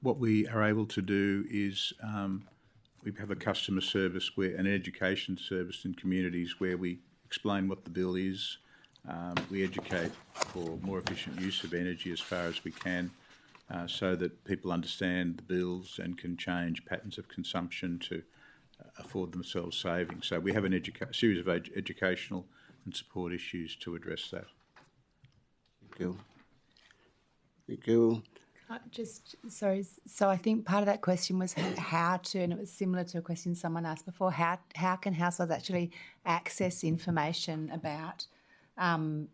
what we are able to do is we have a customer service, an education service in communities where we explain what the bill is. We educate for more efficient use of energy as far as we can, so that people understand the bills and can change patterns of consumption to afford themselves savings. So we have a series of educational and support issues to address that. Thank you. Thank you. Sorry, so I think part of that question was how to, and it was similar to a question someone asked before, how can households actually access information about about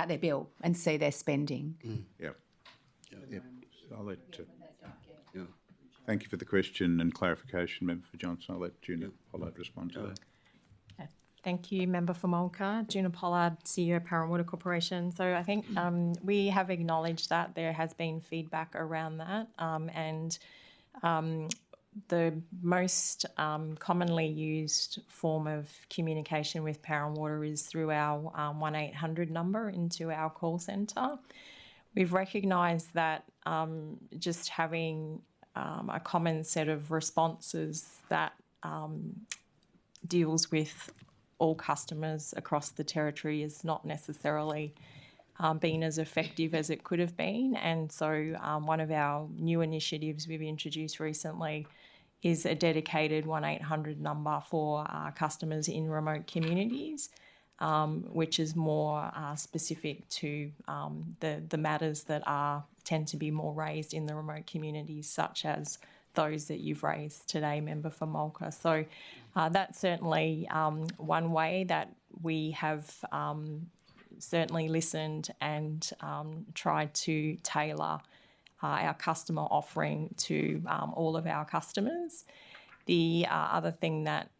their bill and see their spending? Yeah. I'll let... Thank you for the question and clarification, Member for Johnson. I'll let Juna Pollard respond to that. Thank you, Member for Mulga. Juna Pollard, CEO, Power and Water Corporation. So I think we have acknowledged that there has been feedback around that, and the most commonly used form of communication with Power and Water is through our 1-800 number into our call centre. We've recognised that just having a common set of responses that deals with all customers across the territory is not necessarily been as effective as it could have been. And so one of our new initiatives we've introduced recently is a dedicated 1-800 number for customers in remote communities, which is more specific to the matters that tend to be more raised in the remote communities, such as those that you've raised today, Member for Mulga. So that's certainly one way that we have certainly listened and tried to tailor our customer offering to all of our customers. The other thing that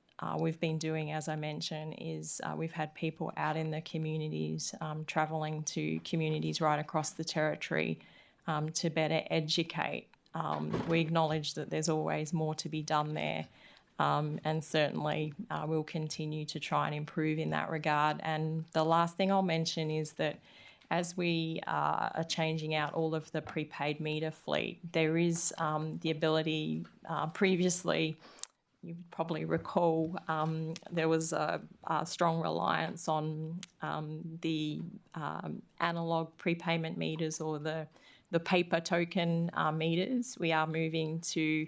we've been doing, as I mentioned, is we've had people out in the communities, travelling to communities right across the territory to better educate. We acknowledge that there's always more to be done there, and certainly we'll continue to try and improve in that regard. And the last thing I'll mention is that as we are changing out all of the prepaid meter fleet, there is the ability, previously, you probably recall, there was a strong reliance on the analogue prepayment meters or the paper token meters. We are moving to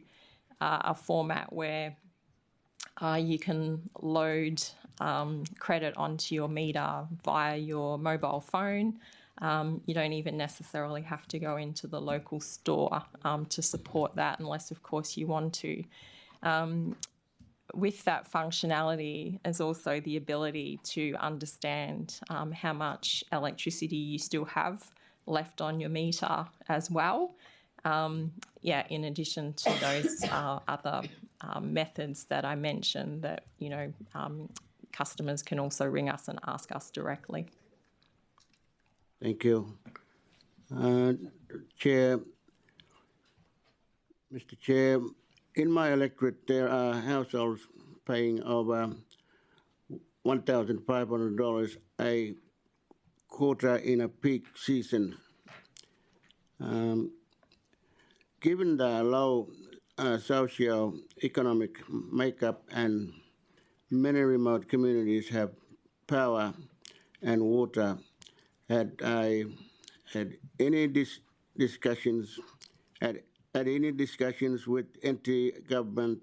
a format where you can load credit onto your meter via your mobile phone. You don't even necessarily have to go into the local store to support that, unless, of course, you want to. With that functionality is also the ability to understand how much electricity you still have left on your meter as well. In addition to those other methods that I mentioned that, customers can also ring us and ask us directly. Thank you. Chair, Mr. Chair, in my electorate there are households paying over $1,500 a quarter in a peak season. Given the low socio-economic makeup and many remote communities have power and water, had any discussions with NT government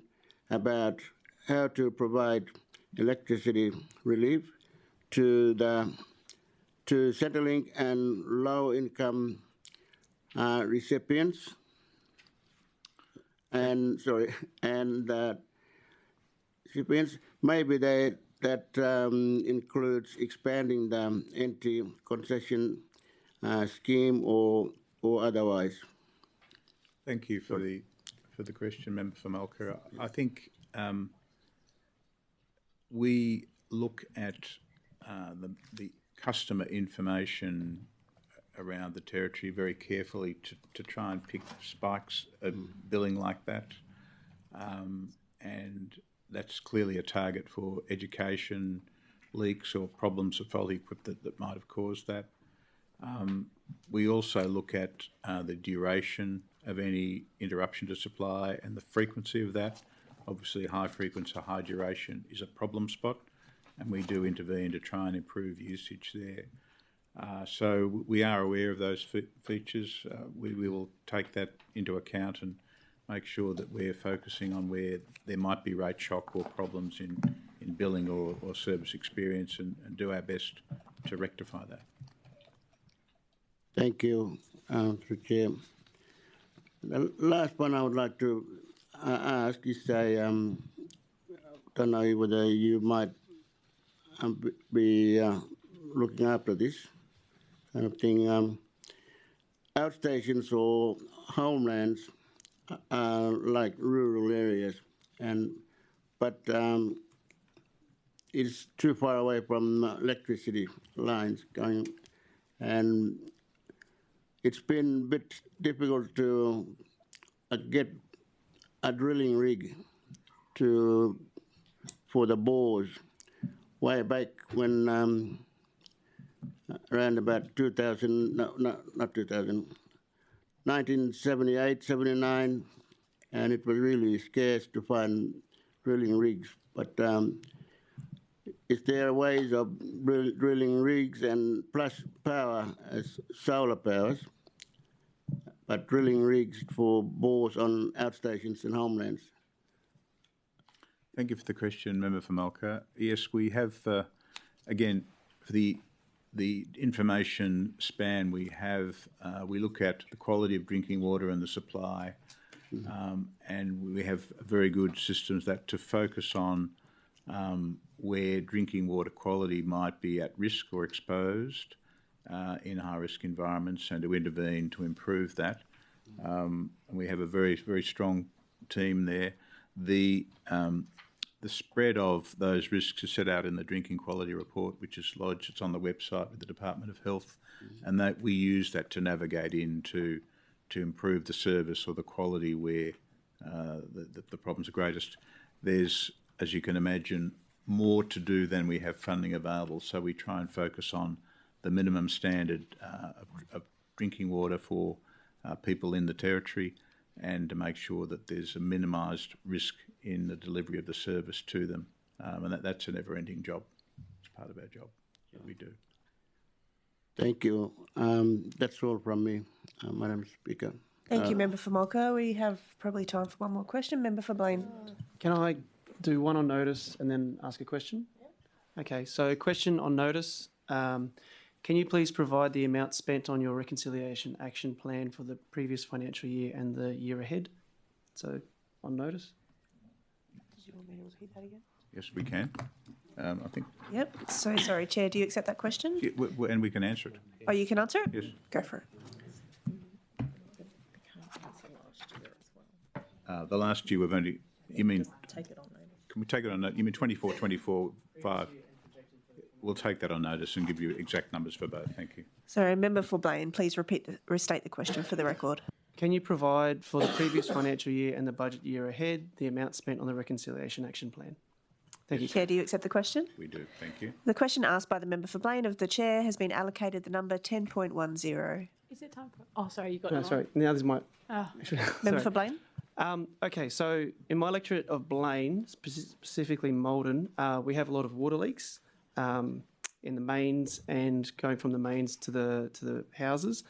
about how to provide electricity relief to Centrelink and low-income recipients? And recipients, maybe that includes expanding the NT concession scheme or otherwise. Thank you for the question, Member for Mulga. I think we look at the customer information around the territory very carefully to try and pick spikes of billing like that. And that's clearly a target for education leaks or problems of faulty equipment that might have caused that. We also look at the duration of any interruption to supply and the frequency of that. Obviously, high frequency, high duration is a problem spot, and we do intervene to try and improve usage there. So we are aware of those features. We will take that into account and make sure that we're focusing on where there might be rate shock or problems in billing or service experience, and do our best to rectify that. Thank you, Mr. Chair. The last one I would like to ask is, I don't know whether you might be looking after this kind of thing. Outstations or homelands are like rural areas, but it's too far away from electricity lines going, and it's been a bit difficult to get a drilling rig for the bores. Way back when around about 2000, no, not 2000, 1978, 79, and it was really scarce to find drilling rigs. But is there ways of drilling rigs and plus power as solar powers, but drilling rigs for bores on outstations and homelands? Thank you for the question, Member for Malka. Yes, we have, again, for the information span we have, we look at the quality of drinking water and the supply, and we have very good systems that to focus on where drinking water quality might be at risk or exposed in high-risk environments, and to intervene to improve that. And we have a very, very strong team there. The spread of those risks is set out in the drinking quality report, which is lodged. It's on the website with the Department of Health, and that we use that to navigate into to improve the service or the quality where the problems are greatest. There's, as you can imagine, more to do than we have funding available, so we try and focus on the minimum standard of drinking water for people in the territory, and to make sure that there's a minimised risk in the delivery of the service to them. And that's a never-ending job. It's part of our job that we do. Thank you. That's all from me, Madam Speaker. Thank you, Member for Malka. We have probably time for one more question. Member for Blaine. Can I do one on notice and then ask a question? Yeah. Okay, so question on notice. Can you please provide the amount spent on your reconciliation action plan for the previous financial year and the year ahead? So, on notice. Did you want me to repeat that again? Yes, we can. I think. Yep. So sorry, Chair. Do you accept that question? Yeah, and we can answer it. Oh, you can answer it? Yes. Go for it. The last year we've only. You mean? Take it on notice. Can we take it on notice? You mean 24, 24, 5? We'll take that on notice and give you exact numbers for both. Thank you. Sorry, Member for Blaine, please restate the question for the record. Can you provide for the previous financial year and the budget year ahead the amount spent on the reconciliation action plan? Thank you. Chair, do you accept the question? We do. Thank you. The question asked by the Member for Blaine of the Chair has been allocated the number 10.10. Is it time for? Oh, sorry, you got No, it. sorry. Now this is my. Member for Blaine? Okay, so in my electorate of Blaine, specifically Maldon, we have a lot of water leaks in the mains and going from the mains to the houses.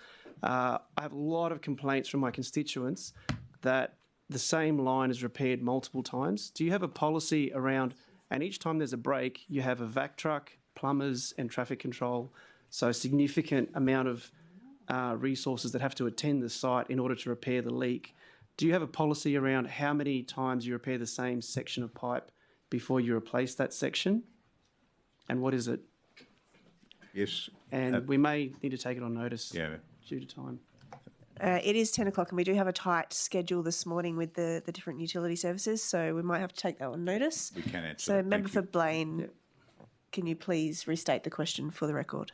I have a lot of complaints from my constituents that the same line is repaired multiple times. Do you have a policy around, and each time there's a break, you have a vac truck, plumbers and traffic control, so a significant amount of resources that have to attend the site in order to repair the leak. Do you have a policy around how many times you repair the same section of pipe before you replace that section? And what is it? Yes. And we may need to take it on notice due to time. It is 10 o'clock and we do have a tight schedule this morning with the different utility services, so we might have to take that on notice. We can answer So, that. Member Thank for you. Blaine, can you please restate the question for the record?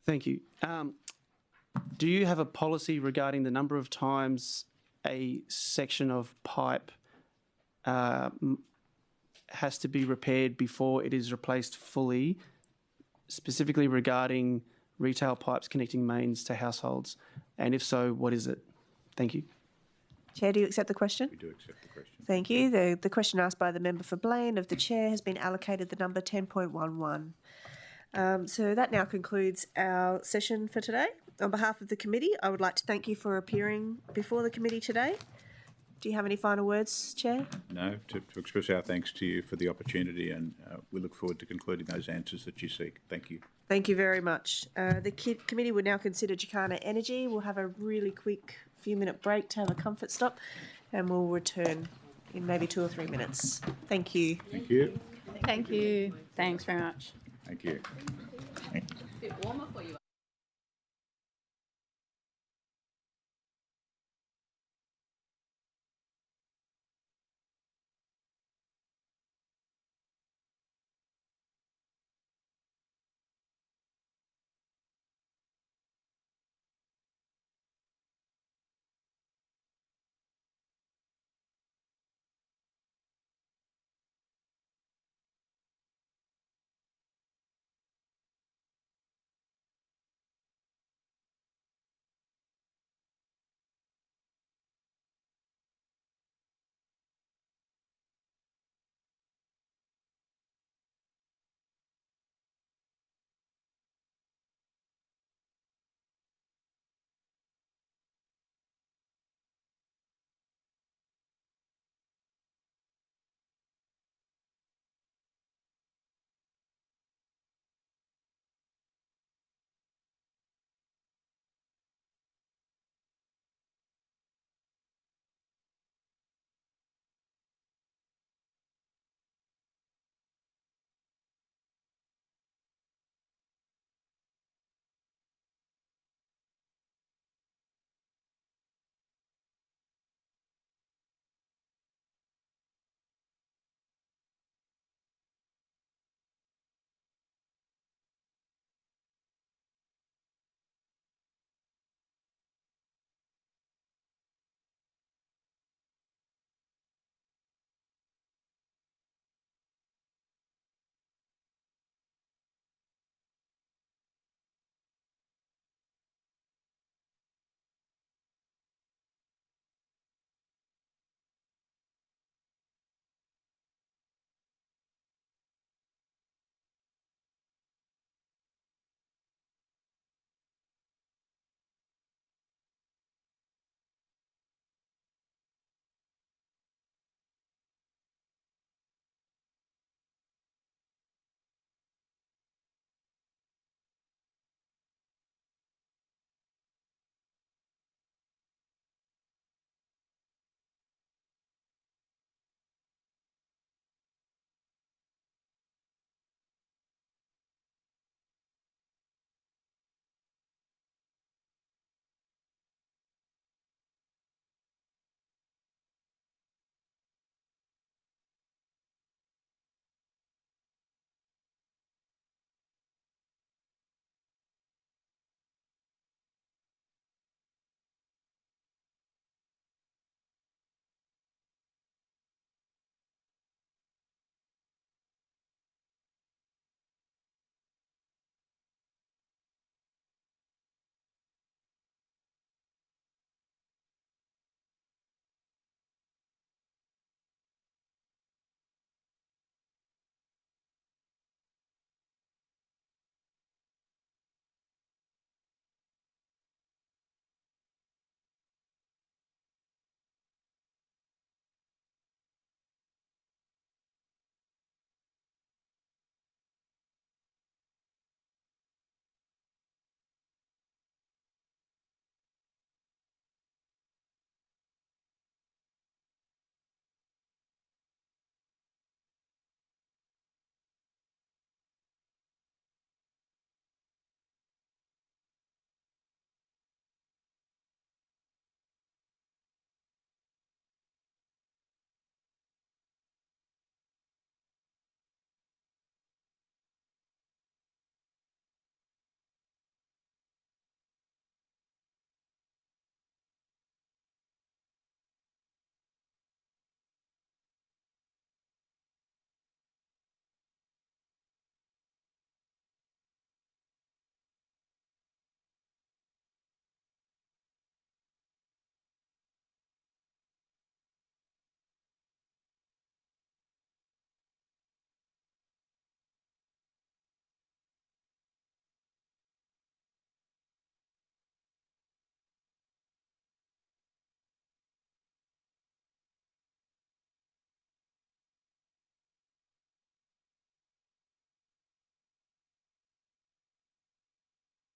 Thank you. Do you have a policy regarding the number of times a section of pipe has to be repaired before it is replaced fully, specifically regarding retail pipes connecting mains to households? And if so, what is it? Thank you. Chair, do you accept the question? We do accept the question. Thank you. The question asked by the member for Blaine of the chair has been allocated the number 10.11. So that now concludes our session for today. On behalf of the committee, I would like to thank you for appearing before the committee today. Do you have any final words, Chair? No, to express our thanks to you for the opportunity, and we look forward to concluding those answers that you seek. Thank you. Thank you very much. The committee will now consider Jacana Energy. We'll have a really quick few-minute break to have a comfort stop, and we'll return in maybe 2 or 3 minutes. Thank you. Thank you. Thank you. Thanks very much. Thank you.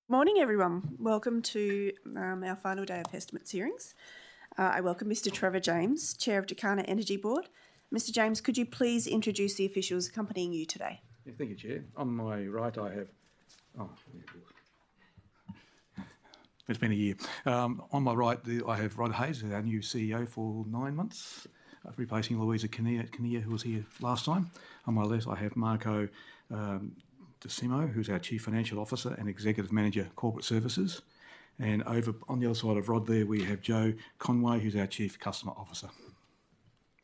Morning, everyone. Welcome to our final day of estimates hearings. I welcome Mr. Trevor James, Chair of Jacana Energy Board. Mr. James, could you please introduce the officials accompanying you today? Yeah, thank you, Chair. On my right, I have. It's been a year. On my right, I have Rod Hayes, our new CEO for 9 months, replacing Laurie Zio MLA, who was here last time. On my left, I have Marco 𝙍𝙀𝙇𝙀𝙍𝙎, who's our Chief Financial Officer and Executive Manager, Corporate Services. And over on the other side of Rod there, we have Joe Conway, who's our Chief Customer Officer.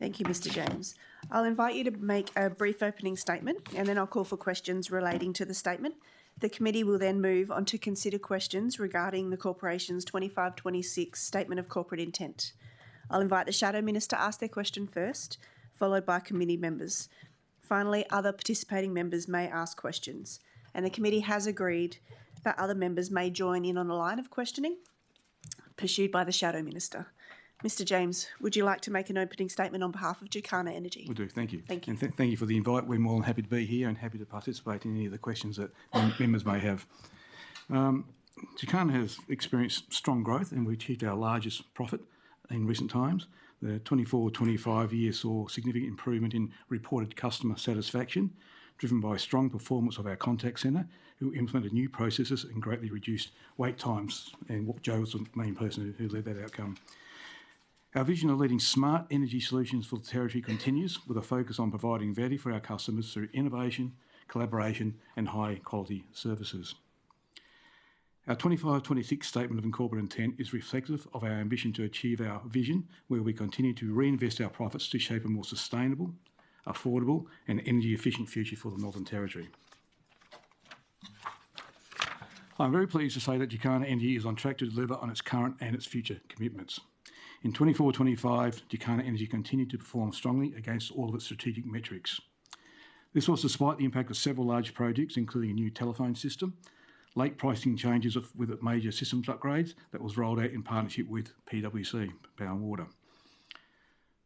Thank you, Mr. James. I'll invite you to make a brief opening statement and then I'll call for questions relating to the statement. The committee will then move on to consider questions regarding the Corporation's 25-26 Statement of Corporate Intent. I'll invite the Shadow Minister to ask their question first, followed by committee members. Finally, other participating members may ask questions, and the committee has agreed that other members may join in on a line of questioning pursued by the Shadow Minister. Mr. James, would you like to make an opening statement on behalf of Jacana Energy? We do, thank you. Thank you. And thank you for the invite. We're more than happy to be here and happy to participate in any of the questions that members may have. Jacana has experienced strong growth and we achieved our largest profit in recent times. The 24-25 year saw significant improvement in reported customer satisfaction, driven by strong performance of our contact centre, who implemented new processes and greatly reduced wait times. And Joe was the main person who led that outcome. Our vision of leading smart energy solutions for the Territory continues, with a focus on providing value for our customers through innovation, collaboration and high quality services. Our 25-26 Statement of Corporate Intent is reflective of our ambition to achieve our vision, where we continue to reinvest our profits to shape a more sustainable, affordable and energy efficient future for the Northern Territory. I'm very pleased to say that Jacana Energy is on track to deliver on its current and its future commitments. In 24-25, Jacana Energy continued to perform strongly against all of its strategic metrics. This was despite the impact of several large projects, including a new telephone system, late pricing changes with major systems upgrades that was rolled out in partnership with PwC, Power and Water.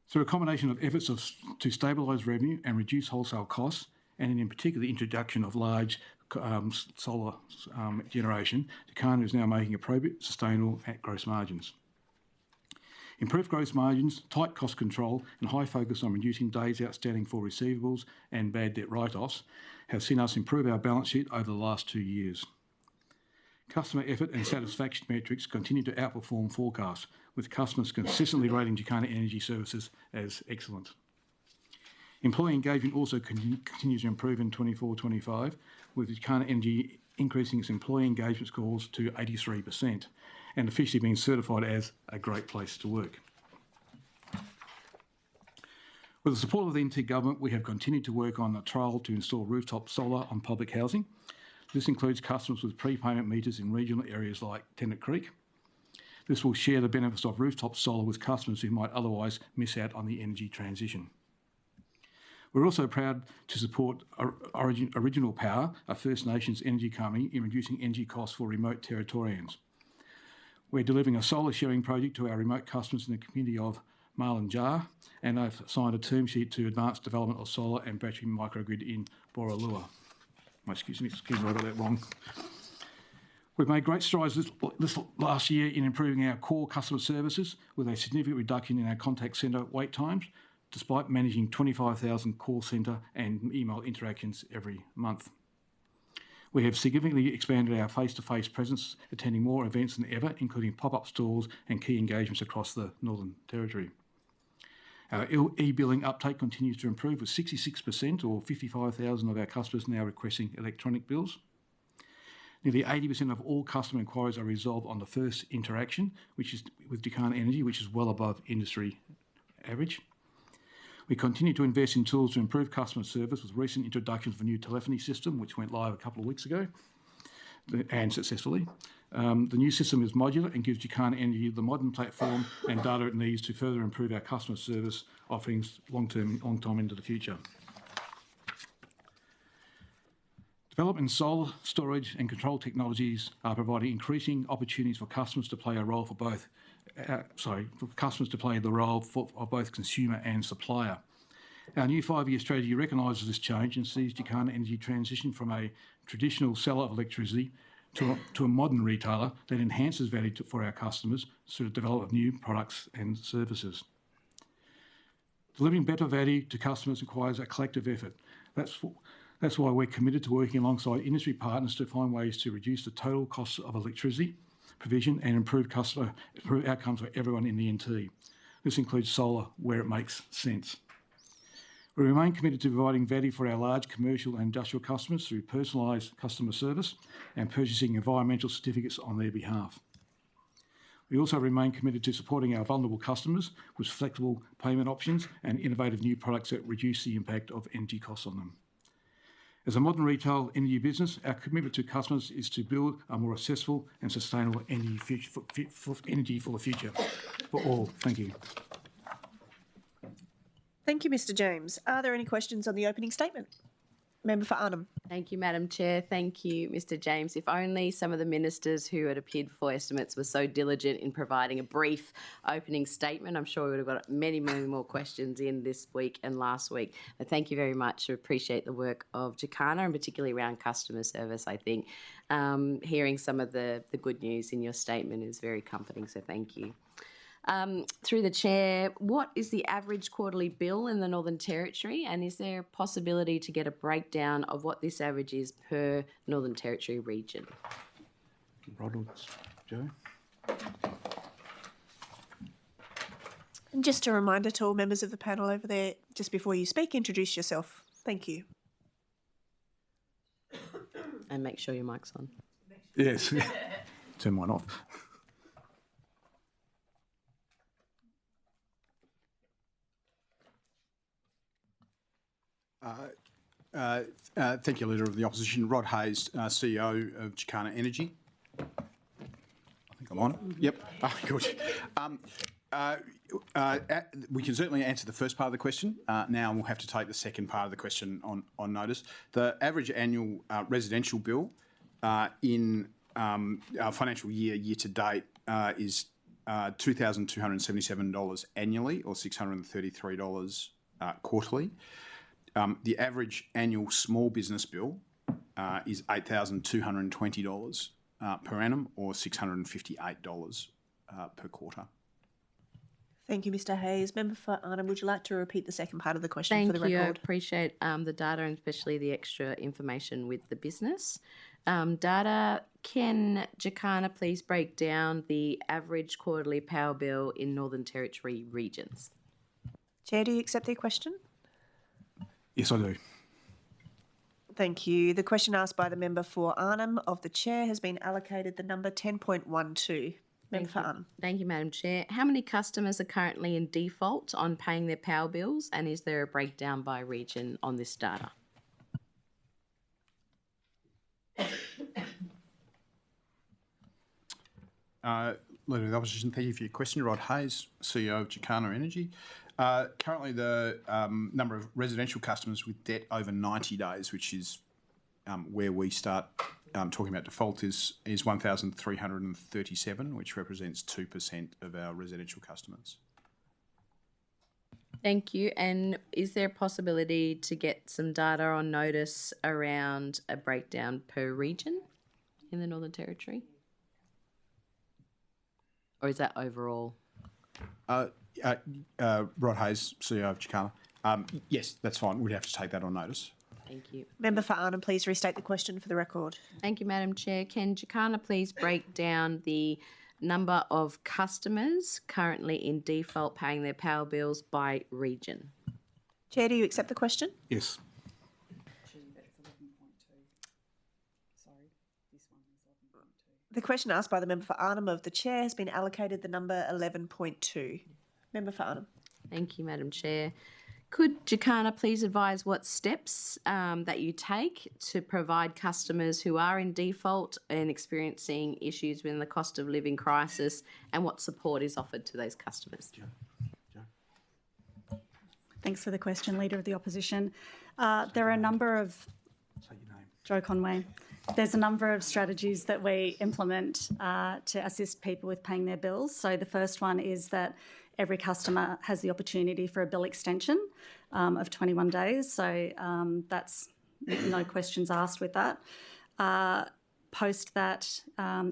Through a combination of efforts to stabilise revenue and reduce wholesale costs, and in particular the introduction of large solar generation, Jacana is now making appropriate, sustainable gross margins. Improved gross margins, tight cost control and high focus on reducing days outstanding for receivables and bad debt write-offs have seen us improve our balance sheet over the last 2 years. Customer effort and satisfaction metrics continue to outperform forecasts, with customers consistently rating Jacana Energy services as excellent. Employee engagement also continues to improve in 24-25, with Jacana Energy increasing its employee engagement scores to 83%. And officially being certified as a great place to work. With the support of the NT Government, we have continued to work on a trial to install rooftop solar on public housing. This includes customers with prepayment meters in regional areas like Tennant Creek. This will share the benefits of rooftop solar with customers who might otherwise miss out on the energy transition. We're also proud to support Original Power, a First Nations energy company, in reducing energy costs for remote Territorians. We're delivering a solar sharing project to our remote customers in the community of Marlinjar, and I've signed a term sheet to advance development of solar and battery microgrid in Borroloola. Excuse me, I got that wrong. We've made great strides this last year in improving our core customer services, with a significant reduction in our contact centre wait times, despite managing 25,000 call centre and email interactions every month. We have significantly expanded our face-to-face presence, attending more events than ever, including pop-up stores and key engagements across the Northern Territory. Our e-billing uptake continues to improve, with 66% or 55,000 of our customers now requesting electronic bills. Nearly 80% of all customer inquiries are resolved on the first interaction, which is with Jacana Energy, which is well above industry average. We continue to invest in tools to improve customer service, with recent introductions of a new telephony system, which went live a couple of weeks ago, and successfully. The new system is modular and gives Jacana Energy the modern platform and data it needs to further improve our customer service offerings long time into the future. Development in solar, storage and control technologies are providing increasing opportunities for customers to play a role of both consumer and supplier. Our new 5-year strategy recognises this change and sees Jacana Energy transition from a traditional seller of electricity to a modern retailer that enhances value for our customers through the development of new products and services. Delivering better value to customers requires a collective effort. That's why we're committed to working alongside industry partners to find ways to reduce the total costs of electricity provision and improve outcomes for everyone in the NT. This includes solar where it makes sense. We remain committed to providing value for our large commercial and industrial customers through personalised customer service and purchasing environmental certificates on their behalf. We also remain committed to supporting our vulnerable customers with flexible payment options and innovative new products that reduce the impact of energy costs on them. As a modern retail energy business, our commitment to customers is to build a more accessible and sustainable energy for the future for all. Thank you. Thank you, Mr James. Are there any questions on the opening statement? Member for Arnhem. Thank you, Madam Chair. Thank you, Mr James. If only some of the ministers who had appeared for estimates were so diligent in providing a brief opening statement. I'm sure we would have got many, many more questions in this week and last week. But thank you very much. I appreciate the work of Jacana and particularly around customer service, I think. Hearing some of the good news in your statement is very comforting, so thank you. Through the chair, what is the average quarterly bill in the Northern Territory, and is there a possibility to get a breakdown of what this average is per Northern Territory region? Joe? And just a reminder to all members of the panel over there, just before you speak, introduce yourself. Thank you. And make sure your mic's on. Yes. Turn mine off. Thank you, Leader of the Opposition. Rod Hayes, CEO of Jacana Energy. I think I'm on. Yep. Oh, good. We can certainly answer the first part of the question. Now we'll have to take the second part of the question on notice. The average annual residential bill in our financial year to date is $2,277 annually, or $633 quarterly. The average annual small business bill is $8,220 per annum, or $658 per quarter. Thank you, Mr Hayes. Member for Arnhem, would you like to repeat the second part of the question for the Thank you. I record? appreciate the data and especially the extra information with the business. Data, can Jacana please break down the average quarterly power bill in Northern Territory regions? Chair, do you accept the question? Yes, I do. Thank you. The question asked by the member for Arnhem of the chair has been allocated the number 10.12. Member for Arnhem. Thank you, Madam Chair. How many customers are currently in default on paying their power bills, and is there a breakdown by region on this data? Leader of the Opposition, thank you for your question. Rod Hayes, CEO of Jacana Energy. Currently, the number of residential customers with debt over 90 days, which is where we start talking about default, is 1,337, which represents 2% of our residential customers. Thank you. And is there a possibility to get some data on notice around a breakdown per region in the Northern Territory? Or is that overall? Rod Hayes, CEO of Jacana. Yes, that's fine. We'd have to take that on notice. Thank you. Member for Arnhem, please restate the question for the record. Thank you, Madam Chair. Can Jacana please break down the number of customers currently in default paying their power bills by region? Chair, do you accept the question? Yes. The question asked by the member for Arnhem of the chair has been allocated the number 11.2. Member for Arnhem. Thank you, Madam Chair. Could Jacana please advise what steps that you take to provide customers who are in default and experiencing issues within the cost of living crisis, and what support is offered to those customers? Thanks for the question, Leader of the Opposition. There are a number of... Say your name. Joe Conway. There's a number of strategies that we implement to assist people with paying their bills. So the first one is that every customer has the opportunity for a bill extension of 21 days. So that's no questions asked with that. Post that,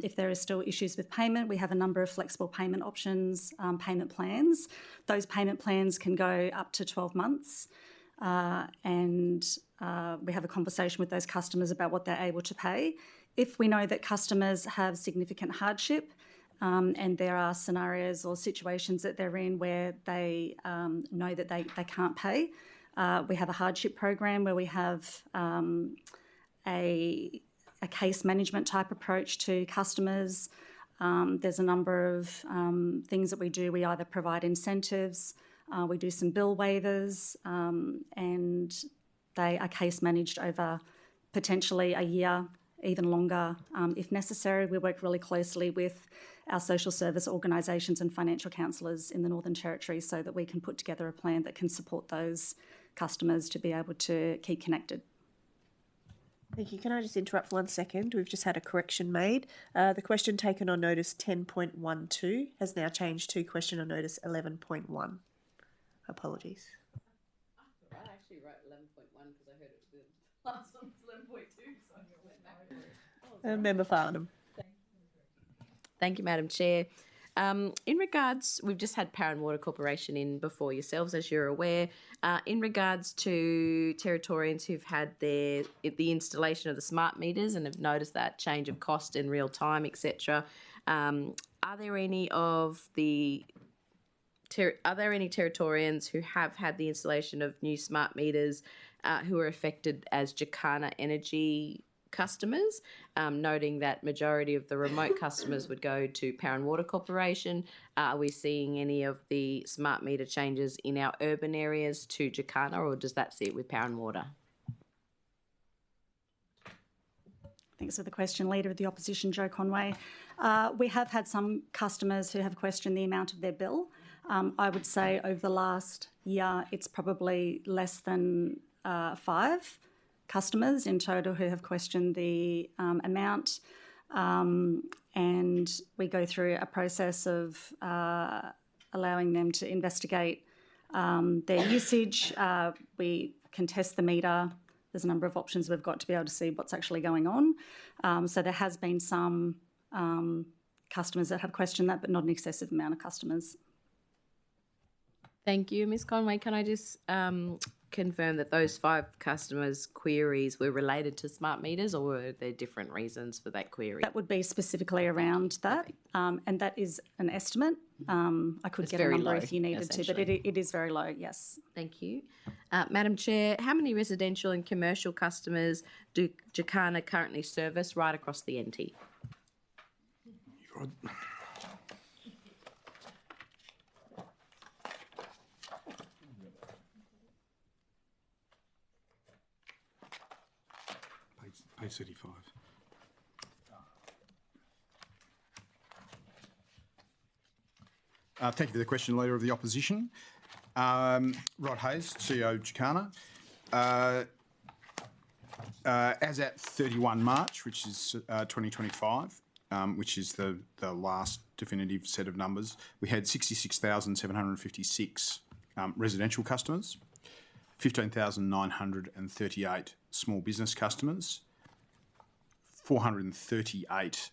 if there are still issues with payment, we have a number of flexible payment options, payment plans. Those payment plans can go up to 12 months. And we have a conversation with those customers about what they're able to pay. If we know that customers have significant hardship and there are scenarios or situations that they're in where they know that they can't pay, we have a hardship program where we have a case management type approach to customers. There's a number of things that we do. We either provide incentives, we do some bill waivers, and they are case managed over potentially a year, even longer if necessary. We work really closely with our social service organisations and financial counsellors in the Northern Territory so that we can put together a plan that can support those customers to be able to keep connected. Thank you. Can I just interrupt for 1 second? We've just had a correction made. The question taken on notice 10.12 has now changed to question on notice 11.1. Apologies. I actually wrote 11.1 because I heard it was the last one was 11.2, so I went back. Member Farnham. Thank you, Madam Chair. In regards, we've just had Power and Water Corporation in before yourselves, as you're aware. In regards to Territorians who've had the installation of the smart meters and have noticed that change of cost in real time, etc., are there any Territorians who have had the installation of new smart meters who are affected as Jacana Energy customers, noting that majority of the remote customers would go to Power and Water Corporation? Are we seeing any of the smart meter changes in our urban areas to Jacana, or does that sit with Power and Water? Thanks for the question, Leader of the Opposition, Joe Conway. We have had some customers who have questioned the amount of their bill. I would say over the last year, it's probably less than 5 customers in total who have questioned the amount, and we go through a process of allowing them to investigate their usage. We can test the meter. There's a number of options we've got to be able to see what's actually going on. So there has been some customers that have questioned that, but not an excessive amount of customers. Thank you. Ms Conway, can I just confirm that those 5 customers' queries were related to smart meters, or were there different reasons for that query? That would be specifically around that, and that is an estimate. I could get a number low, if you needed to, but it is very low, yes. Thank you. Madam Chair, how many residential and commercial customers do Jacana currently service right across the NT? Page 35. Thank you for the question, Leader of the Opposition. Rod Hayes, CEO Jacana. As at 31 March, which is 2025, which is the last definitive set of numbers, we had 66,756 residential customers, 15,938 small business customers, 438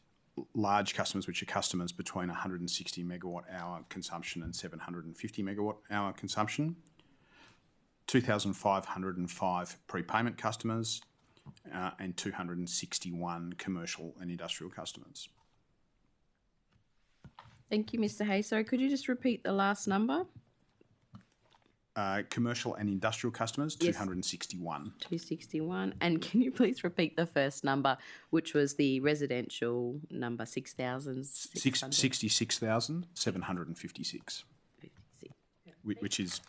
large customers, which are customers between 160 megawatt hour consumption and 750 megawatt hour consumption, 2,505 prepayment customers, and 261 commercial and industrial customers. Thank you, Mr Hayes. Sorry, could you just repeat the last number? Commercial and industrial customers, Yes. 261. 261. And can you please repeat the first number, which was the residential number, 6,600? 66,756, which is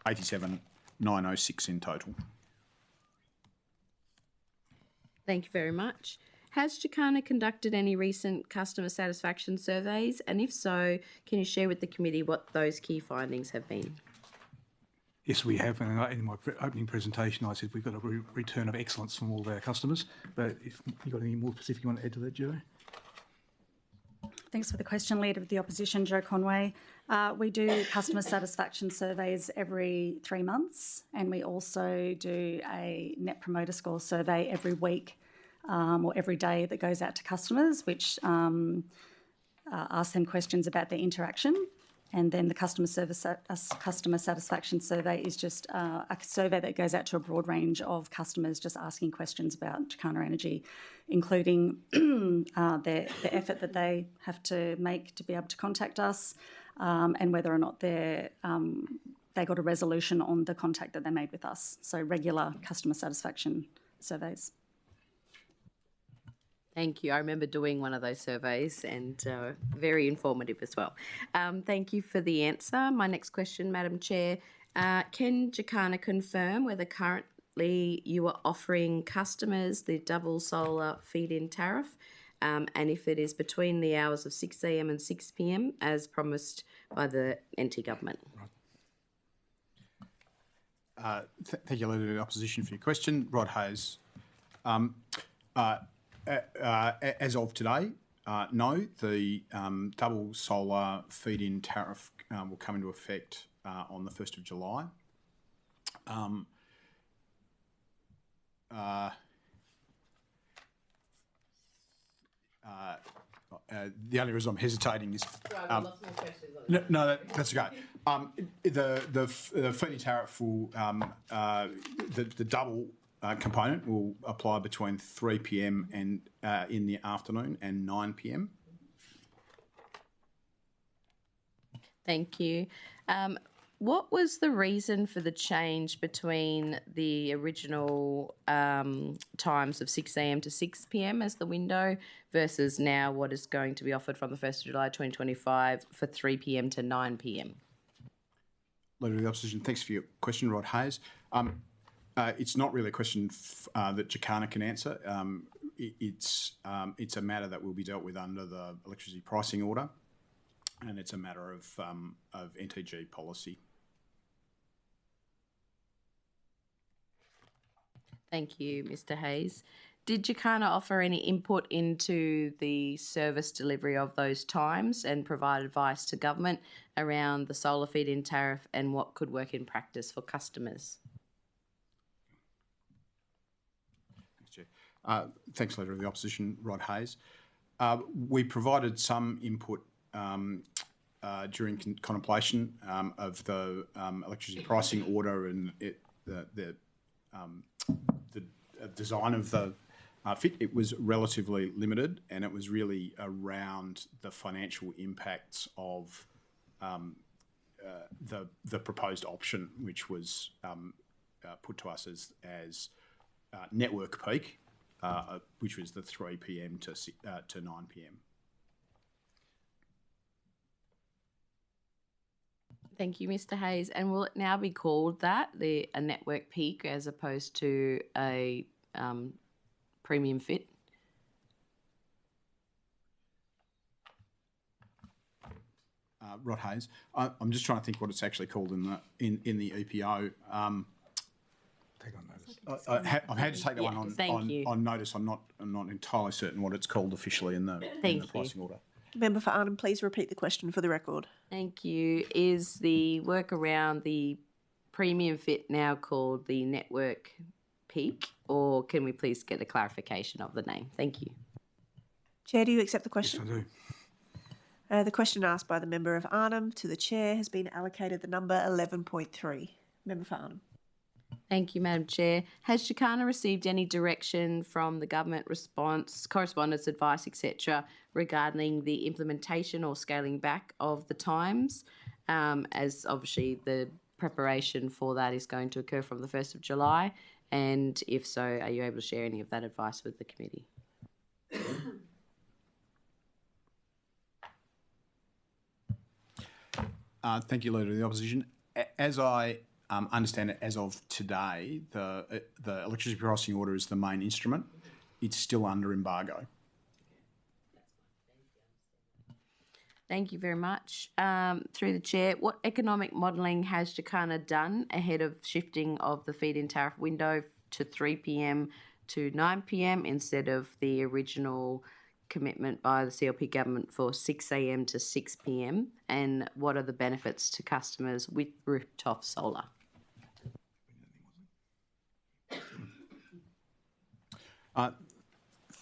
87,906 in total. Thank you very much. Has Jacana conducted any recent customer satisfaction surveys? And if so, can you share with the committee what those key findings have been? Yes, we have. And in my opening presentation, I said we've got a return of excellence from all of our customers. But if you've got any more specific you want to add to that, Joe? Thanks for the question, Leader of the Opposition, Joe Conway. We do customer satisfaction surveys every 3 months, and we also do a Net Promoter Score survey every week or every day that goes out to customers, which asks them questions about their interaction. And then the customer satisfaction survey is just a survey that goes out to a broad range of customers, just asking questions about Jacana Energy, including the effort that they have to make to be able to contact us, and whether or not they got a resolution on the contact that they made with us. So regular customer satisfaction surveys. Thank you. I remember doing one of those surveys and very informative as well. Thank you for the answer. My next question, Madam Chair, can Jacana confirm whether currently you are offering customers the double solar feed-in tariff, and if it is between the hours of 6 a.m. and 6 p.m. as promised by the NT government? Thank you, Leader of the Opposition, for your question. Rod Hayes. As of today, no, the double solar feed-in tariff will come into effect on the 1st of July. The only reason I'm hesitating is... No, that's okay. The feed-in tariff will... the double component will apply between 3 p.m. and in the afternoon and 9 p.m. Thank you. What was the reason for the change between the original times of 6 a.m. to 6 p.m. as the window versus now what is going to be offered from the 1st of July 2025 for 3 p.m. to 9 p.m? Leader of the Opposition, thanks for your question, Rod Hayes. It's not really a question that Jacana can answer. It's a matter that will be dealt with under the electricity pricing order, and it's a matter of NTG policy. Thank you, Mr. Hayes. Did Jacana offer any input into the service delivery of those times and provide advice to government around the solar feed-in tariff and what could work in practice for customers? Thanks, Leader of the Opposition, Rod Hayes. We provided some input during contemplation of the electricity pricing order and the design of the fit. It was relatively limited, and it was really around the financial impacts of the proposed option, which was put to us as network peak, which was the 3 p.m. to 9 p.m. Thank you, Mr. Hayes. And will it now be called that, a network peak, as opposed to a premium fit? Rod Hayes. I'm just trying to think what it's actually called in the EPO. I've had to take that one on notice. I'm not entirely certain what it's called officially in the pricing order. Member for Arnhem, please repeat the question for the record. Thank you. Is the work around the premium fit now called the network peak, or can we please get a clarification of the name? Thank you. Chair, do you accept the question? Yes, I do. The question asked by the member of Arnhem to the chair has been allocated the number 11.3. Member for Arnhem. Thank you, Madam Chair. Has Jacana received any direction from the government response, correspondence, advice, etc., regarding the implementation or scaling back of the times, as obviously the preparation for that is going to occur from the 1st of July? And if so, are you able to share any of that advice with the committee? Thank you, Leader of the Opposition. As I understand it, as of today, the electricity pricing order is the main instrument. It's still under embargo. Thank you very much. Through the chair, what economic modelling has Jacana done ahead of shifting of the feed-in tariff window to 3 p.m. to 9 p.m. instead of the original commitment by the CLP government for 6 a.m. to 6 p.m. and what are the benefits to customers with rooftop solar?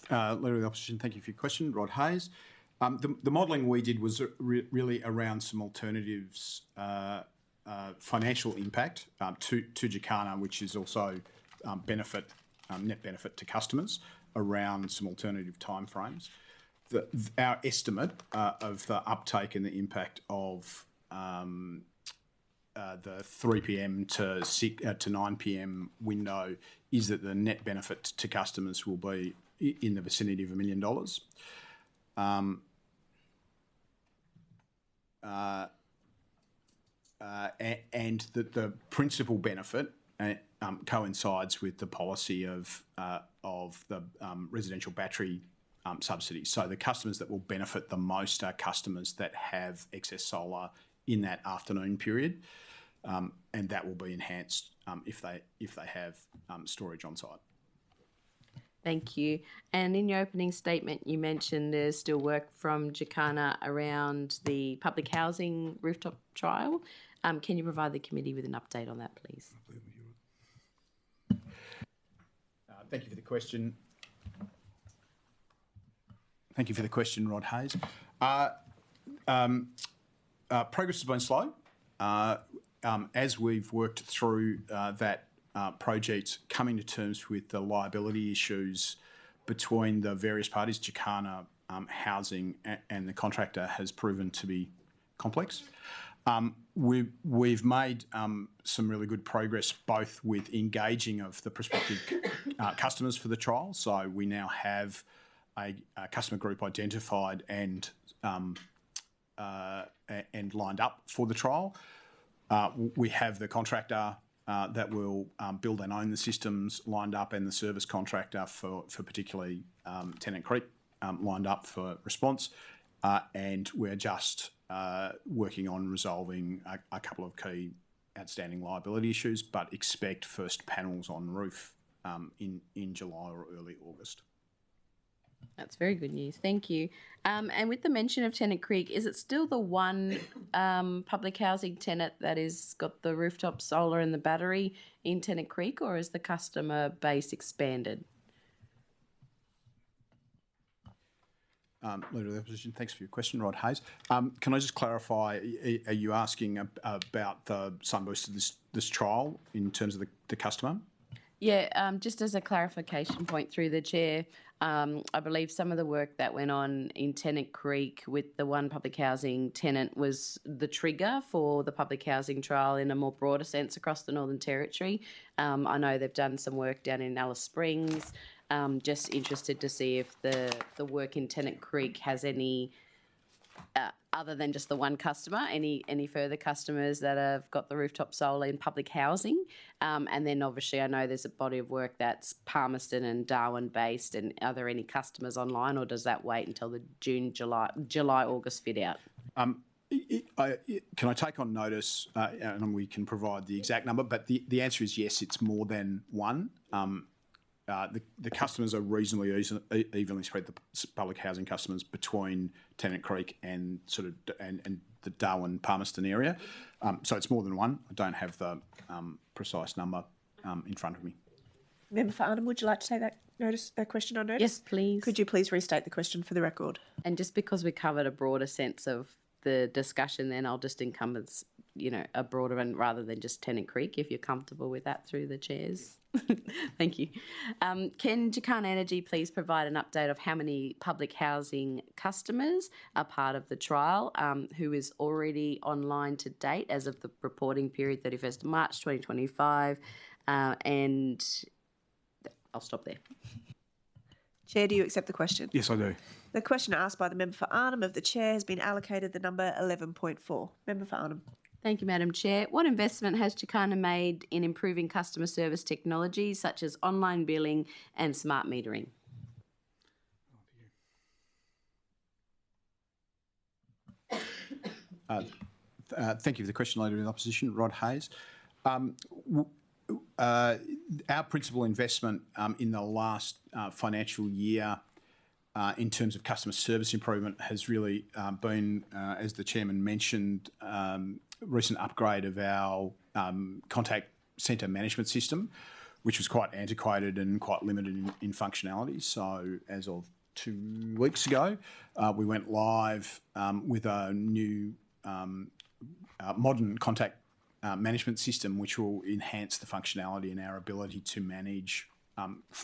Leader of the Opposition, thank you for your question. Rod Hayes. The modelling we did was really around some alternatives, financial impact to Jacana, which is also net benefit to customers around some alternative timeframes. Our estimate of the uptake and the impact of the 3 p.m. to 9 p.m. window is that the net benefit to customers will be in the vicinity of $1 million. And that the principal benefit coincides with the policy of the residential battery subsidies. So the customers that will benefit the most are customers that have excess solar in that afternoon period, and that will be enhanced if they have storage on site. Thank you. And in your opening statement, you mentioned there's still work from Jacana around the public housing rooftop trial. Can you provide the committee with an update on that, please? Thank you for the question. Thank you for the question, Rod Hayes. Progress has been slow. As we've worked through that project, coming to terms with the liability issues between the various parties, Jacana, Housing and the contractor, has proven to be complex. We've made some really good progress both with engaging of the prospective customers for the trial. So we now have a customer group identified and lined up for the trial. We have the contractor that will build and own the systems lined up, and the service contractor for particularly Tennant Creek lined up for response. And we're just working on resolving a couple of key outstanding liability issues, but expect first panels on roof in July or early August. That's very good news. Thank you. And with the mention of Tennant Creek, is it still the one public housing tenant that is got the rooftop solar and the battery in Tennant Creek, or is the customer base expanded? Leader of the Opposition, thanks for your question, Rod Hayes. Can I just clarify, are you asking about the sunboost of this trial in terms of the customer? Yeah, just as a clarification point through the chair, I believe some of the work that went on in Tennant Creek with the one public housing tenant was the trigger for the public housing trial in a more broader sense across the Northern Territory. I know they've done some work down in Alice Springs. Just interested to see if the work in Tennant Creek has any, other than just the one customer, any further customers that have got the rooftop solar in public housing. And then obviously I know there's a body of work that's Palmerston and Darwin based, and are there any customers online, or does that wait until the July, August fit out? Can I take on notice, and we can provide the exact number, but the answer is yes, it's more than one. The customers are reasonably evenly spread, the public housing customers, between Tennant Creek and and the Darwin Palmerston area. So it's more than one. I don't have the precise number in front of me. Member for Arnhem, would you like to take that question on notice? Yes, please. Could you please restate the question for the record? And just because we covered a broader sense of the discussion, then I'll just encompass, a broader one rather than just Tennant Creek, if you're comfortable with that through the chairs. Thank you. Can Jacana Energy please provide an update of how many public housing customers are part of the trial, who is already online to date as of the reporting period 31st of March 2025, and I'll stop there. Chair, do you accept the question? Yes, I do. The question asked by the member for Arnhem of the chair has been allocated the number 11.4. Member for Arnhem. Thank you, Madam Chair. What investment has Jacana made in improving customer service technologies such as online billing and smart metering? Thank you for the question, Leader of the Opposition. Rod Hayes. Our principal investment in the last financial year in terms of customer service improvement has really been, as the Chairman mentioned, recent upgrade of our contact centre management system, which was quite antiquated and quite limited in functionality. So as of 2 weeks ago, we went live with a new modern contact management system, which will enhance the functionality and our ability to manage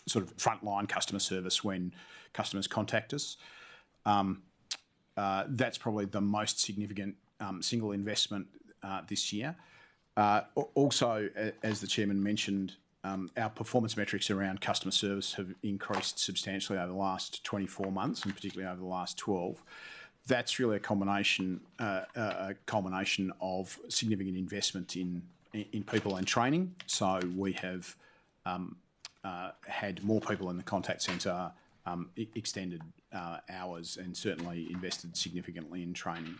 sort of frontline customer service when customers contact us. That's probably the most significant single investment this year. Also, as the chairman mentioned, our performance metrics around customer service have increased substantially over the last 24 months, and particularly over the last 12. That's really a culmination of significant investment in people and training. So we have had more people in the contact centre, extended hours, and certainly invested significantly in training.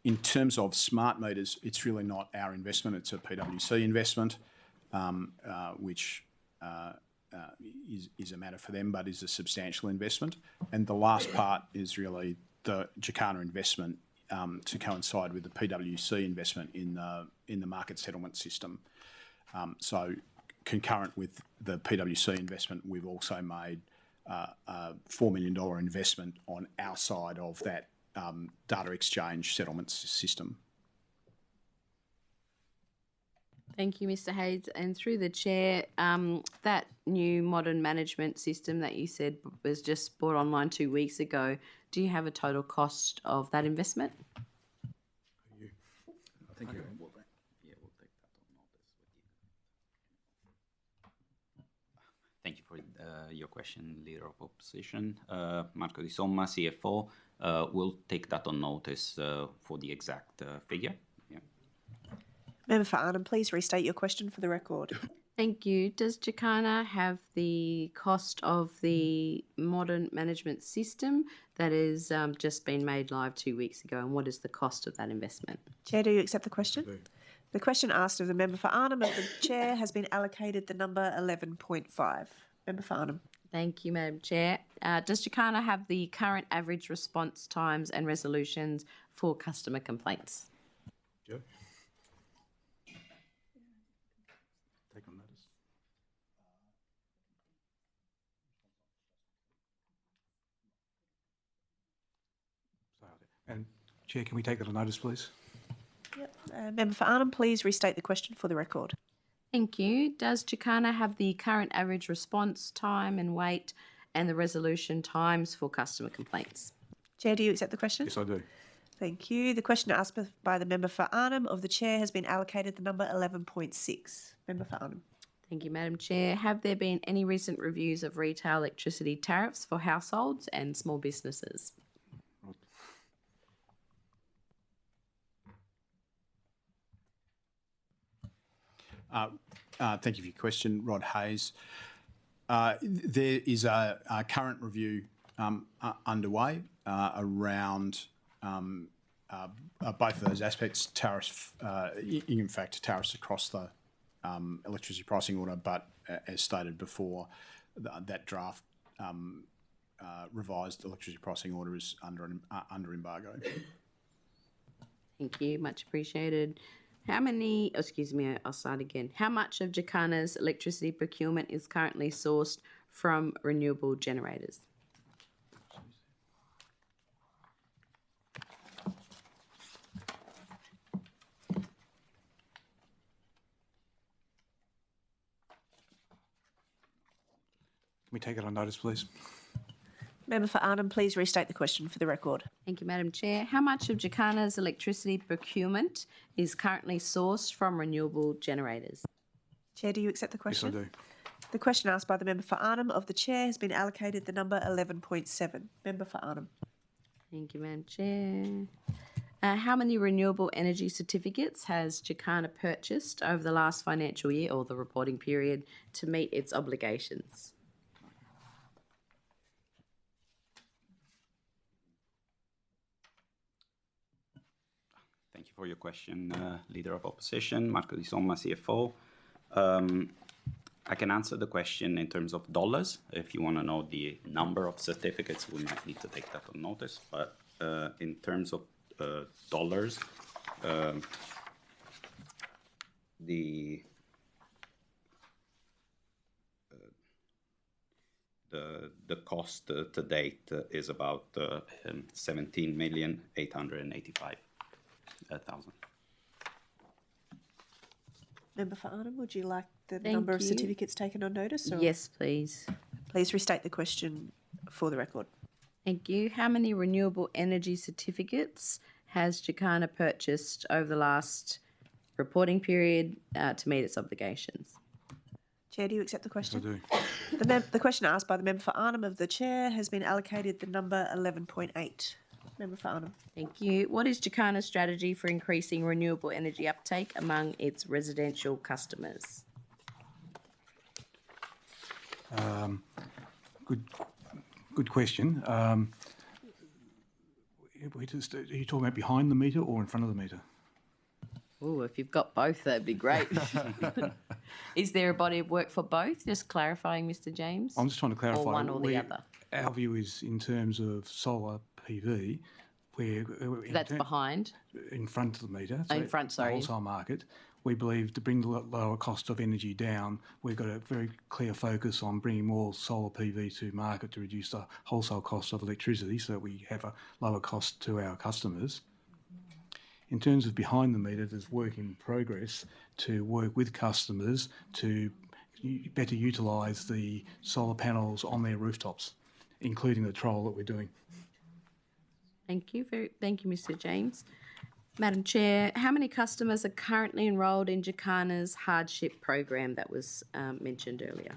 In terms of smart meters, it's really not our investment, it's a PwC investment, which is a matter for them, but is a substantial investment. And the last part is really the Jacana investment to coincide with the PwC investment in the market settlement system. So concurrent with the PwC investment, we've also made a $4 million investment on our side of that data exchange settlement system. Thank you, Mr. Hayes. And through the chair, that new modern management system that you said was just brought online 2 weeks ago, do you have a total cost of that investment? I think we'll take that on notice. Thank you for your question, Leader of Opposition. Marco Di Somma, CFO, will take that on notice for the exact figure. Yeah. Member for Arnhem, please restate your question for the record. Thank you. Does Jacana have the cost of the modern management system that has just been made live 2 weeks ago, and what is the cost of that investment? Chair, do you accept the question? The question asked of the member for Arnhem of the chair has been allocated the number 11.5. Member for Arnhem. Thank you, Madam Chair. Does Jacana have the current average response times and resolutions for customer complaints? Joe? Take on notice. And Chair, can we take that on notice, please? Yep. Member for Arnhem, please restate the question for the record. Thank you. Does Jacana have the current average response time and wait and the resolution times for customer complaints? Chair, do you accept the question? Yes, I do. Thank you. The question asked by the member for Arnhem of the chair has been allocated the number 11.6. Member for Arnhem. Thank you, Madam Chair. Have there been any recent reviews of retail electricity tariffs for households and small businesses? Thank you for your question, Rod Hayes. There is a current review underway around both of those aspects, tariffs, in fact, tariffs across the electricity pricing order, but as stated before, that draft revised electricity pricing order is under embargo. Thank you, much appreciated. How start again. How much of Jacana's electricity procurement is currently sourced from renewable generators? Can we take it on notice, please? Member for Arnhem, please restate the question for the record. Thank you, Madam Chair. How much of Jacana's electricity procurement is currently sourced from renewable generators? Chair, do you accept the question? Yes, I do. The question asked by the member for Arnhem of the chair has been allocated the number 11.7. Member for Arnhem. Thank you, Madam Chair. How many renewable energy certificates has Jacana purchased over the last financial year or the reporting period to meet its obligations? Thank you for your question, Leader of Opposition, Marco Di Somma, CFO. I can answer the question in terms of dollars. If you want to know the number of certificates, we might need to take that on notice. But in terms of dollars, the the cost to date is about 17,885,000. Member for Arnhem, would you like the Thank number of you. certificates taken on notice? Or Yes, please. please restate the question for the record. Thank you. How many renewable energy certificates has Jacana purchased over the last reporting period to meet its obligations? Chair, do you accept the I question? do. The question asked by the member for Arnhem of the chair has been allocated the number 11.8. Member for Arnhem. Thank you. What is Jacana's strategy for increasing renewable energy uptake among its residential customers? Good question. Are you talking about behind the meter or in front of the meter? Oh, if you've got both, that'd be great. Is there a body of work for both? Just clarifying, Mr. James. I'm just trying to clarify. Or one or the other. Our view is in terms of solar PV, where That's behind. in front of the meter. In front, the sorry. wholesale market. We believe to bring the lower cost of energy down, we've got a very clear focus on bringing more solar PV to market to reduce the wholesale cost of electricity so that we have a lower cost to our customers. In terms of behind the meter, there's work in progress to work with customers to better utilise the solar panels on their rooftops, including the trial that we're doing. Thank you. Thank you, Mr. James. Madam Chair, how many customers are currently enrolled in Jacana's hardship program that was mentioned earlier?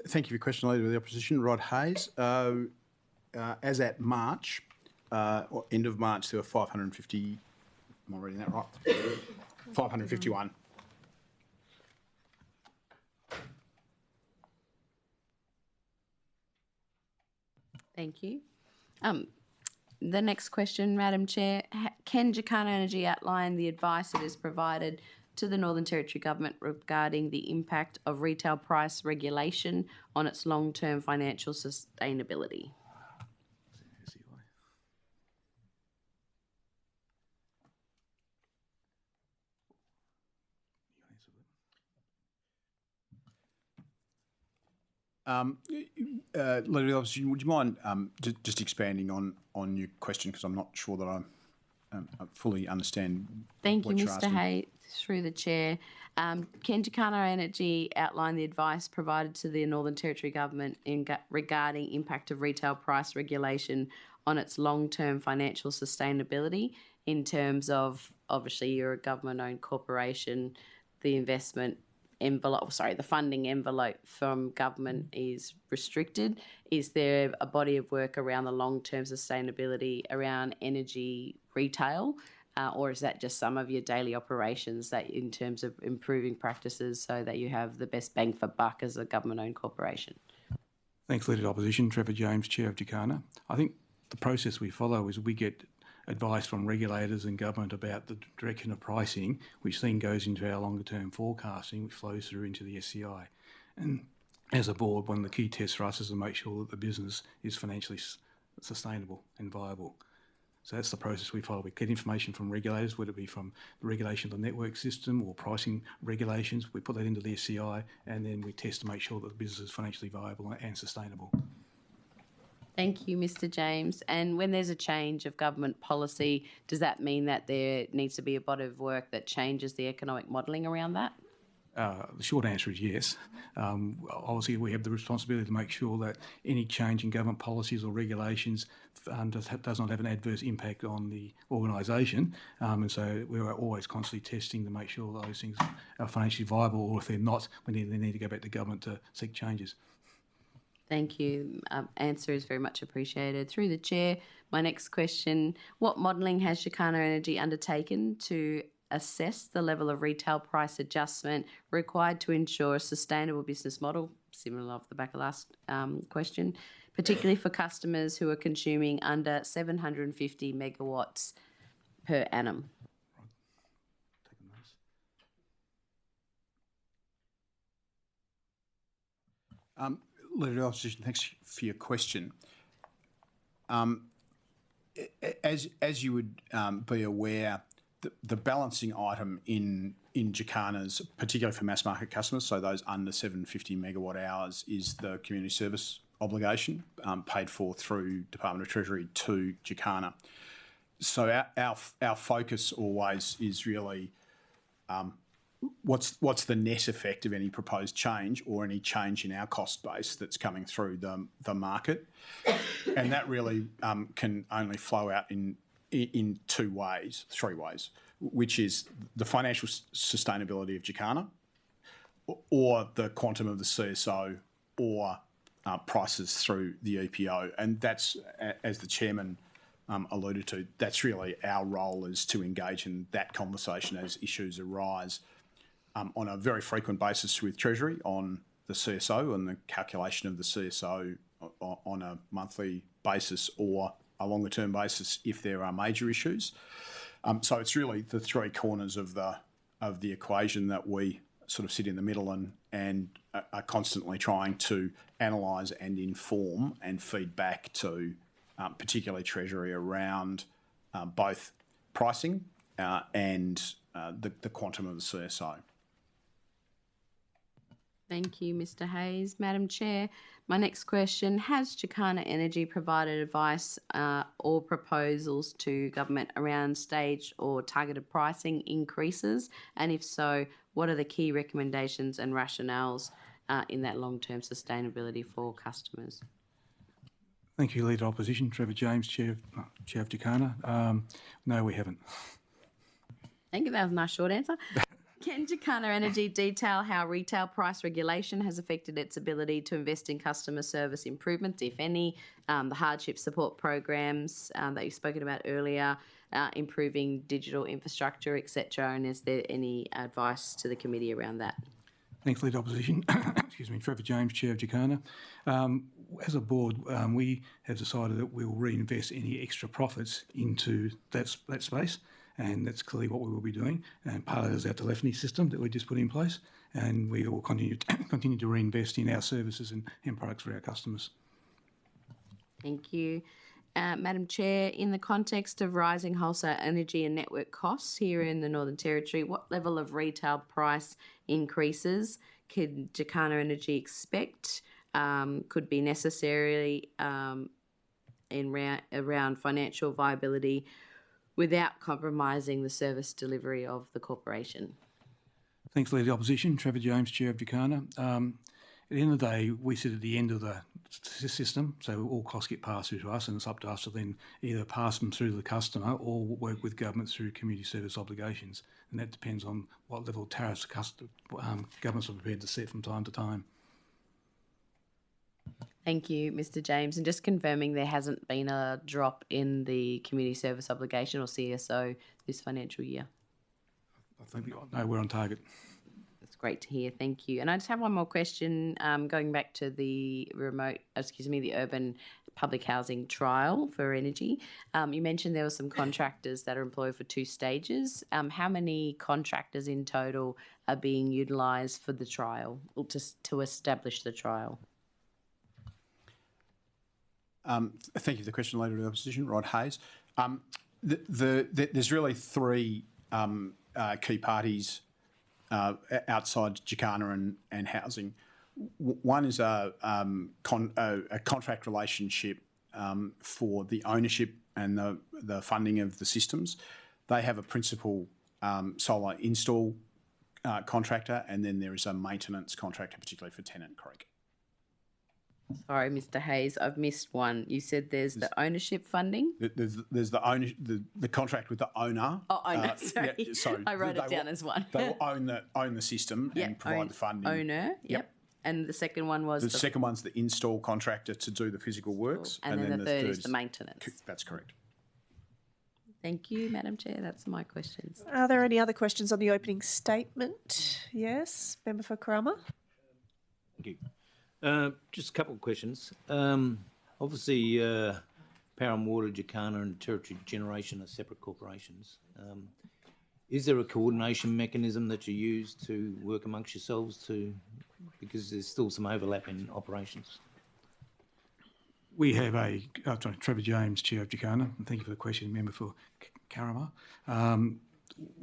Thank you for your question, Leader of the Opposition. Rod Hayes. As at March, or end of March, there were 550. Am I reading that right? 551. Thank you. The next question, Madam Chair. Can Jacana Energy outline the advice it has provided to the Northern Territory Government regarding the impact of retail price regulation on its long-term financial sustainability? Leader of the Opposition, would you mind just expanding on your question, because I'm not sure that I fully understand. Thank you, what you're Mr. asking. Hay, through the chair. Can Jacana Energy outline the advice provided to the Northern Territory Government regarding impact of retail price regulation on its long-term financial sustainability in terms of, obviously, you're a government-owned corporation, the investment envelope, the funding envelope from government is restricted. Is there a body of work around the long-term sustainability around energy retail, or is that just some of your daily operations that in terms of improving practices so that you have the best bang for buck as a government-owned corporation? Thanks, Leader of Opposition. Trevor James, Chair of Jacana. I think the process we follow is we get advice from regulators and government about the direction of pricing, which then goes into our longer-term forecasting, which flows through into the SCI. And as a board, one of the key tests for us is to make sure that the business is financially sustainable and viable. So that's the process we follow. We get information from regulators, whether it be from the regulation of the network system or pricing regulations. We put that into the SCI, and then we test to make sure that the business is financially viable and sustainable. Thank you, Mr. James. And when there's a change of government policy, does that mean that there needs to be a body of work that changes the economic modelling around that? The short answer is yes. Obviously, we have the responsibility to make sure that any change in government policies or regulations does not have an adverse impact on the organisation. And so we are always constantly testing to make sure those things are financially viable, or if they're not, we need to go back to government to seek changes. Thank you. Answer is very much appreciated. Through the chair, my next question, what modelling has Jacana Energy undertaken to assess the level of retail price adjustment required to ensure a sustainable business model, similar off the back of last question, particularly for customers who are consuming under 750 megawatts per annum? Leader of the Opposition, thanks for your question. As you would be aware, the balancing item in Jacana's, particularly for mass market customers, so those under 750 megawatt hours, is the community service obligation paid for through Department of Treasury to Jacana. So our focus always is really what's the net effect of any proposed change or any change in our cost base that's coming through the market, and that really can only flow out in three ways, which is the financial sustainability of Jacana, or the quantum of the CSO, or prices through the EPO. And that's, as the chairman alluded to, that's really our role, is to engage in that conversation as issues arise on a very frequent basis with Treasury on the CSO and the calculation of the CSO on a monthly basis or a longer term basis if there are major issues. So it's really the three corners of the equation that we sort of sit in the middle and are constantly trying to analyse and inform and feed back to particularly Treasury around both pricing and the quantum of the CSO. Thank you, Mr. Hayes. Madam Chair, my next question: has Jacana Energy provided advice or proposals to government around staged or targeted pricing increases? And if so, what are the key recommendations and rationales in that long-term sustainability for customers? Thank you, Leader Opposition. Trevor James, Chair of Jacana. No, we haven't. Thank you. That was a nice short answer. Can Jacana Energy detail how retail price regulation has affected its ability to invest in customer service improvements, if any, the hardship support programs that you've spoken about earlier, improving digital infrastructure, etc.? And is there any advice to the committee around that? Thanks, Leader Opposition. Excuse me, Trevor James, Chair of Jacana. As a board, we have decided that we will reinvest any extra profits into that space, and that's clearly what we will be doing. And part of it is our telephony system that we just put in place, and we will continue to reinvest in our services and products for our customers. Thank you. Madam Chair, in the context of rising wholesale energy and network costs here in the Northern Territory, what level of retail price increases could Jacana Energy expect could be necessary around financial viability without compromising the service delivery of the corporation? Thanks, Leader Opposition. Trevor James, Chair of Jacana. At the end of the day, we sit at the end of the system, so all costs get passed through to us, and it's up to us to then either pass them through to the customer or work with government through community service obligations. And that depends on what level of tariffs governments are prepared to set from time to time. Thank you, Mr. James. And just confirming, there hasn't been a drop in the community service obligation or CSO this financial year? I think we're on target. That's great to hear. Thank you. And I just have one more question, going back to the urban public housing trial for energy. You mentioned there were some contractors that are employed for 2 stages. How many contractors in total are being utilised for the trial, or to establish the trial? Thank you for the question, Leader of the Opposition. Rod Hayes. There's really 3 key parties outside Jacana and housing. One is a contract relationship for the ownership and the funding of the systems. They have a principal solar install contractor, and then there is a maintenance contractor, particularly for Tennant Creek. Sorry, Mr. Hayes, I've missed one. You said there's the ownership funding? There's the contract with the owner. Oh, owner, sorry. Yeah, sorry. I wrote it down as one. They will own the system and provide the funding. Owner, yep. And the second one was? The second one's the install contractor to do the physical works. And then the third is the maintenance. That's correct. Thank you, Madam Chair. That's my questions. Are there any other questions on the opening statement? Yes, Member for Karama. Thank you. Just a couple of questions. Obviously, Power and Water, Jacana and Territory Generation are separate corporations. Is there a coordination mechanism that you use to work amongst yourselves because there's still some overlap in operations? We have Trevor James, Chair of Jacana, and thank you for the question, Member for Karama.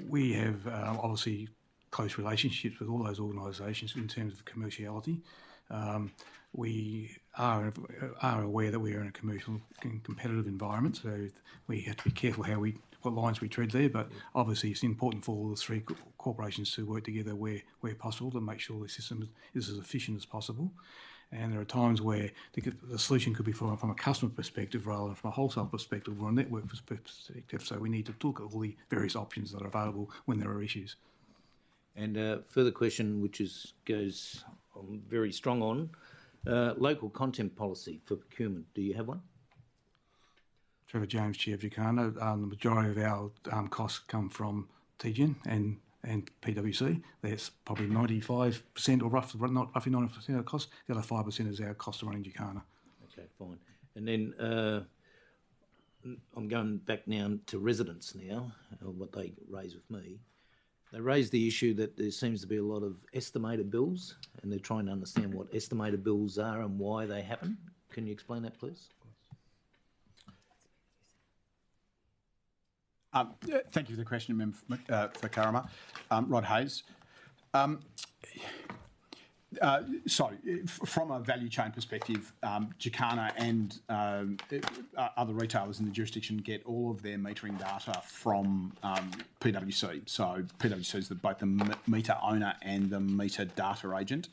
We have obviously close relationships with all those organisations in terms of commerciality. We are aware that we are in a commercial and competitive environment, so we have to be careful what lines we tread there, but obviously it's important for all the three corporations to work together where possible to make sure the system is as efficient as possible. And there are times where the solution could be from a customer perspective rather than from a wholesale perspective or a network perspective. So we need to look at all the various options that are available when there are issues. And further question, which goes very strong on local content policy for procurement. Do you have one? Trevor James, Chair of Jacana. The majority of our costs come from TGN and PwC. That's probably 95% or roughly 90% of the cost. The other 5% is our cost of running Jacana. Okay, fine. And then I'm going back now to residents now, what they raise with me. They raise the issue that there seems to be a lot of estimated bills, and they're trying to understand what estimated bills are and why they happen. Can you explain that, please? Thank you for the question, Member for Karama. Rod Hayes. So, from a value chain perspective, Jacana and other retailers in the jurisdiction get all of their metering data from PwC. So, PwC is both the meter owner and the meter data agent.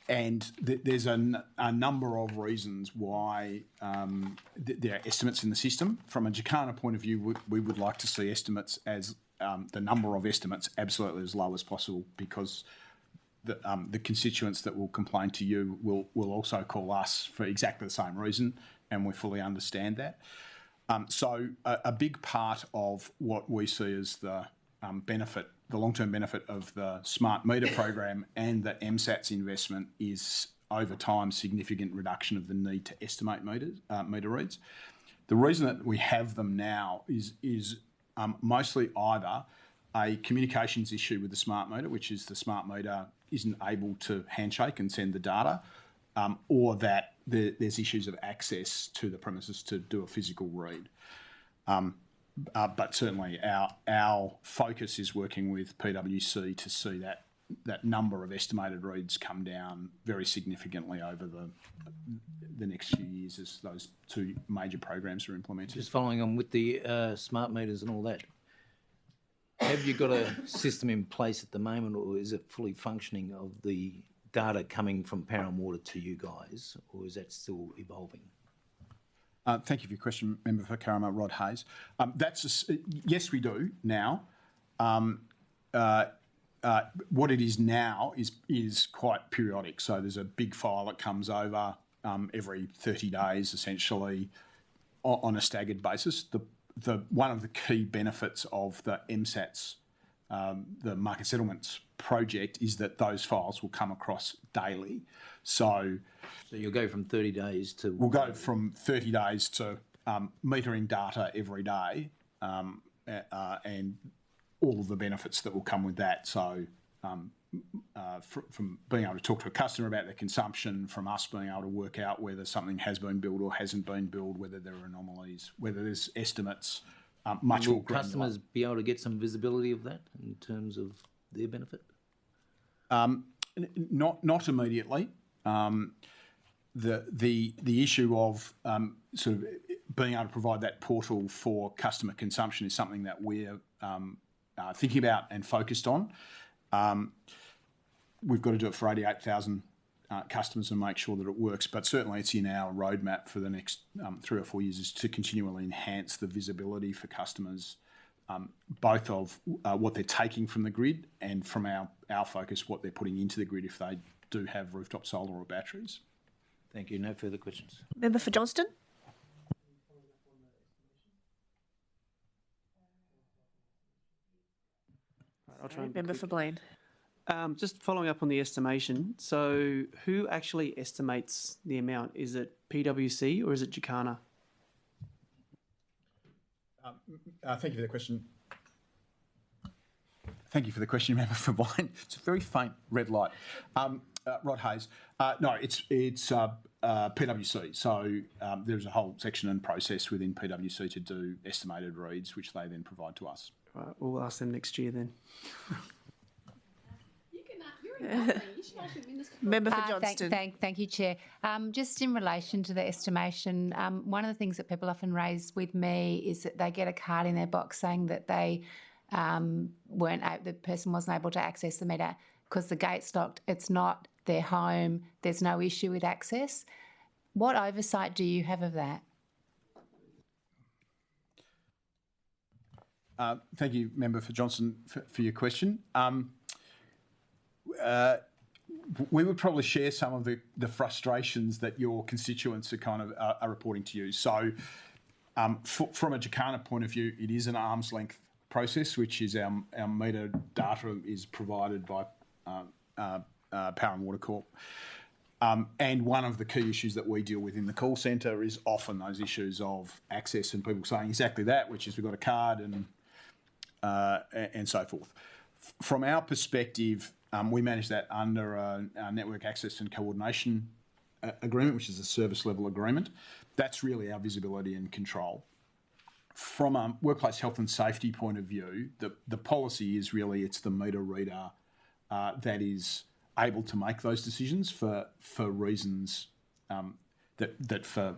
And there's a number of reasons why there are estimates in the system. From a Jacana point of view, we would like to see estimates as the number of estimates absolutely as low as possible, because the constituents that will complain to you will also call us for exactly the same reason, and we fully understand that. So a big part of what we see as the long-term benefit of the smart meter program and the MSAT's investment is, over time, significant reduction of the need to estimate meter reads. The reason that we have them now is mostly either a communications issue with the smart meter, which is the smart meter isn't able to handshake and send the data, or that there's issues of access to the premises to do a physical read. But certainly our focus is working with PwC to see that number of estimated reads come down very significantly over the next few years as those two major programs are implemented. Just following on with the smart meters and all that, have you got a system in place at the moment, or is it fully functioning of the data coming from Power and Water to you guys, or is that still evolving? Thank you for your question, Member for Karama, Rod Hayes. Yes, we do now. What it is now is quite periodic. So there's a big file that comes over every 30 days, essentially, on a staggered basis. One of the key benefits of the MSATs, the market settlements project, is that those files will come across daily. So you'll go from 30 days to... We'll go from 30 days to metering data every day, and all of the benefits that will come with that. So from being able to talk to a customer about their consumption, from us being able to work out whether something has been billed or hasn't been billed, whether there are anomalies, whether there's estimates, much more granular. Will customers be able to get some visibility of that in terms of their benefit? Not immediately. The issue of sort of being able to provide that portal for customer consumption is something that we're thinking about and focused on. We've got to do it for 88,000 customers and make sure that it works, but certainly it's in our roadmap for the next 3 or 4 years, is to continually enhance the visibility for customers, both of what they're taking from the grid and, from our focus, what they're putting into the grid if they do have rooftop solar or batteries. Thank you. No further questions. Member for Johnston. I'll try and Member for Blaine. Just following up on the estimation. So who actually estimates the amount? Is it PwC or is it Jacana? Thank you for the question. Thank you for the question, Member for Blaine. It's a very faint red light. Rod Hayes. No, it's PwC. So there's a whole section and process within PwC to do estimated reads, which they then provide to us. Right, we'll ask them next year then. Member for Johnston. Thank you, Chair. Just in relation to the estimation, one of the things that people often raise with me is that they get a card in their box saying that they the person wasn't able to access the meter because the gate's locked. It's not their home. There's no issue with access. What oversight do you have of that? Thank you, Member for Johnston, for your question. We would probably share some of the frustrations that your constituents are reporting to you. So from a Jacana point of view, it is an arm's length process, which is our meter data is provided by Power and Water Corp. And one of the key issues that we deal with in the call centre is often those issues of access and people saying exactly that, which is we've got a card and so forth. From our perspective, we manage that under our network access and coordination agreement, which is a service level agreement. That's really our visibility and control. From a workplace health and safety point of view, the policy is really it's the meter reader that is able to make those decisions for reasons that for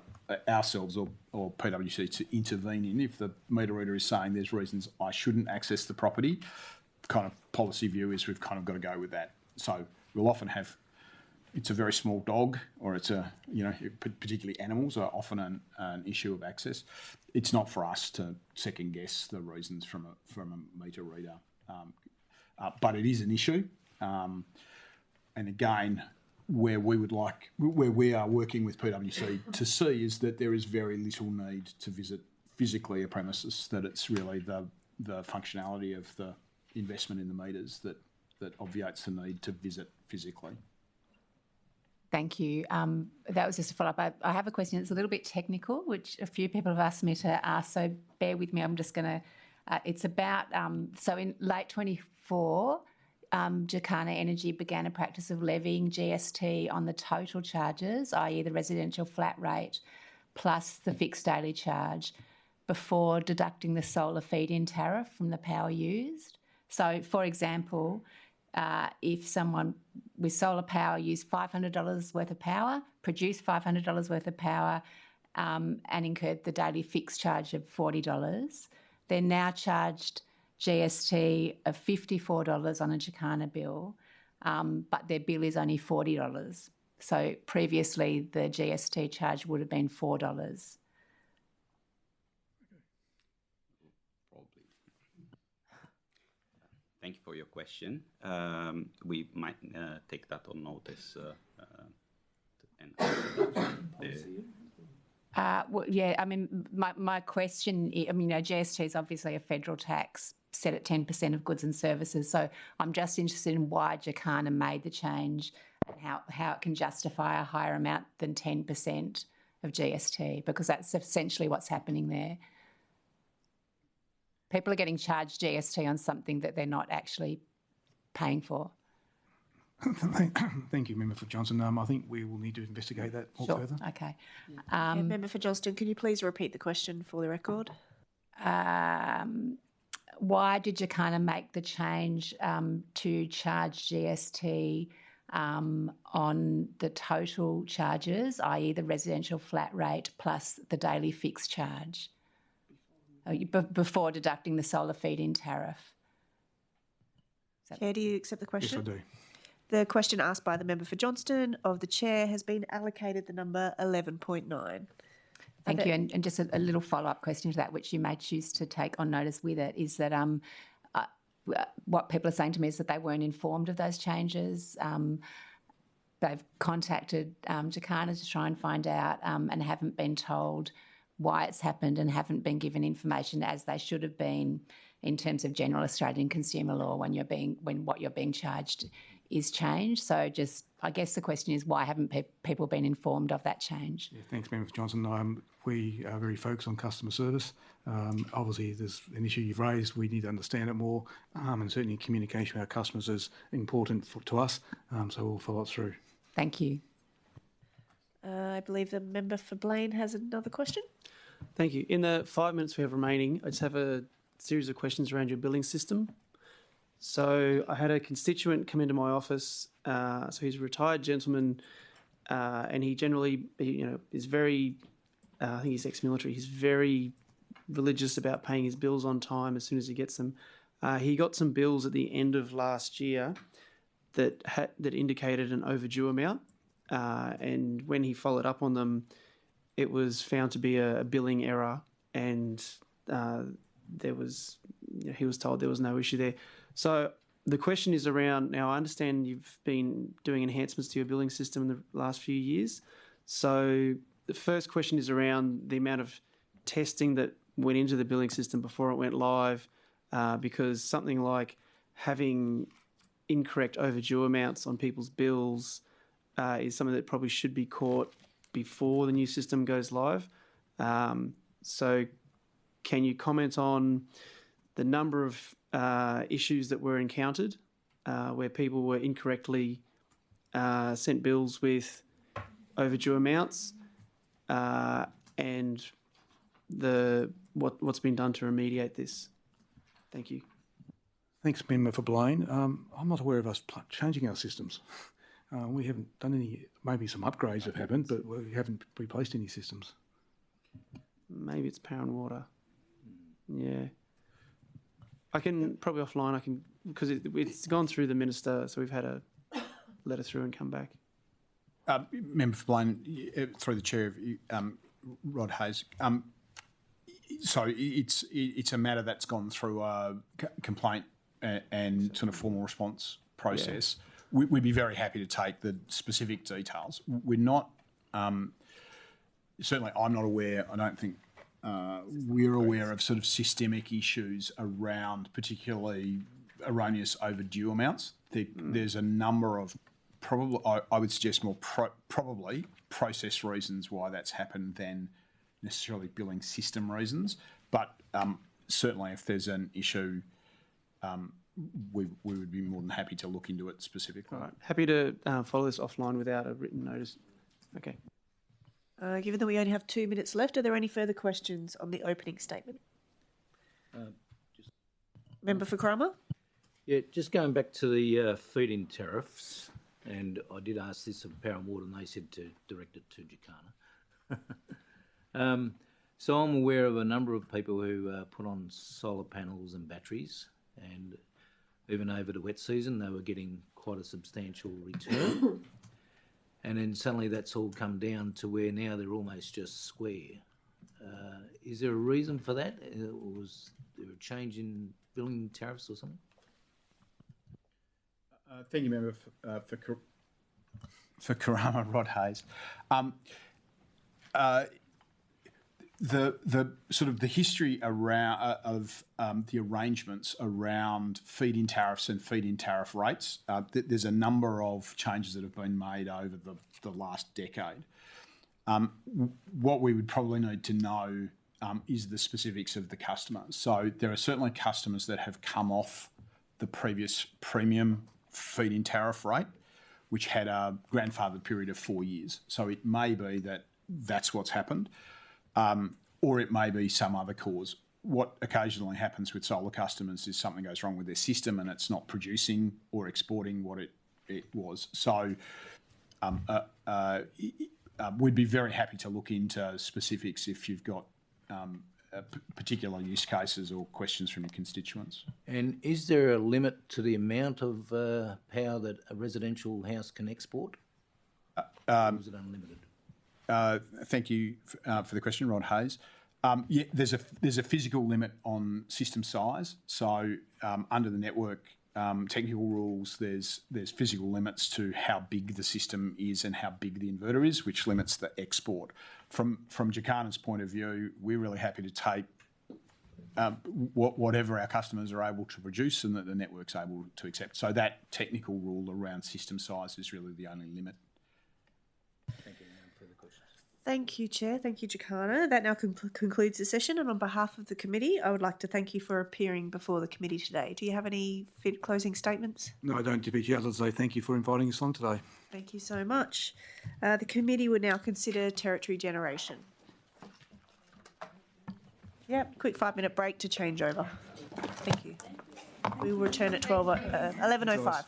ourselves or PwC to intervene in. If the meter reader is saying there's reasons I shouldn't access the property, kind of policy view is we've kind of got to go with that. So we'll often have, it's a very small dog or it's particularly animals are often an issue of access. It's not for us to second guess the reasons from a meter reader, but it is an issue. And again, where we are working with PwC to see is that there is very little need to visit physically a premises, that it's really the functionality of the investment in the meters that obviates the need to visit physically. Thank you. That was just a follow-up. I have a question that's a little bit technical, which a few people have asked me to ask, so bear with me. I'm just going to... it's about... so in late 24, Jacana Energy began a practice of levying GST on the total charges, i.e. the residential flat rate, plus the fixed daily charge, before deducting the solar feed-in tariff from the power used. So, for example, if someone with solar power used $500 worth of power, produced $500 worth of power, and incurred the daily fixed charge of $40, they're now charged GST of $54 on a Jacana bill, but their bill is only $40. So previously the GST charge would have been $4. Thank you for your question. We might take that on notice. Well, yeah, I mean, my question, GST is obviously a federal tax set at 10% of goods and services. So I'm just interested in why Jacana made the change and how it can justify a higher amount than 10% of GST, because that's essentially what's happening there. People are getting charged GST on something that they're not actually paying for. Thank you, Member for Johnston. I think we will need to investigate that more further. Okay. Member for Johnston, can you please repeat the question for the record? Why did Jacana make the change to charge GST on the total charges, i.e. the residential flat rate plus the daily fixed charge, before deducting the solar feed-in tariff? Chair, do you accept the question? Yes, I do. The question asked by the member for Johnston of the chair has been allocated the number 11.9. Thank you. And just a little follow-up question to that, which you may choose to take on notice with it, is that what people are saying to me is that they weren't informed of those changes. They've contacted Jacana to try and find out and haven't been told why it's happened and haven't been given information as they should have been in terms of general Australian consumer law when what you're being charged is changed. So just, I guess the question is, why haven't people been informed of that change? Yeah, thanks, Member Johnson. We are very focused on customer service. Obviously, there's an issue you've raised. We need to understand it more, and certainly communication with our customers is important to us, so we'll follow it through. Thank you. I believe the member for Blaine has another question. Thank you. In the 5 minutes we have remaining, I just have a series of questions around your billing system. So I had a constituent come into my office. So he's a retired gentleman, and he generally, is very, I think he's ex-military. He's very religious about paying his bills on time as soon as he gets them. He got some bills at the end of last year that indicated an overdue amount, and when he followed up on them, it was found to be a billing error, and he was told there was no issue there. So the question is around, now I understand you've been doing enhancements to your billing system in the last few years. So the first question is around the amount of testing that went into the billing system before it went live, because something like having incorrect overdue amounts on people's bills is something that probably should be caught before the new system goes live. So can you comment on the number of issues that were encountered where people were incorrectly sent bills with overdue amounts, and what's been done to remediate this? Thank you. Thanks, Member for Blaine. I'm not aware of us changing our systems. We haven't done any, maybe some upgrades have happened, but we haven't replaced any systems. Maybe it's power and water. Yeah. I can, probably offline, because it's gone through the minister, so we've had a letter through and come back. Member for Blaine, through the chair, Rod Hayes. So it's a matter that's gone through a complaint and sort of formal response process. Yeah. We'd be very happy to take the specific details. We're not, certainly I'm not aware, I don't think we're aware of sort of systemic issues around particularly erroneous overdue amounts. There's a number of probably, I would suggest more probably process reasons why that's happened than necessarily billing system reasons. But certainly if there's an issue, we would be more than happy to look into it specifically. All right. Happy to follow this offline without a written notice. Okay. Given that we only have 2 minutes left, are there any further questions on the opening statement? Member for Cromer? Yeah, just going back to the feed-in tariffs, and I did ask this of Power and Water, and they said to direct it to Jacana. So I'm aware of a number of people who put on solar panels and batteries, and even over the wet season, they were getting quite a substantial return. And then suddenly that's all come down to where now they're almost just square. Is there a reason for that? Or was there a change in billing tariffs or something? Thank you, Member, for Karama, Rod Hayes. The sort of the history around of the arrangements around feed-in tariffs and feed-in tariff rates, there's a number of changes that have been made over the last decade. What we would probably need to know is the specifics of the customers. So there are certainly customers that have come off the previous premium feed-in tariff rate, which had a grandfathered period of 4 years. So it may be that that's what's happened. Or it may be some other cause. What occasionally happens with solar customers is something goes wrong with their system and it's not producing or exporting what it was. So we'd be very happy to look into specifics if you've got particular use cases or questions from your constituents. And is there a limit to the amount of power that a residential house can export? Or is it unlimited? Thank you for the question, Rod Hayes. Yeah, there's a physical limit on system size. So under the network technical rules, there's physical limits to how big the system is and how big the inverter is, which limits the export. From Jacana's point of view, we're really happy to take whatever our customers are able to produce and that the network's able to accept. So that technical rule around system size is really the only limit. Thank you. No further questions. Thank you, Chair. Thank you, Jacana. That now concludes the session, and on behalf of the committee, I would like to thank you for appearing before the committee today. Do you have any closing statements? No, I don't, Deputy Chair. I'd like to say thank you for inviting us on today. Thank you so much. The committee would now consider territory generation. Yep, quick 5-minute break to change over. Thank you. We will return at 11:05.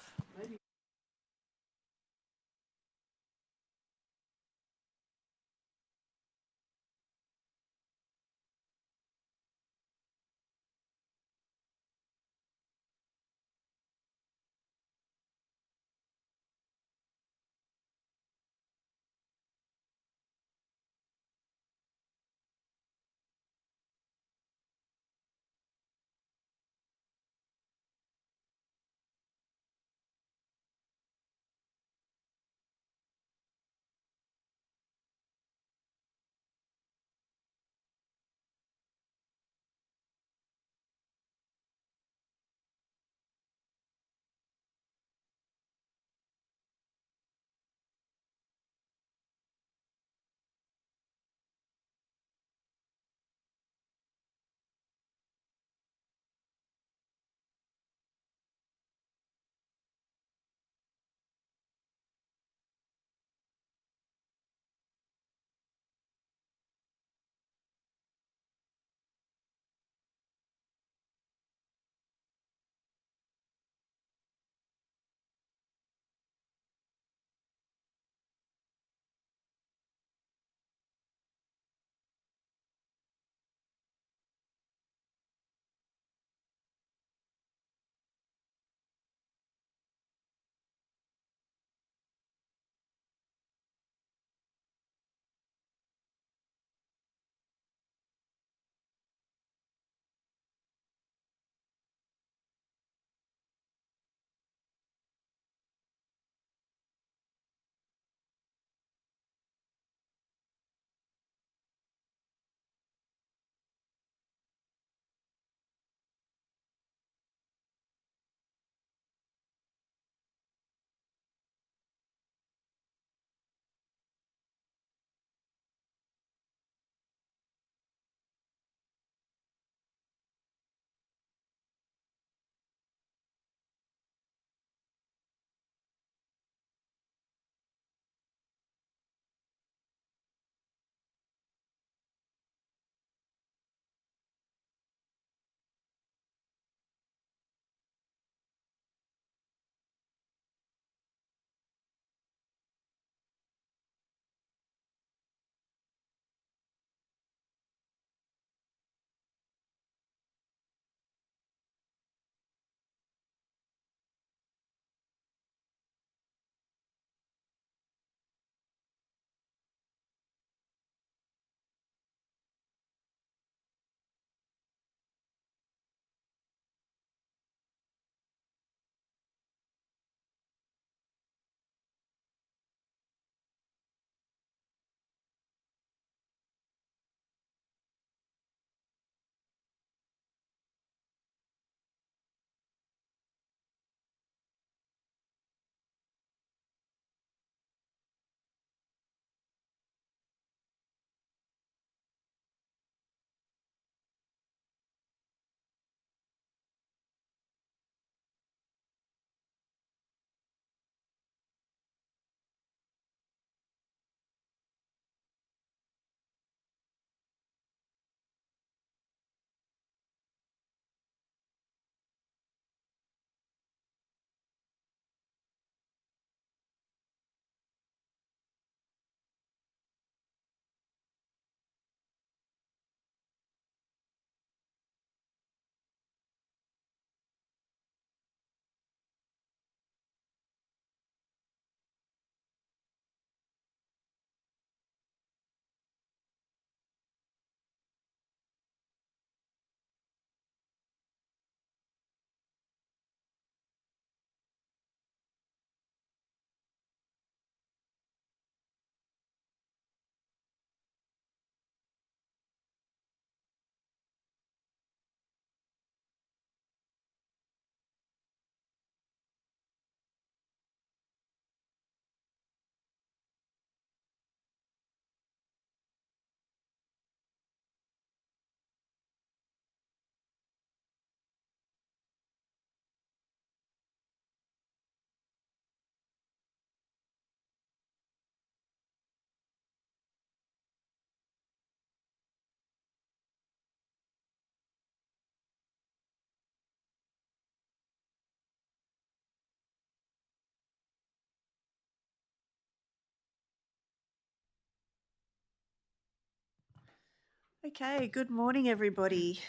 Okay, good morning, everybody.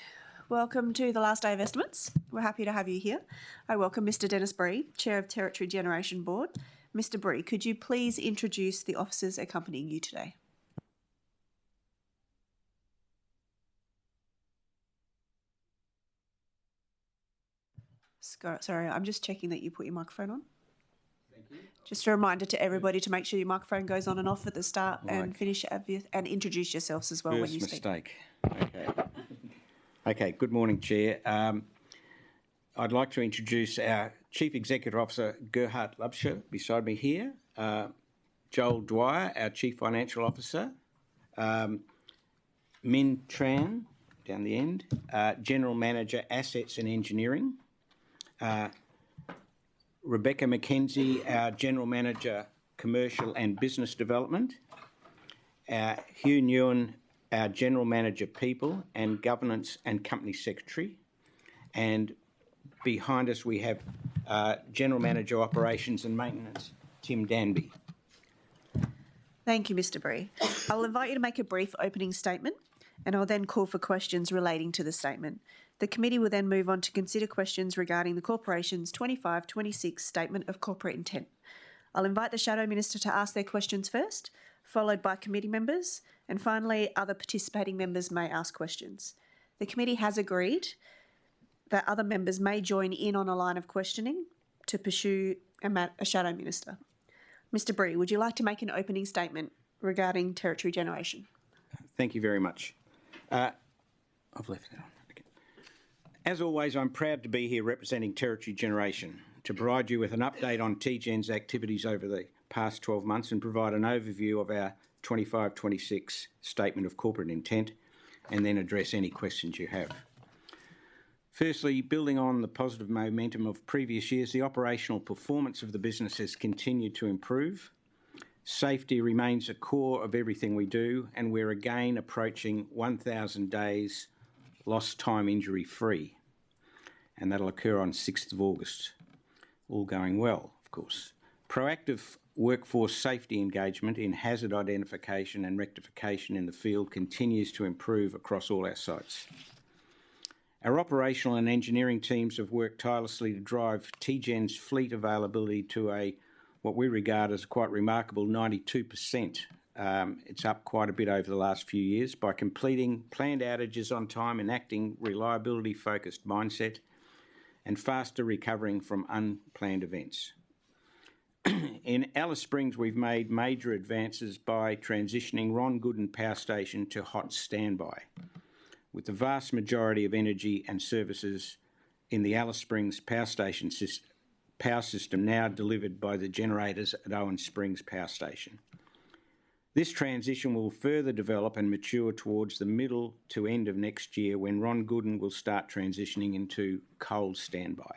Welcome to the last day of estimates. We're happy to have you here. I welcome Mr. Dennis Bree, Chair of Territory Generation Board. Mr. Bree, could you please introduce the officers accompanying you today? Sorry, I'm just checking that you put your microphone on. Thank you. Just a reminder to everybody to make sure your microphone goes on and off at the start and finish and introduce yourselves as well when you speak. Mistake. Okay. Okay, good morning, Chair. I'd like to introduce our Chief Executive Officer, 𝙍𝙀𝙇𝙀𝙍𝙍, beside me here, Joel Dwyer, our Chief Financial Officer, Min Tran, down the end, General Manager, Assets and Engineering, Rebecca McKenzie, our General Manager, Commercial and Business Development, Hugh Nguyen, our General Manager, People and Governance and Company Secretary, and behind us we have General Manager, Operations and Maintenance, Tim Danby. Thank you, Mr. Bree. I'll invite you to make a brief opening statement and I'll then call for questions relating to the statement. The committee will then move on to consider questions regarding the Corporation's 25-26 Statement of Corporate Intent. I'll invite the Shadow Minister to ask their questions first, followed by committee members, and finally other participating members may ask questions. The committee has agreed that other members may join in on a line of questioning to pursue a Shadow Minister. Mr. Bree, would you like to make an opening statement regarding Territory Generation? Thank you very much. I've left that on. Okay. As always, I'm proud to be here representing Territory Generation to provide you with an update on TGen's activities over the past 12 months and provide an overview of our 25-26 Statement of Corporate Intent and then address any questions you have. Firstly, building on the positive momentum of previous years, the operational performance of the business has continued to improve. Safety remains a core of everything we do, and we're again approaching 1,000 days lost time injury free, and that'll occur on 6th of August. All going well, of course. Proactive workforce safety engagement in hazard identification and rectification in the field continues to improve across all our sites. Our operational and engineering teams have worked tirelessly to drive TGen's fleet availability to what we regard as a quite remarkable 92%. It's up quite a bit over the last few years by completing planned outages on time, enacting reliability-focused mindset, and faster recovering from unplanned events. In Alice Springs, we've made major advances by transitioning Ron Gooden Power Station to hot standby, with the vast majority of energy and services in the Alice Springs Power Station power system now delivered by the generators at Owen Springs Power Station. This transition will further develop and mature towards the middle to end of next year when Ron Gooden will start transitioning into cold standby.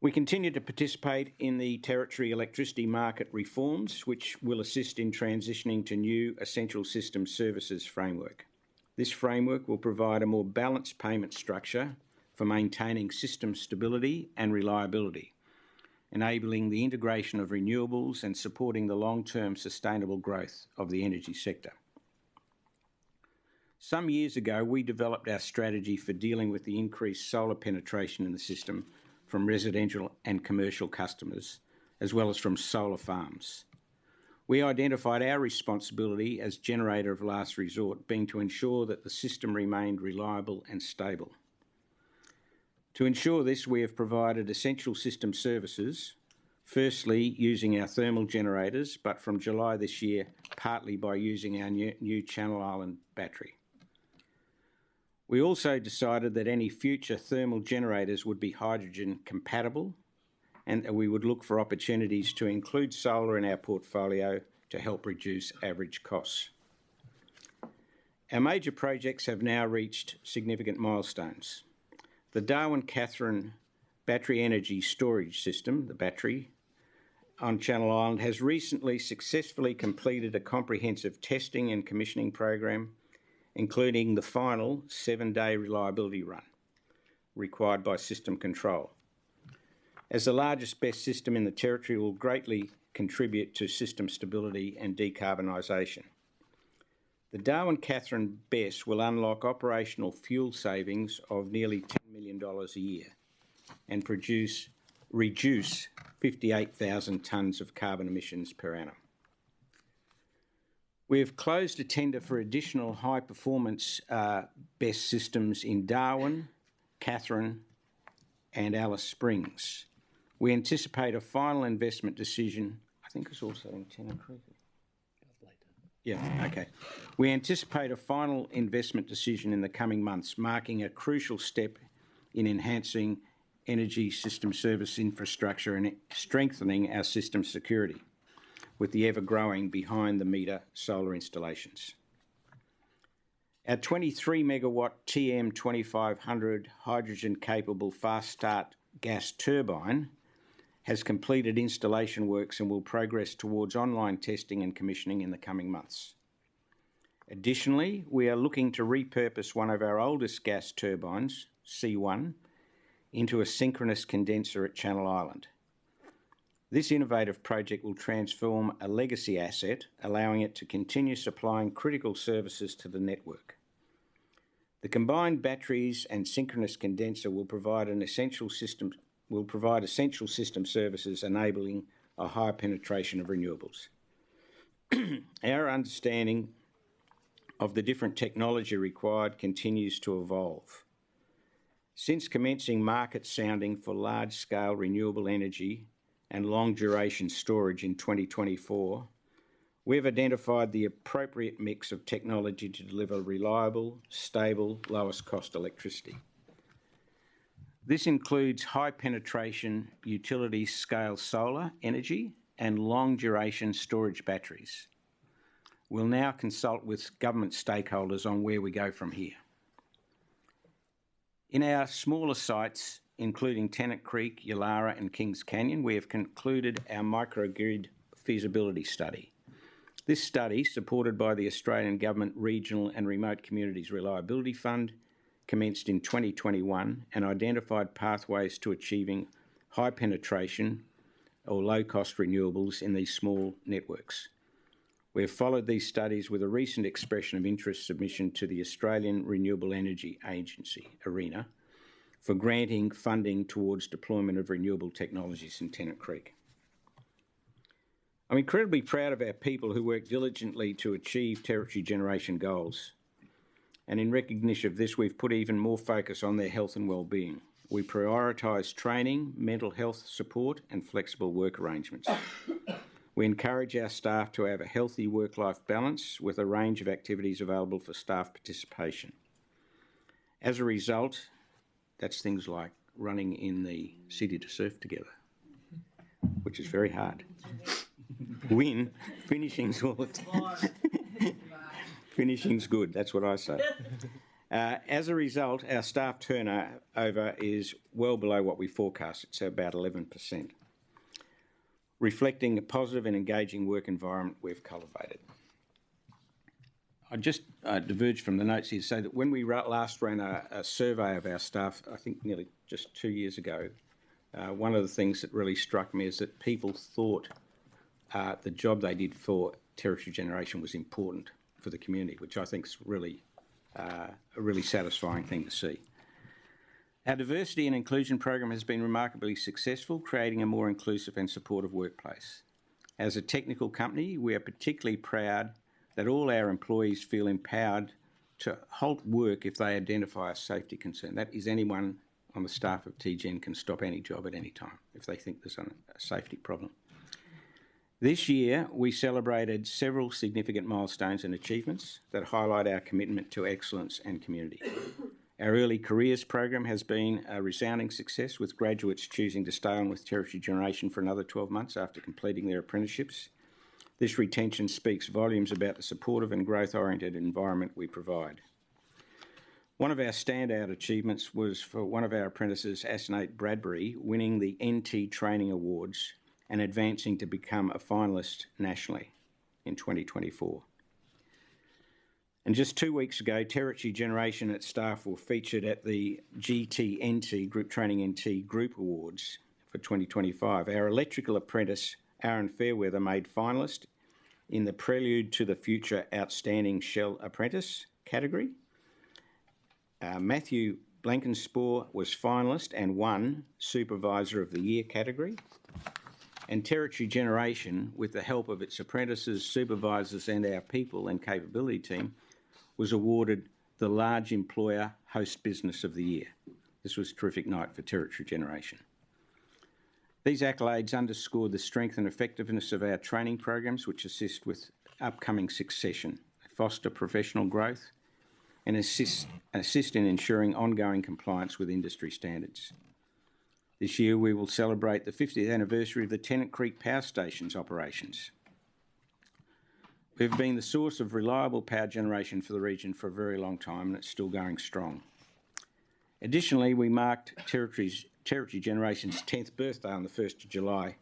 We continue to participate in the Territory electricity market reforms, which will assist in transitioning to new Essential System Services framework. This framework will provide a more balanced payment structure for maintaining system stability and reliability, enabling the integration of renewables and supporting the long-term sustainable growth of the energy sector. Some years ago, we developed our strategy for dealing with the increased solar penetration in the system from residential and commercial customers, as well as from solar farms. We identified our responsibility as generator of last resort being to ensure that the system remained reliable and stable. To ensure this, we have provided essential system services, firstly using our thermal generators, but from July this year, partly by using our new Channel Island battery. We also decided that any future thermal generators would be hydrogen compatible, and we would look for opportunities to include solar in our portfolio to help reduce average costs. Our major projects have now reached significant milestones. The Darwin-Catherine Battery Energy Storage System, the battery, on Channel Island has recently successfully completed a comprehensive testing and commissioning program, including the final 7-day reliability run required by system control. As the largest BESS system in the Territory, will greatly contribute to system stability and decarbonisation. The Darwin-Katherine BESS will unlock operational fuel savings of nearly $10 million a year and reduce 58,000 tonnes of carbon emissions per annum. We have closed a tender for additional high-performance BESS systems in Darwin, Katherine and Alice Springs. We anticipate a final investment decision, I think it's also in Tennant Creek. Yeah, okay. We anticipate a final investment decision in the coming months, marking a crucial step in enhancing energy system service infrastructure and strengthening our system security with the ever-growing behind-the-meter solar installations. Our 23 megawatt TM2500 hydrogen-capable fast-start gas turbine has completed installation works and will progress towards online testing and commissioning in the coming months. Additionally, we are looking to repurpose one of our oldest gas turbines, C1, into a synchronous condenser at Channel Island. This innovative project will transform a legacy asset, allowing it to continue supplying critical services to the network. The combined batteries and synchronous condenser will provide essential system services, enabling a higher penetration of renewables. Our understanding of the different technology required continues to evolve. Since commencing market sounding for large-scale renewable energy and long-duration storage in 2024, we've identified the appropriate mix of technology to deliver reliable, stable, lowest-cost electricity. This includes high-penetration utility-scale solar energy and long-duration storage batteries. We'll now consult with government stakeholders on where we go from here. In our smaller sites, including Tennant Creek, Yulara and Kings Canyon, we have concluded our microgrid feasibility study. This study, supported by the Australian Government Regional and Remote Communities Reliability Fund, commenced in 2021 and identified pathways to achieving high penetration or low-cost renewables in these small networks. We have followed these studies with a recent expression of interest submission to the Australian Renewable Energy Agency, ARENA, for granting funding towards deployment of renewable technologies in Tennant Creek. I'm incredibly proud of our people who work diligently to achieve territory generation goals. And in recognition of this, we've put even more focus on their health and well-being. We prioritise training, mental health support and flexible work arrangements. We encourage our staff to have a healthy work-life balance with a range of activities available for staff participation. As a result, that's things like running in the city to surf together, which is very hard. Finishing's all the time. Finishing's good, that's what I say. As a result, our staff turnover is well below what we forecast. It's about 11%, reflecting a positive and engaging work environment we've cultivated. I just diverged from the notes here to say that when we last ran a survey of our staff, I think nearly just 2 years ago, one of the things that really struck me is that people thought the job they did for territory generation was important for the community, which I think is really a really satisfying thing to see. Our diversity and inclusion program has been remarkably successful, creating a more inclusive and supportive workplace. As a technical company, we are particularly proud that all our employees feel empowered to halt work if they identify a safety concern. That is, anyone on the staff of TGen can stop any job at any time if they think there's a safety problem. This year, we celebrated several significant milestones and achievements that highlight our commitment to excellence and community. Our early careers program has been a resounding success, with graduates choosing to stay on with Territory Generation for another 12 months after completing their apprenticeships. This retention speaks volumes about the supportive and growth-oriented environment we provide. One of our standout achievements was for one of our apprentices, Asnate Bradbury, winning the NT Training Awards and advancing to become a finalist nationally in 2024. And just 2 weeks ago, Territory Generation at staff were featured at the GTNT, Group Training NT Group Awards for 2025. Our electrical apprentice, Aaron Fairweather, made finalist in the Prelude to the Future Outstanding Shell Apprentice category. Matthew Blankenspore was finalist and won Supervisor of the Year category. And Territory Generation, with the help of its apprentices, supervisors and our people and capability team, was awarded the Large Employer Host Business of the Year. This was a terrific night for Territory Generation. These accolades underscore the strength and effectiveness of our training programs, which assist with upcoming succession, foster professional growth, and assist in ensuring ongoing compliance with industry standards. This year we will celebrate the 50th anniversary of the Tennant Creek Power Station's operations. We've been the source of reliable power generation for the region for a very long time, and it's still going strong. Additionally, we marked Territory Generation's 10th birthday on the 1st of July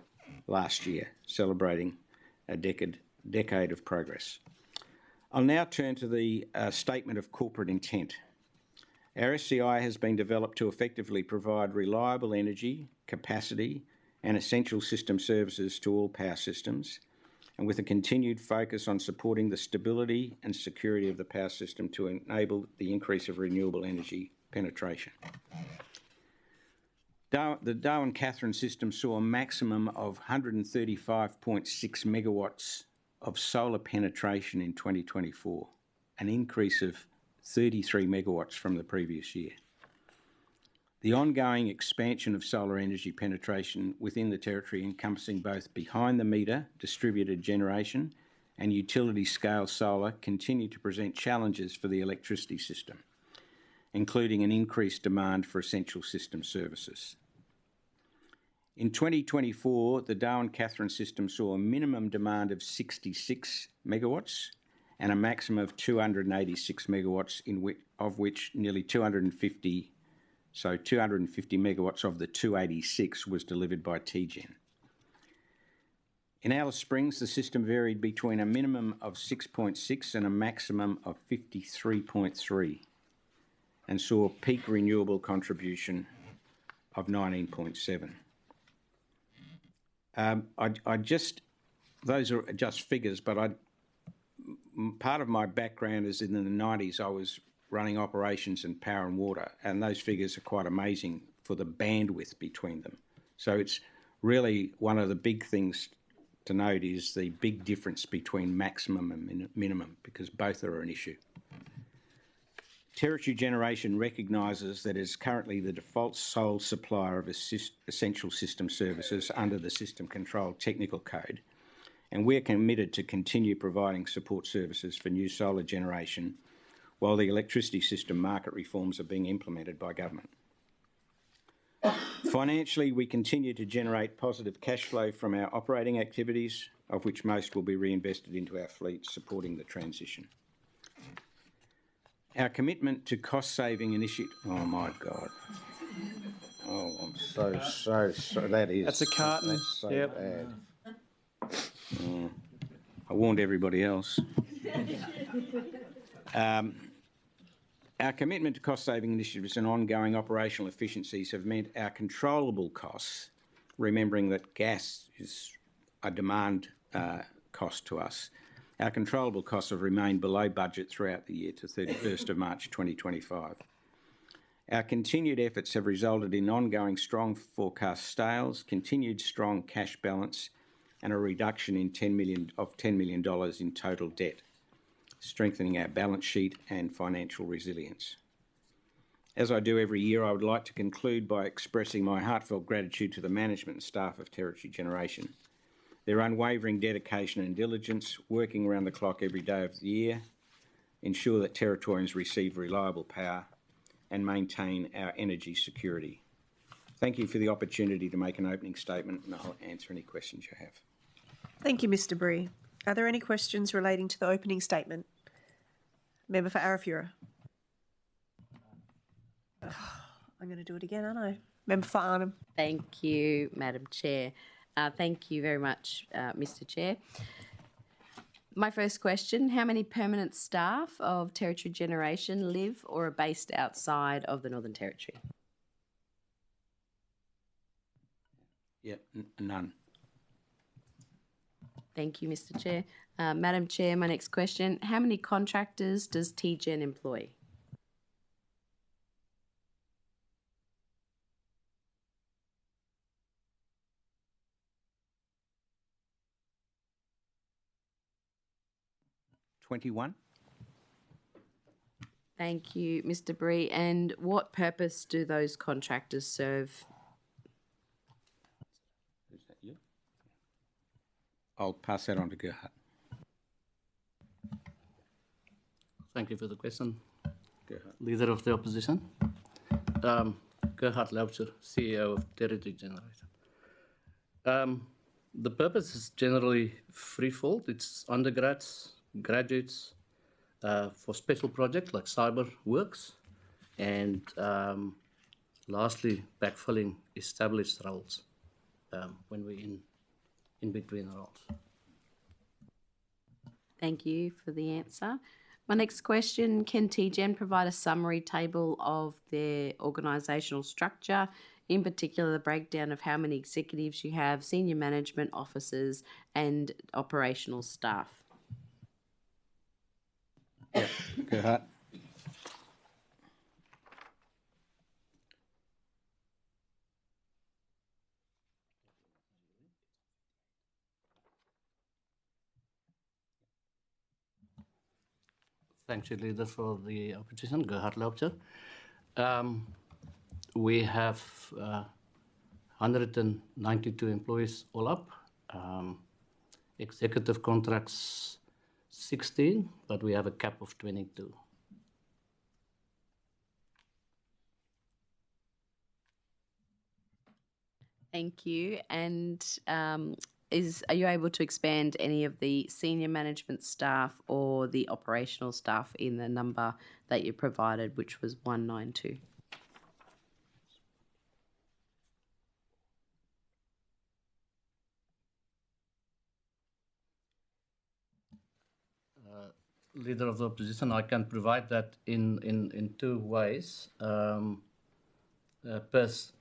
last year, celebrating a decade of progress. I'll now turn to the Statement of Corporate Intent. Our SCI has been developed to effectively provide reliable energy, capacity and essential system services to all power systems, and with a continued focus on supporting the stability and security of the power system to enable the increase of renewable energy penetration. The Darwin-Catherine system saw a maximum of 135.6 megawatts of solar penetration in 2024, an increase of 33 megawatts from the previous year. The ongoing expansion of solar energy penetration within the Territory, encompassing both behind-the-meter distributed generation and utility-scale solar, continue to present challenges for the electricity system, including an increased demand for essential system services. In 2024, the Darwin-Catherine system saw a minimum demand of 66 megawatts and a maximum of 286 megawatts, of which nearly 250 megawatts of the 286 was delivered by TGen. In Alice Springs, the system varied between a minimum of 6.6 and a maximum of 53.3 and saw a peak renewable contribution of 19.7. Those are just figures, but part of my background is in the 90s. I was running operations in power and water, and those figures are quite amazing for the bandwidth between them. So it's really one of the big things to note is the big difference between maximum and minimum, because both are an issue. Territory Generation recognises that it is currently the default sole supplier of essential system services under the System Control Technical Code, and we're committed to continue providing support services for new solar generation while the electricity system market reforms are being implemented by government. Financially, we continue to generate positive cash flow from our operating activities, of which most will be reinvested into our fleet, supporting the transition. Our commitment to cost-saving initiatives... Oh, my God. Oh, I'm so that is... That's a carton. That's so bad. I warned everybody else. Our commitment to cost-saving initiatives and ongoing operational efficiencies have meant our controllable costs, remembering that gas is a demand cost to us, our controllable costs have remained below budget throughout the year to 31st of March 2025. Our continued efforts have resulted in ongoing strong forecast sales, continued strong cash balance, and a reduction in $10 million in total debt, strengthening our balance sheet and financial resilience. As I do every year, I would like to conclude by expressing my heartfelt gratitude to the management and staff of Territory Generation. Their unwavering dedication and diligence, working around the clock every day of the year, ensure that Territorians receive reliable power and maintain our energy security. Thank you for the opportunity to make an opening statement, and I'll answer any questions you have. Thank you, Mr. Bree. Are there any questions relating to the opening statement? Member for Arafura. I'm going to do it again, aren't I? Member for Arnhem. Thank you, Madam Chair. Thank you very much, Mr. Chair. My first question, how many permanent staff of Territory Generation live or are based outside of the Northern Territory? Yeah, none. Thank you, Mr. Chair. Madam Chair, my next question. How many contractors does TGen employ? $21. Thank you, Mr. Bree. And what purpose do those contractors serve? Is that you? I'll pass that on to Gerhard. Thank you for the question. Gerhard. Leader of the Opposition. Gerhard 𝙍𝙀𝙇𝙀𝙎, CEO of Territory Generation. The purpose is generally threefold. It's undergrads, graduates, for special projects like cyber works, and lastly, backfilling established roles when we're in between roles. Thank you for the answer. My next question, can TGen provide a summary table of their organisational structure, in particular the breakdown of how many executives you have, senior management officers and operational staff? Yeah, Gerhard. Thank you, Leader, for the opposition, Gerhard 𝙍𝙀𝙍𝙍. We have 192 employees all up. Executive contracts 16, but we have a cap of 22. Thank you. And are you able to expand any of the senior management staff or the operational staff in the number that you provided, which was 192? Leader of the Opposition, I can provide that in two ways. Per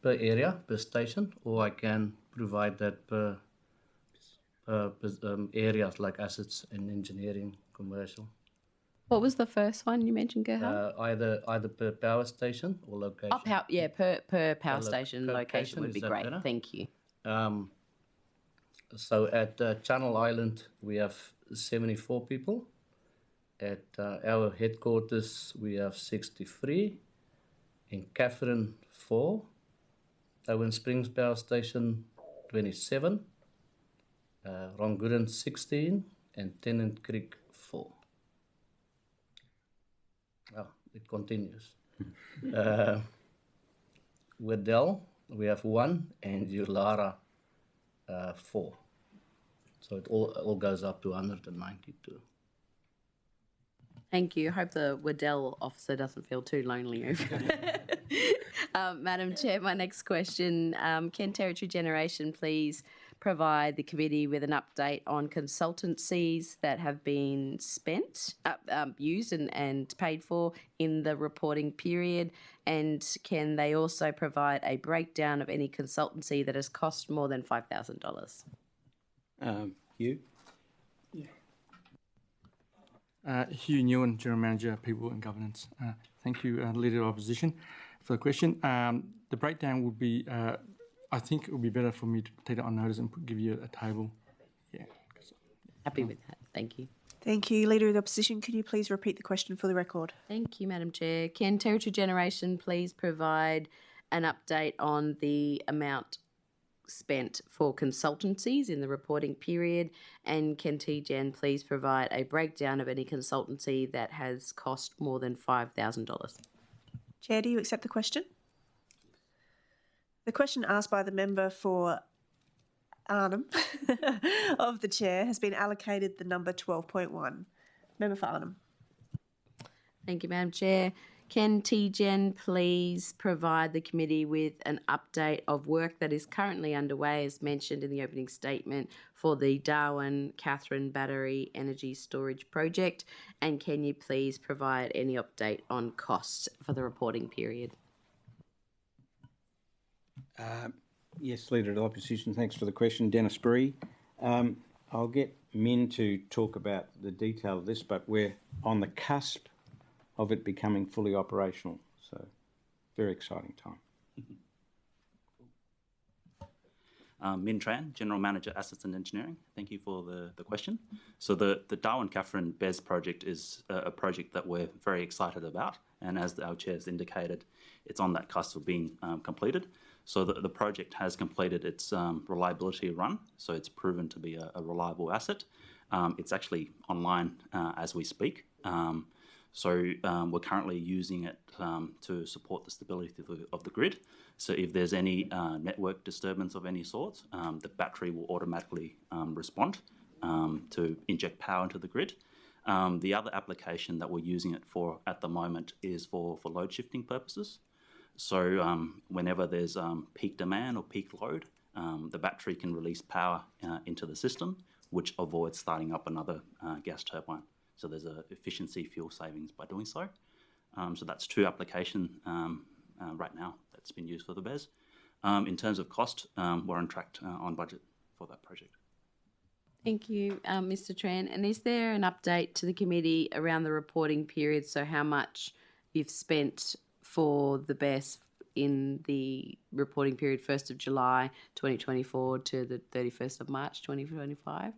area, per station, or I can provide that per areas like assets and engineering, commercial. What was the first one you mentioned, Gerhard? Either per power station or location. Oh, per power station location would be great. Better? Thank you. So at Channel Island, we have 74 people. At our headquarters, we have 63. In Catherine, 4. Owen Springs Power Station, 27. Ronguren, 16. And Tennant Creek, 4. Oh, it continues. Waddell, we have 1. And Ulara, 4. So it all goes up to 192. Thank you. I hope the Waddell officer doesn't feel too lonely over there. Madam Chair, my next question. Can Territory Generation please provide the committee with an update on consultancies that have been spent, used and paid for in the reporting period? And can they also provide a breakdown of any consultancy that has cost more than $5,000? Hugh? Hugh Newen, General Manager, People and Governance. Thank you, Leader of Opposition, for the question. The breakdown would be, I think it would be better for me to take it on notice and give you a table. Yeah. Happy with that. Thank you. Thank you. Leader of the Opposition, can you please repeat the question for the record? Thank you, Madam Chair. Can Territory Generation please provide an update on the amount spent for consultancies in the reporting period, and can TGen please provide a breakdown of any consultancy that has cost more than $5,000? Chair, do you accept the question? The question asked by the member for Arnhem of the Chair has been allocated the number 12.1. Member for Arnhem. Thank you, Madam Chair. Can TGen please provide the committee with an update of work that is currently underway, as mentioned in the opening statement, for the Darwin Catherine Battery Energy Storage Project? And can you please provide any update on costs for the reporting period? Yes, Leader of the Opposition, thanks for the question. Dennis Bree. I'll get Min to talk about the detail of this, but we're on the cusp of it becoming fully operational. So, very exciting time. Min Tran, General Manager, Assets and Engineering. Thank you for the question. So the Darwin-Katherine BES project is a project that we're very excited about, and as our chair's indicated, it's on that cusp of being completed. So the project has completed its reliability run, so it's proven to be a reliable asset. It's actually online as we speak. So we're currently using it to support the stability of the grid. So if there's any network disturbance of any sort, the battery will automatically respond to inject power into the grid. The other application that we're using it for at the moment is for load shifting purposes. So whenever there's peak demand or peak load, the battery can release power into the system, which avoids starting up another gas turbine. So there's a efficiency fuel savings by doing so. So that's two applications right now that's been used for the BES. In terms of cost, we're on track on budget for that project. Thank you, Mr. Tran. And is there an update to the committee around the reporting period? So how much you've spent for the BES in the reporting period 1st of July 2024 to the 31st of March 2025?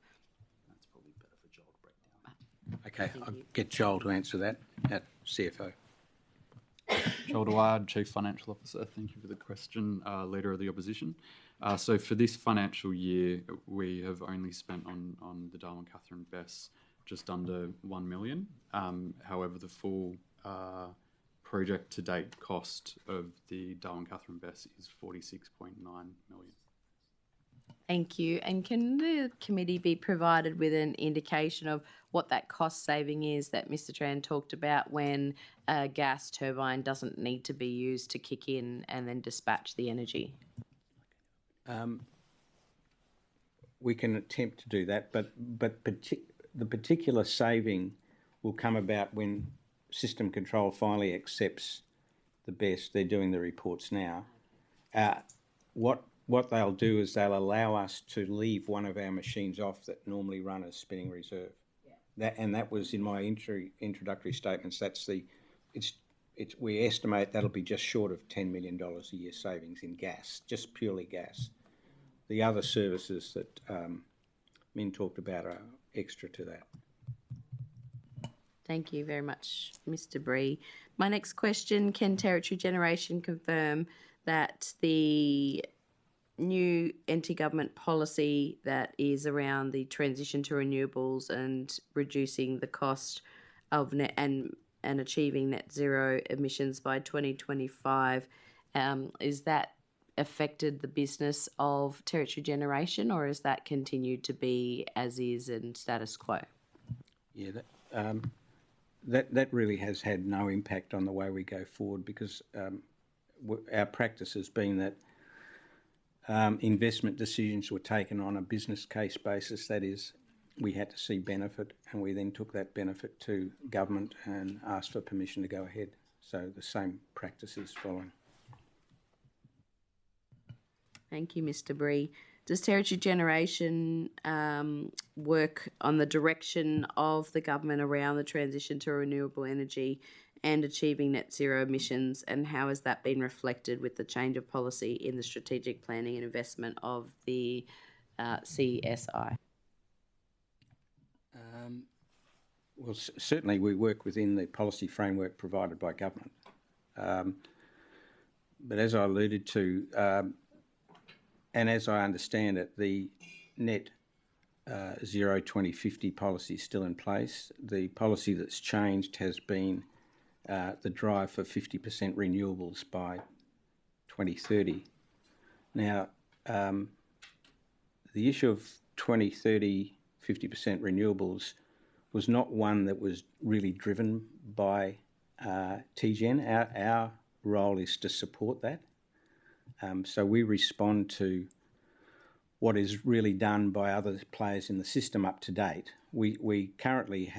That's probably better for Joel to break down. Okay, I'll get Joel to answer that at CFO. Joel Dwyer, Chief Financial Officer. Thank you for the question, Leader of the Opposition. So for this financial year, we have only spent on the Darwin-Katherine BES just under $1 million. However, the full project to date cost of the Darwin-Katherine BES is $46.9 million. Thank you. And can the committee be provided with an indication of what that cost saving is that Mr. Tran talked about when a gas turbine doesn't need to be used to kick in and then dispatch the energy? We can attempt to do that, but the particular saving will come about when System Control finally accepts the BES. They're doing the reports now. What they'll do is they'll allow us to leave one of our machines off that normally run as spinning reserve. Yeah. That was in my introductory statements. We estimate that'll be just short of $10 million a year savings in gas, just purely gas. The other services that Min talked about are extra to that. Thank you very much, Mr. Bree. My next question, can Territory Generation confirm that the new anti-government policy that is around the transition to renewables and reducing the cost of net and achieving net zero emissions by 2025, is that affected the business of Territory Generation, or has that continued to be as is and status quo? Yeah, that really has had no impact on the way we go forward, because our practice has been that investment decisions were taken on a business case basis. That is, we had to see benefit, and we then took that benefit to government and asked for permission to go ahead. So the same practice is following. Thank you, Mr. Bree. Does Territory Generation work on the direction of the government around the transition to renewable energy and achieving net zero emissions, and how has that been reflected with the change of policy in the strategic planning and investment of the CSI? Well, certainly we work within the policy framework provided by government. But as I alluded to, and as I understand it, the net zero 2050 policy is still in place. The policy that's changed has been the drive for 50% renewables by 2030. Now, the issue of 2030, 50% renewables was not one that was really driven by TGen. Our role is to support that. So we respond to what is really done by other players in the system up to date. We currently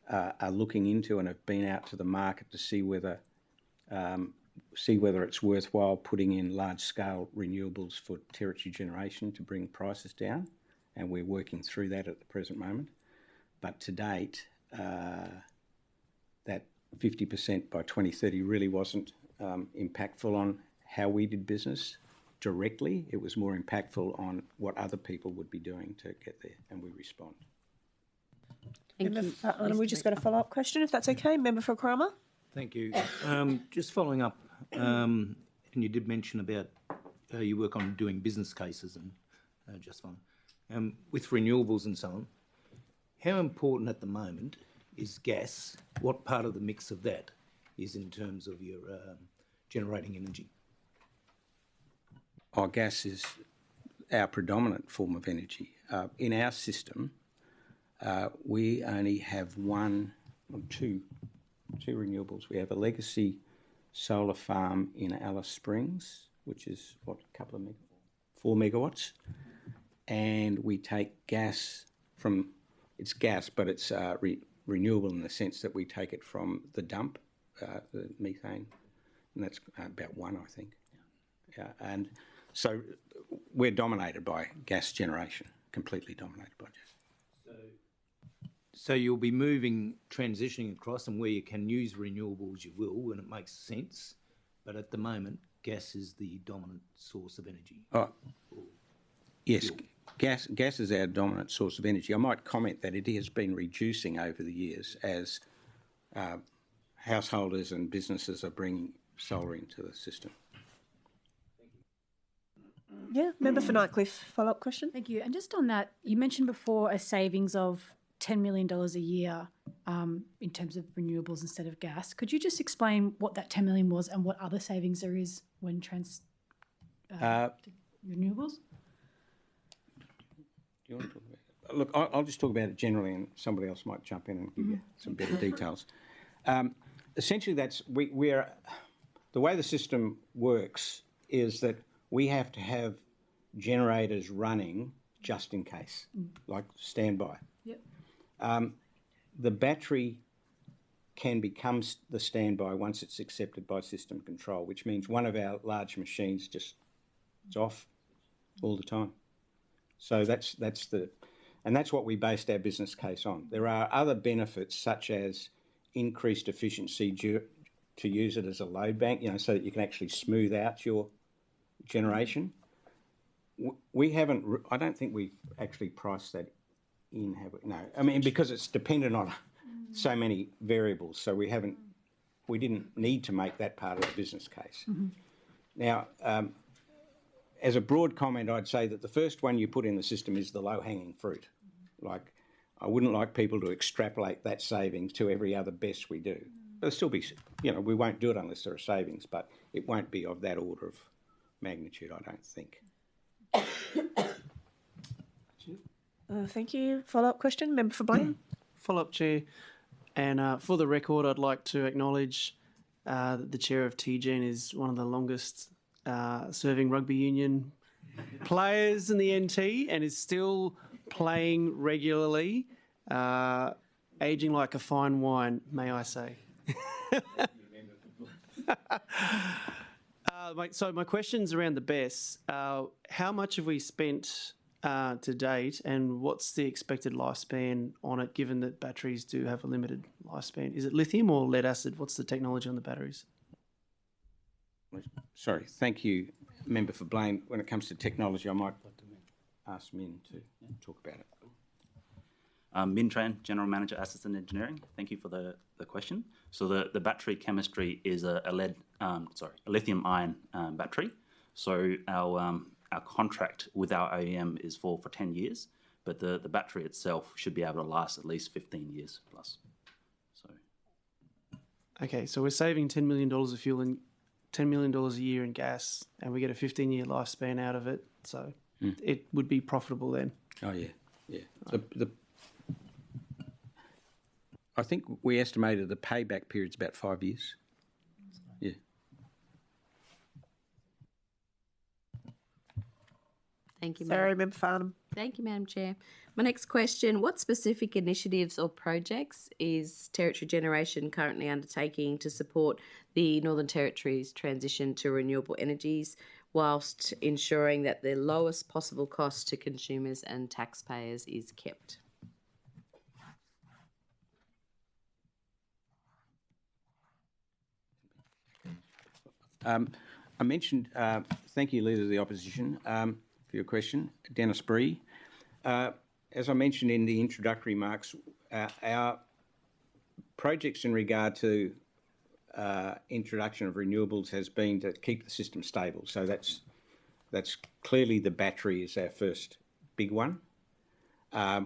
are looking into and have been out to the market to see whether it's worthwhile putting in large-scale renewables for Territory Generation to bring prices down, and we're working through that at the present moment. But to date, that 50% by 2030 really wasn't impactful on how we did business directly. It was more impactful on what other people would be doing to get there, and we respond. We just got a follow-up question, if that's okay. Member for Cromer. Thank you. Just following up, and you did mention about you work on doing business cases and just fine. With renewables and so on, how important at the moment is gas? What part of the mix of that is in terms of your generating energy? Oh, gas is our predominant form of energy. In our system, we only have two renewables. We have a legacy solar farm in Alice Springs, which is, what, 4 megawatts. And we take gas from, it's gas, but it's renewable in the sense that we take it from the dump, the methane, and that's about 1, I think. Yeah, and so we're dominated by gas generation, completely dominated by gas. So you'll be transitioning across, and where you can use renewables, you will, when it makes sense. But at the moment, gas is the dominant source of energy. Oh, yes, gas is our dominant source of energy. I might comment that it has been reducing over the years as householders and businesses are bringing solar into the system. Yeah, Member for Nightcliff, follow-up question. Thank you. And just on that, you mentioned before a savings of $10 million a year in terms of renewables instead of gas. Could you just explain what that $10 million was and what other savings there is when renewables? Do you want to talk about it? Look, I'll just talk about it generally, and somebody else might jump in and give you some better details. Essentially, the way the system works is that we have to have generators running just in case, like standby. Yep. The battery can become the standby once it's accepted by system control, which means one of our large machines just is off all the time. So that's what we based our business case on. There are other benefits such as increased efficiency to use it as a load bank, so that you can actually smooth out your generation. I don't think we've actually priced that in, have we? No, I mean, because it's dependent on so many variables, so we didn't need to make that part of the business case. Now, as a broad comment, I'd say that the first one you put in the system is the low-hanging fruit. Like, I wouldn't like people to extrapolate that savings to every other best we do. There'll still be, we won't do it unless there are savings, but it won't be of that order of magnitude, I don't think. Thank you. Follow-up question, Member for Blaine. Follow-up, Chair. And for the record, I'd like to acknowledge that the Chair of TGen is one of the longest serving rugby union players in the NT and is still playing regularly, ageing like a fine wine, may I say. So my question's around the BESS. How much have we spent to date, and what's the expected lifespan on it, given that batteries do have a limited lifespan? Is it lithium or lead acid? What's the technology on the batteries? Sorry, thank you, Member for Blaine. When it comes to technology, I might ask Min to talk about it. Min Tran, General Manager, Assistant Engineering. Thank you for the question. So the battery chemistry is a lithium-ion battery. So our contract with our OEM is for 10 years, but the battery itself should be able to last at least 15 years plus. Okay, so we're saving $10 million of fuel and $10 million a year in gas, and we get a 15-year lifespan out of it. So it would be profitable then. Oh yeah, yeah. I think we estimated the payback period's about 5 years. Yeah. Thank you, Sorry, Member Farnham. Thank you, Madam Chair. My next question, what specific initiatives or projects is Territory Generation currently undertaking to support the Northern Territory's transition to renewable energies? whilst ensuring that the lowest possible cost to consumers and taxpayers is kept. I mentioned, thank you, Leader of the Opposition, for your question, Dennis Bree. As I mentioned in the introductory remarks, our projects in regard to introduction of renewables has been to keep the system stable. So that's clearly the battery is our first big one.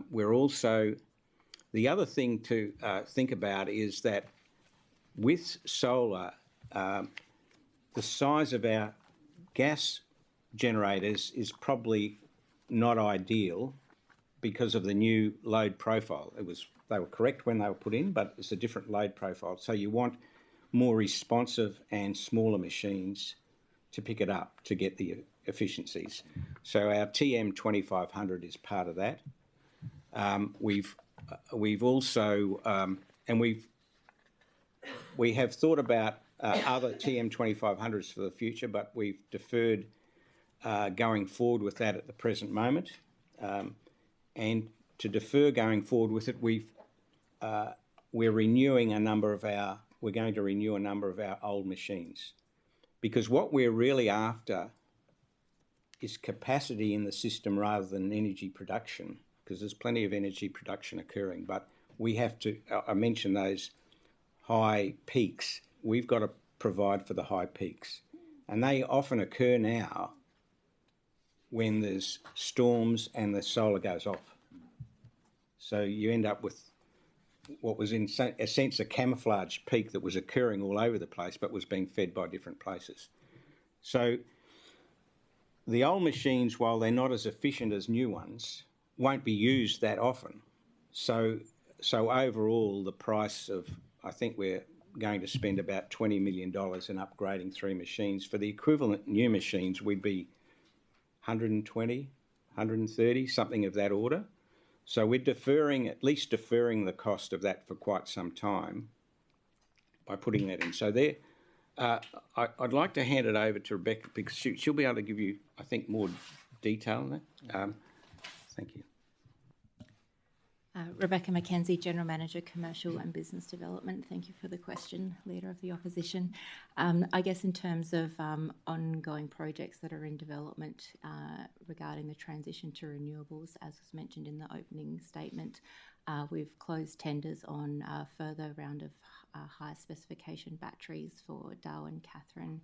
We're also, the other thing to think about is that with solar, the size of our gas generators is probably not ideal because of the new load profile. They were correct when they were put in, but it's a different load profile. So you want more responsive and smaller machines to pick it up to get the efficiencies. So our TM2500 is part of that. We've also we have thought about other TM2500s for the future, but we've deferred going forward with that at the present moment. And to defer going forward with it, we're renewing a number of our. We're going to renew a number of our old machines, because what we're really after is capacity in the system rather than energy production, because there's plenty of energy production occurring, but we have to. I mentioned those high peaks. We've got to provide for the high peaks, and they often occur now when there's storms and the solar goes off. So you end up with what was in a sense a camouflage peak that was occurring all over the place but was being fed by different places. So the old machines, while they're not as efficient as new ones, won't be used that often. So overall, the price of, I think we're going to spend about $20 million in upgrading 3 machines. For the equivalent new machines, we'd be 120, 130, something of that order. So we're at least deferring the cost of that for quite some time by putting that in. So there, I'd like to hand it over to Rebecca, because she'll be able to give you, I think, more detail on that. Thank you. Rebecca McKenzie, General Manager, Commercial and Business Development. Thank you for the question, Leader of the Opposition. I guess in terms of ongoing projects that are in development regarding the transition to renewables, as was mentioned in the opening statement, we've closed tenders on a further round of high specification batteries for Darwin, Katherine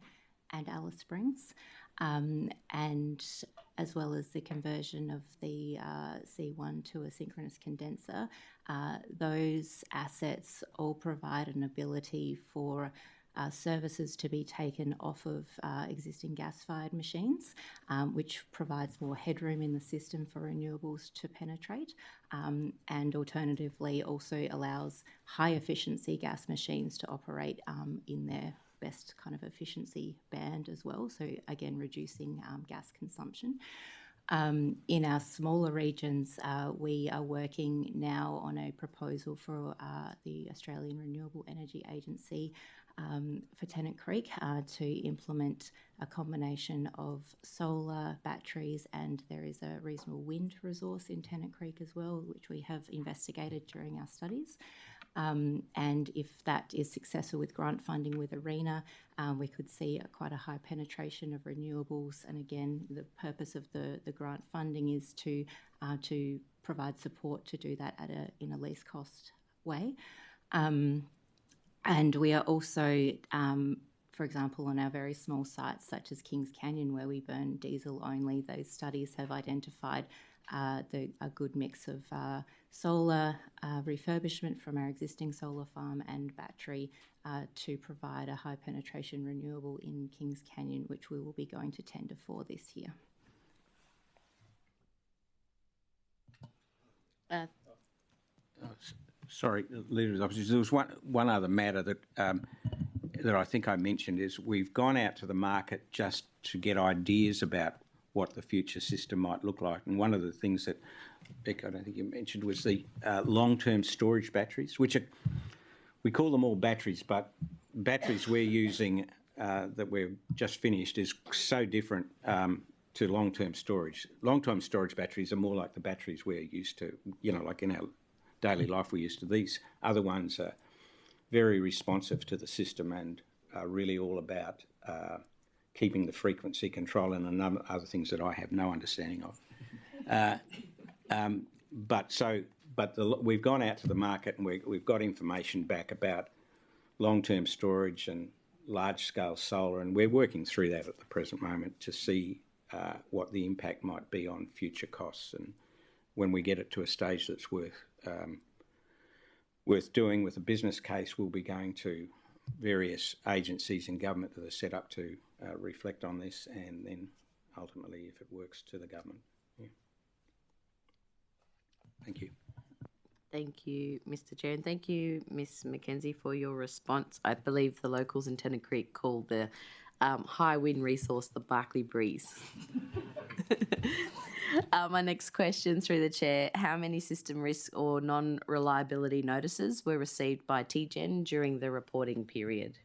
and Alice Springs, and as well as the conversion of the C1 to a synchronous condenser. Those assets all provide an ability for services to be taken off of existing gas-fired machines, which provides more headroom in the system for renewables to penetrate, and alternatively also allows high-efficiency gas machines to operate in their best kind of efficiency band as well, so again reducing gas consumption. In our smaller regions, we are working now on a proposal for the Australian Renewable Energy Agency for Tennant Creek to implement a combination of solar, batteries, and there is a reasonable wind resource in Tennant Creek as well, which we have investigated during our studies. And if that is successful with grant funding with ARENA, we could see quite a high penetration of renewables. And again, the purpose of the grant funding is to provide support to do that in a least cost way. And we are also, for example, on our very small sites such as Kings Canyon, where we burn diesel only, those studies have identified a good mix of solar refurbishment from our existing solar farm and battery to provide a high penetration renewable in Kings Canyon, which we will be going to tender for this year. Sorry, Leader of the Opposition. There was one other matter that I think I mentioned is we've gone out to the market just to get ideas about what the future system might look like. And one of the things that, Beck, I don't think you mentioned, was the long-term storage batteries, which are, we call them all batteries, but batteries we're using that we've just finished is so different to long-term storage. Long-term storage batteries are more like the batteries we're used to, like in our daily life we're used to. These other ones are very responsive to the system and are really all about keeping the frequency control and a number of other things that I have no understanding of. We've gone out to the market and we've got information back about long-term storage and large-scale solar, and we're working through that at the present moment to see what the impact might be on future costs. And when we get it to a stage that's worth doing with a business case, we'll be going to various agencies in government that are set up to reflect on this, and then ultimately, if it works, to the government. Yeah. Thank you. Thank you, Mr. Chair, and thank you, Ms. McKenzie, for your response. I believe the locals in Tennant Creek call the high wind resource the Barclay Breeze. My next question through the Chair: how many system risk or non-reliability notices were received by TGen during the reporting period?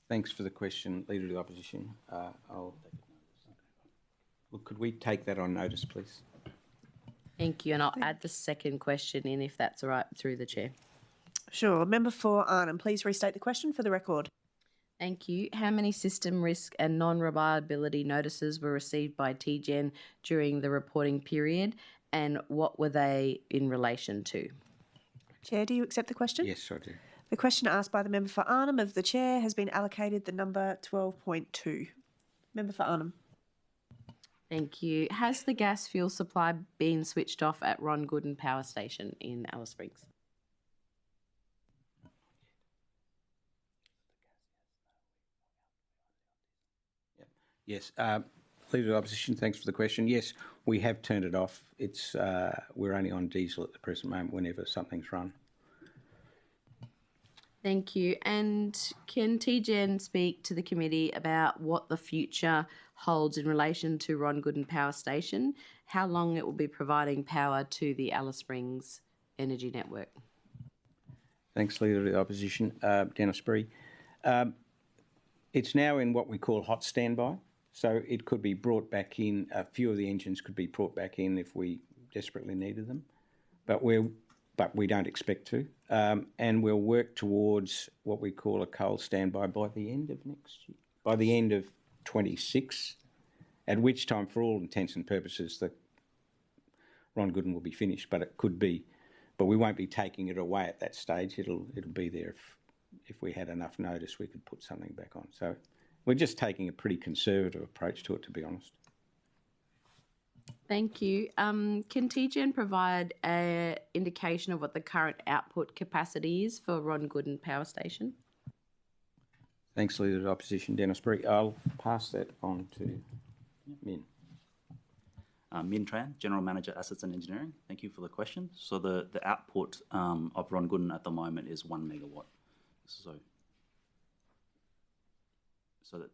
Thanks for the question, Leader of the Opposition. Could we take that on notice, please? Thank you, and I'll add the second question in if that's all right through the Chair. Sure. Member for Arnhem, please restate the question for the record. Thank you. How many system risk and non-reliability notices were received by TGen during the reporting period, and what were they in relation to? Chair, do you accept the question? Yes, I do. The question asked by the member for Arnhem of the Chair has been allocated the number 12.2. Member for Arnhem. Thank you. Has the gas fuel supply been switched off at Ron Gooden Power Station in Alice Springs? Yes. Leader of the Opposition, thanks for the question. Yes, we have turned it off. It's we're only on diesel at the present moment whenever something's run. Thank you. And can TGen speak to the committee about what the future holds in relation to Ron Gooden Power Station, how long it will be providing power to the Alice Springs energy network? Thanks, Leader of the Opposition. 𝙍𝙀𝙇𝙀𝙑𝙍𝙍. It's now in what we call hot standby, so it could be brought back in. A few of the engines could be brought back in if we desperately needed them, but we don't expect to. And we'll work towards what we call a cold standby by the end of next year, by the end of 26, at which time, for all intents and purposes, the Ron Gooden will be finished. But it could be, but we won't be taking it away at that stage. It'll be there if we had enough notice, we could put something back on. So we're just taking a pretty conservative approach to it, to be honest. Thank you. Can TGen provide an indication of what the current output capacity is for Ron Gooden Power Station? Thanks, Leader of the Opposition, 𝙍𝙀𝙇𝙀𝙍𝙍. I'll pass that on to Min. Min Tran, General Manager, Assets and Engineering. Thank you for the question. So the output of Ron Gooden at the moment is 1 megawatt. So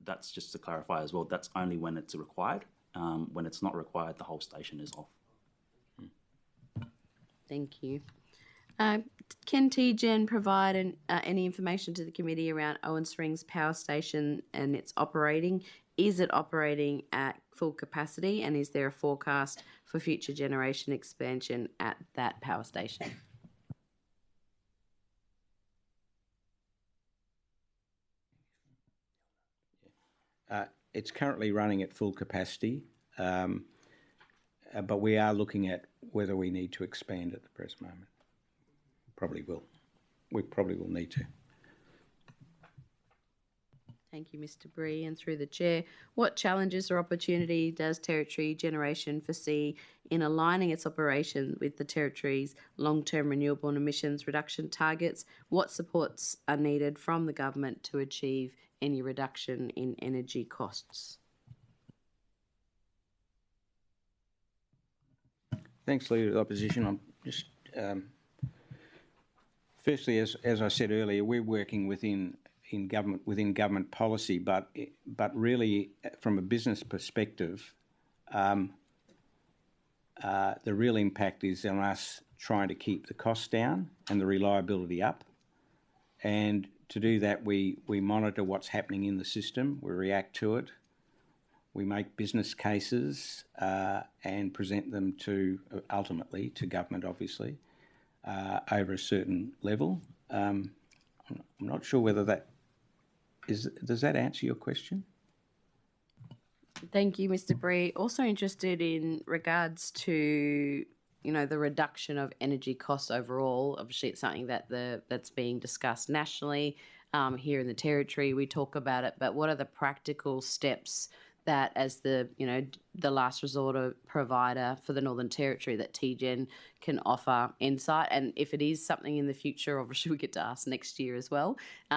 that's just to clarify as well. That's only when it's required. When it's not required, the whole station is off. Thank you. Can TGen provide any information to the committee around Owen Springs Power Station and its operating? Is it operating at full capacity, and is there a forecast for future generation expansion at that power station? It's currently running at full capacity, but we are looking at whether we need to expand at the present moment. Probably will. We probably will need to. Thank you, Mr. Bree. And through the Chair, what challenges or opportunity does Territory Generation foresee in aligning its operation with the Territory's long-term renewable emissions reduction targets? What supports are needed from the government to achieve any reduction in energy costs? Thanks, Leader of the Opposition. I'm just firstly, as I said earlier, we're working within government policy, but really from a business perspective, the real impact is on us trying to keep the costs down and the reliability up. And to do that, we monitor what's happening in the system, we react to it, we make business cases and present them to, ultimately, to government, obviously, over a certain level. I'm not sure whether that does that answer your question? Thank you, Mr. Bree. Also interested in regards to, you know, the reduction of energy costs overall. Obviously, it's something that's being discussed nationally. Here in the Territory, we talk about it, but what are the practical steps that, as the, you know, the last resort provider for the Northern Territory, that TGen can offer insight? And if it is something in the future, obviously we get to ask next year as well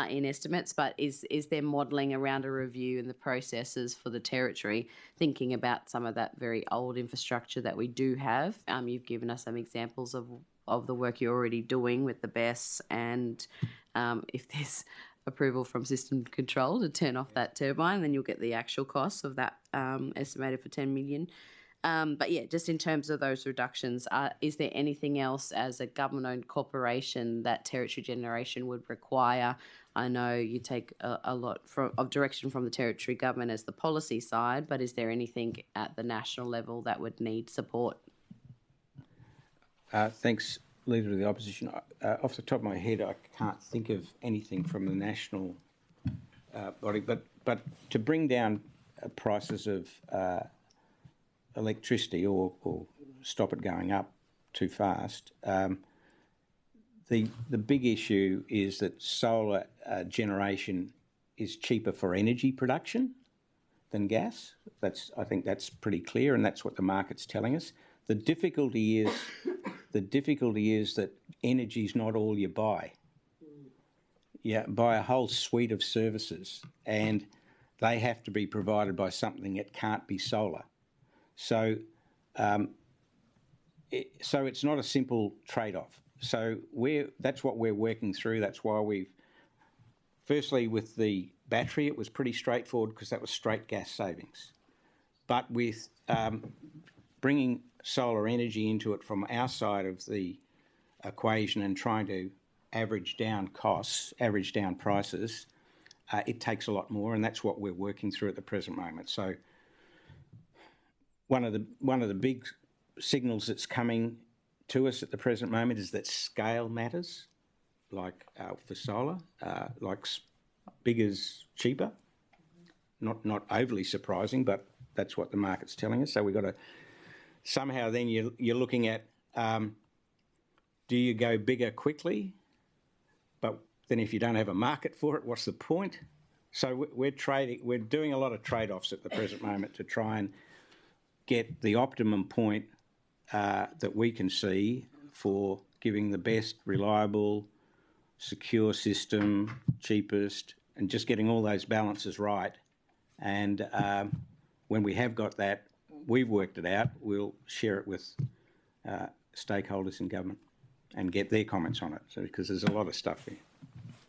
in estimates, but is there modelling around a review in the processes for the Territory, thinking about some of that very old infrastructure that we do have? You've given us some examples of the work you're already doing with the BESS, and if there's approval from system control to turn off that turbine, then you'll get the actual cost of that, estimated for 10 million. But yeah, just in terms of those reductions, is there anything else as a government-owned corporation that Territory Generation would require? I know you take a lot of direction from the Territory Government as the policy side, but is there anything at the national level that would need support? Thanks, Leader of the Opposition. Off the top of my head, I can't think of anything from the national body, but to bring down prices of electricity or stop it going up too fast, the big issue is that solar generation is cheaper for energy production than gas. I think that's pretty clear, and that's what the market's telling us. The difficulty is that energy is not all you buy. You buy a whole suite of services, and they have to be provided by something that can't be solar. So, it's not a simple trade-off. So that's what we're working through. That's why firstly with the battery, it was pretty straightforward because that was straight gas savings. But with bringing solar energy into it from our side of the equation and trying to average down costs, average down prices, it takes a lot more, and that's what we're working through at the present moment. So one of the big signals that's coming to us at the present moment is that scale matters, like for solar, like bigger's cheaper. Not overly surprising, but that's what the market's telling us. So we've got to somehow then you're looking at, do you go bigger quickly? But then if you don't have a market for it, what's the point? So we're doing a lot of trade-offs at the present moment to try and get the optimum point that we can see for giving the best reliable, secure system, cheapest, and just getting all those balances right. And when we have got that, we've worked it out, we'll share it with stakeholders in government and get their comments on it, because there's a lot of stuff here.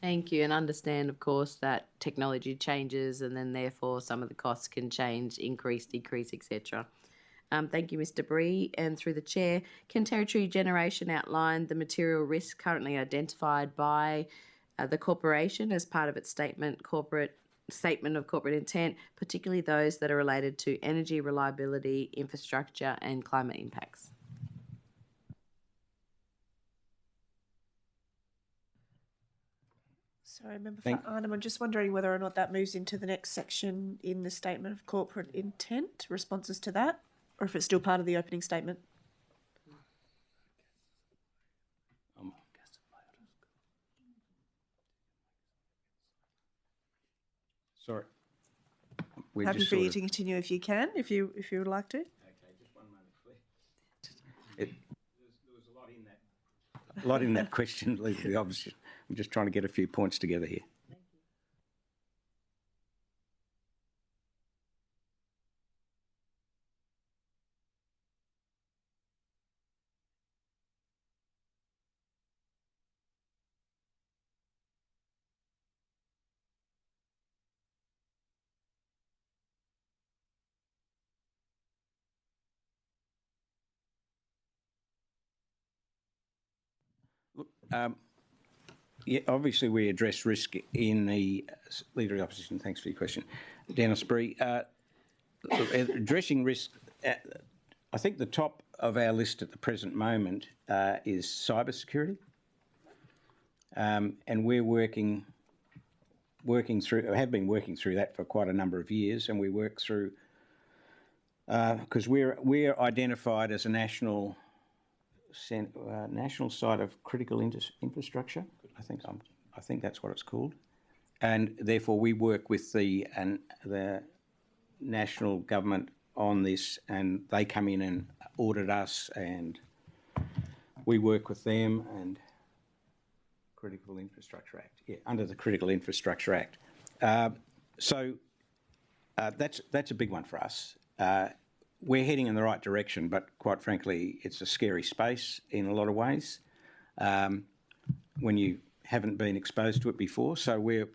Thank you, and understand, of course, that technology changes and then therefore some of the costs can change, increase, decrease, etc. Thank you, Mr. Bree. And through the Chair, can Territory Generation outline the material risks currently identified by the corporation as part of its statement of corporate intent, particularly those that are related to energy reliability, infrastructure and climate impacts? Sorry, Member for Arnhem, I'm just wondering whether or not that moves into the next section in the statement of corporate intent, responses to that, or if it's still part of the opening statement. Sorry. Happy for you to continue if you can, if you would like to. Okay, just one moment, please. There was a lot in that question, Leader of the Opposition. I'm just trying to get a few points together here. Look, Yeah, obviously we address risk in the Leader of the Opposition. Thanks for your question, Dennis Bree. Addressing risk, I think the top of our list at the present moment is cybersecurity, and we're working through, have been working through that for quite a number of years, and we work through because we're identified as a national site of critical infrastructure. I think that's what it's called, and therefore we work with the national government on this, and they come in and audit us, and we work with them. And Critical Infrastructure Act, under the Critical Infrastructure Act. So that's a big one for us. We're heading in the right direction, but quite frankly, it's a scary space in a lot of ways when you haven't been exposed to it before. So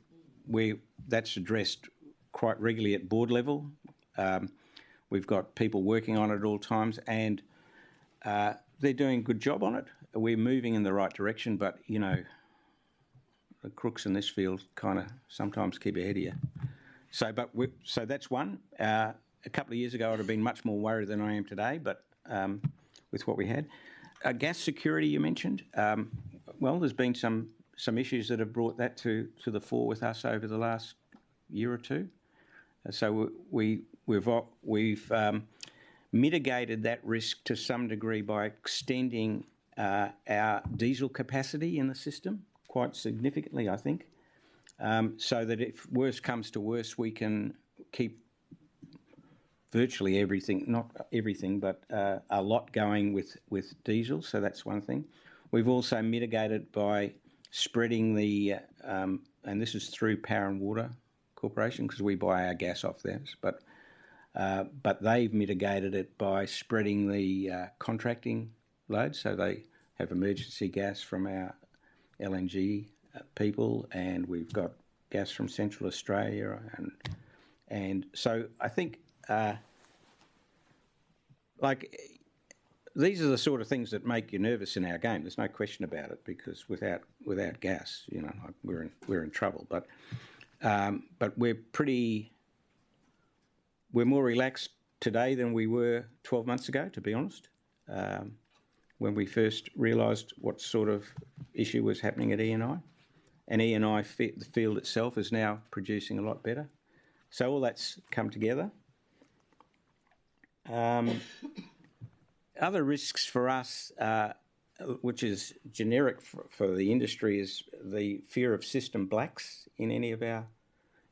that's addressed quite regularly at board level. We've got people working on it at all times, and they're doing a good job on it. We're moving in the right direction, but you know, the crooks in this field kind of sometimes keep ahead of you. So that's one. A couple of years ago, I'd have been much more worried than I am today, but with what we had. Gas security, you mentioned. Well, there's been some issues that have brought that to the fore with us over the last year or two. So we've mitigated that risk to some degree by extending our diesel capacity in the system quite significantly, I think, so that if worse comes to worse, we can keep virtually everything, not everything, but a lot going with diesel. So that's one thing. We've also mitigated by spreading the, and this is through Power and Water Corporation because we buy our gas off theirs, but they've mitigated it by spreading the contracting load. So they have emergency gas from our LNG people, and we've got gas from Central Australia, and so I think these are the sort of things that make you nervous in our game. There's no question about it, because without gas, you know, we're in trouble. But we're more relaxed today than we were 12 months ago, to be honest. When we first realised what sort of issue was happening at ENI. And ENI, the field itself, is now producing a lot better. So all that's come together. Other risks for us, which is generic for the industry, is the fear of system blacks in any of our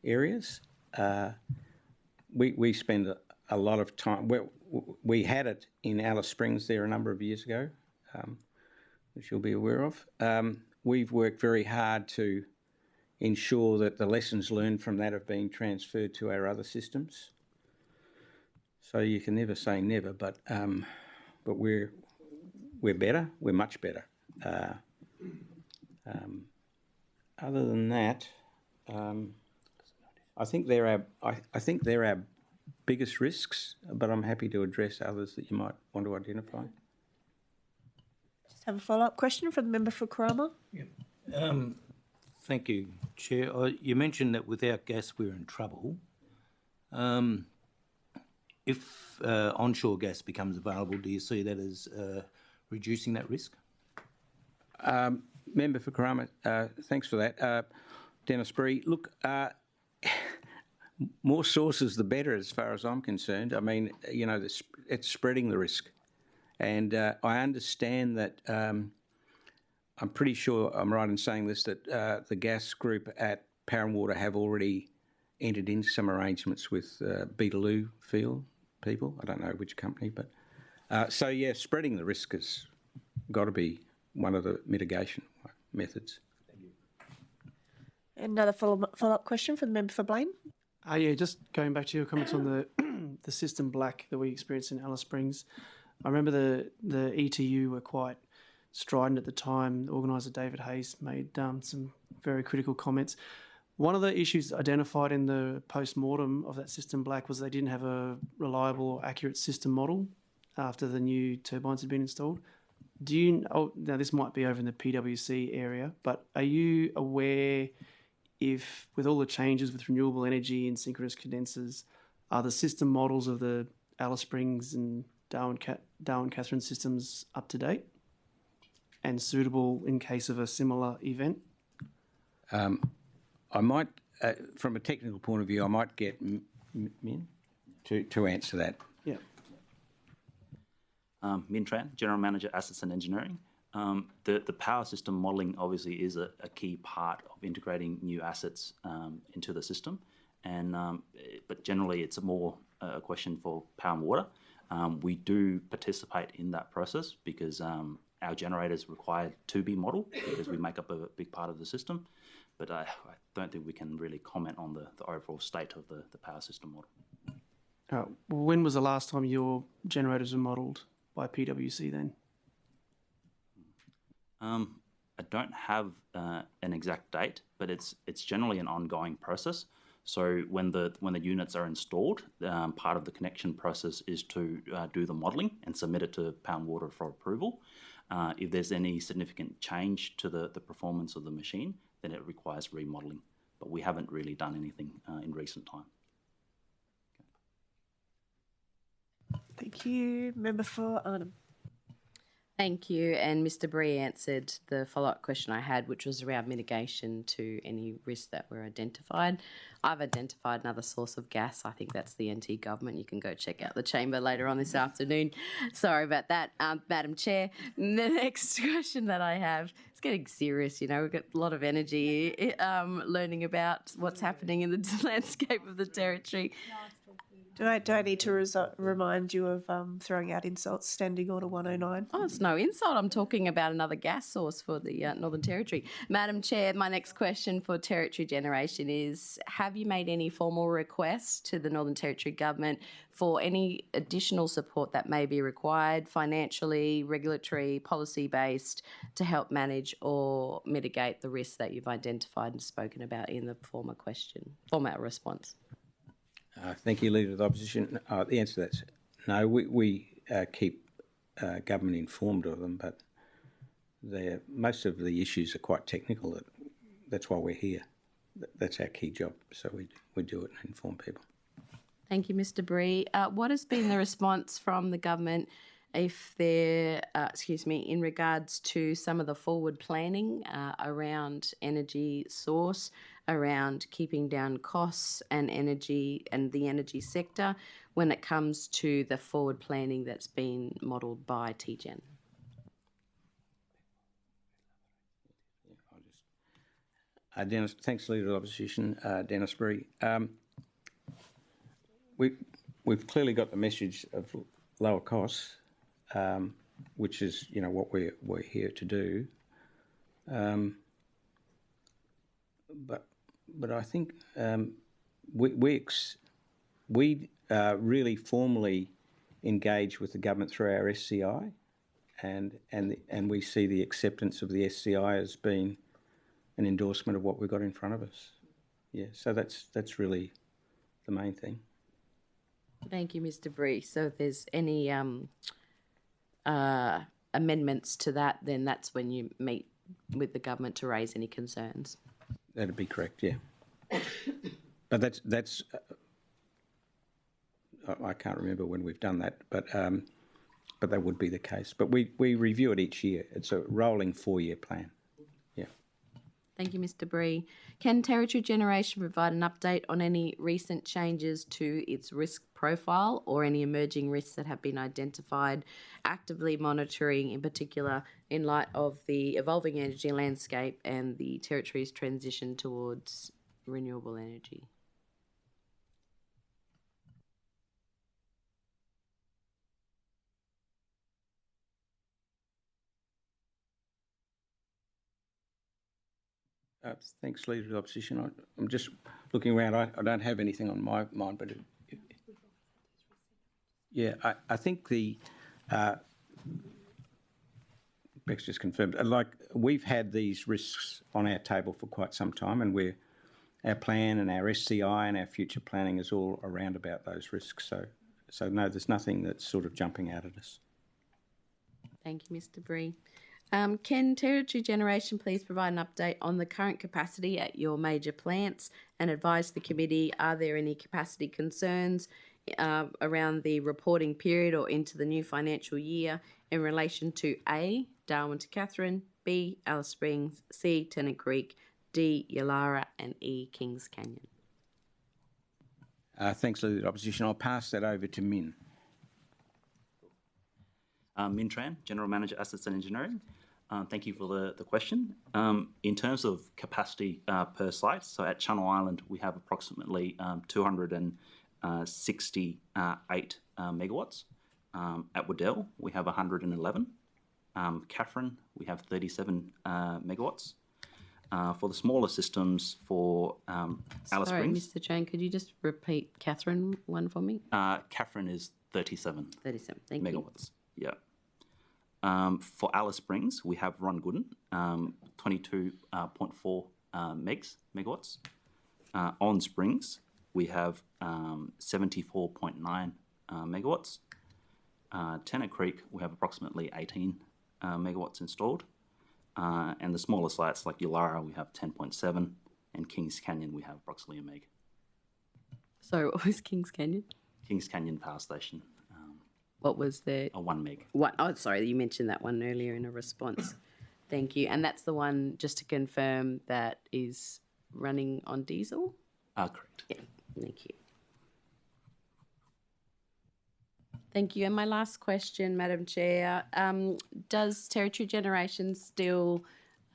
areas. We spend a lot of time. We had it in Alice Springs there a number of years ago, which you'll be aware of. We've worked very hard to ensure that the lessons learned from that have been transferred to our other systems. So you can never say never, but we're better. We're much better. Other than that, I think they're our biggest risks, but I'm happy to address others that you might want to identify. Just have a follow-up question from the member for Karama. Thank you, Chair. You mentioned that without gas we're in trouble. If onshore gas becomes available, do you see that as reducing that risk? Member for Karama, thanks for that. Dennis Bree, look, more sources the better as far as I'm concerned. I mean, you know, it's spreading the risk. And I understand that, I'm pretty sure I'm right in saying this, that the gas group at Power and Water have already entered into some arrangements with Beetaloo field people. I don't know which company, but so yeah, spreading the risk has got to be one of the mitigation methods. Thank you. Another follow-up question from the member for Blaine. Yeah, just going back to your comments on the system black that we experienced in Alice Springs. I remember the ETU were quite strident at the time. The organiser David Hayes made some very critical comments. One of the issues identified in the post-mortem of that system black was they didn't have a reliable or accurate system model after the new turbines had been installed. do you, now this might be over in the PwC area, but are you aware if, with all the changes with renewable energy and synchronous condensers, are the system models of the Alice Springs and Darwin-Catherine systems up to date and suitable in case of a similar event? I might, from a technical point of view, I might get Min to answer that. Yeah. Min Tran, General Manager, Assets and Engineering. The power system modelling obviously is a key part of integrating new assets into the system, and but generally it's more a question for power and water. We do participate in that process because our generators require to be modelled because we make up a big part of the system, but I don't think we can really comment on the overall state of the power system model. When was the last time your generators were modelled by PwC then? I don't have an exact date, but it's generally an ongoing process. So when the units are installed, part of the connection process is to do the modelling and submit it to Power and Water for approval. If there's any significant change to the performance of the machine, then it requires remodelling. But we haven't really done anything in recent time. Thank you. Member for Arnhem. Thank you. And Mr. Bree answered the follow-up question I had, which was around mitigation to any risks that were identified. I've identified another source of gas. I think that's the NT government. You can go check out the chamber later on this afternoon. Sorry about that, Madam Chair. The next question that I have, it's getting serious, you know, we've got a lot of energy learning about what's happening in the landscape of the territory. Do I need to remind you of throwing out insults, Standing Order 109? Oh, it's no insult. I'm talking about another gas source for the Northern Territory. Madam Chair, my next question for Territory Generation is, have you made any formal requests to the Northern Territory Government for any additional support that may be required, financially, regulatory, policy-based, to help manage or mitigate the risks that you've identified and spoken about in the former response? Thank you, Leader of the Opposition. The answer to that's no. We keep government informed of them, but most of the issues are quite technical. That's why we're here. That's our key job. So we do it and inform people. Thank you, Mr. Bree. What has been the response from the government in regards to some of the forward planning around energy source, around keeping down costs and energy and the energy sector when it comes to the forward planning that's been modelled by TGen? Dennis, thanks, Leader of the Opposition, Dennis Bree. We've clearly got the message of lower costs, which is, you know, what we're here to do. But I think we really formally engage with the government through our SCI, and we see the acceptance of the SCI as being an endorsement of what we've got in front of us. Yeah, so that's really the main thing. Thank you, Mr. Bree. So if there's any amendments to that, then that's when you meet with the government to raise any concerns. That'd be correct, yeah. But that's I can't remember when we've done that, but that would be the case. But we review it each year. It's a rolling 4-year plan. Yeah. Thank you, Mr. Bree. Can Territory Generation provide an update on any recent changes to its risk profile or any emerging risks that have been identified, actively monitoring in particular in light of the evolving energy landscape and the Territory's transition towards renewable energy? Thanks, Leader of the Opposition. I'm just looking around. I don't have anything on my mind, but I think the Beck's just confirmed. Like, we've had these risks on our table for quite some time, and our plan and our SCI and our future planning is all around about those risks. So no, there's nothing that's sort of jumping out at us. Thank you, Mr. Bree. Can Territory Generation please provide an update on the current capacity at your major plants and advise the committee, are there any capacity concerns around the reporting period or into the new financial year in relation to A, Darwin to Katherine, B, Alice Springs, C, Tennant Creek, D, Yulara, and E, Kings Canyon? Thanks, Leader of the Opposition. I'll pass that over to Min. Min Tran, General Manager, Assets and Engineering. Thank you for the question. In terms of capacity per site, so at Channel Island, we have approximately 268 megawatts. At Waddell, we have 111. Katherine, we have 37 megawatts. For the smaller systems, for Alice Springs... Mr. Tran, could you just repeat Katherine one for me? Katherine is 37. 37, thank megawatts. Yeah. For Alice Springs, we have Ron Gooden, 22.4 megawatts. On Springs, we have 74.9 megawatts. Tennant Creek, we have approximately 18 megawatts installed. And the smaller sites like Yulara, we have 10.7, and Kings Canyon, we have approximately a meg. Sorry, what was Kings Canyon? Kings Canyon Power Station. What was the... A 1 meg. Oh, sorry, you mentioned that one earlier in a response. Thank you. And that's the one, just to confirm, that is running on diesel? Correct. Yeah, thank you. Thank you. And my last question, Madam Chair, does Territory Generation still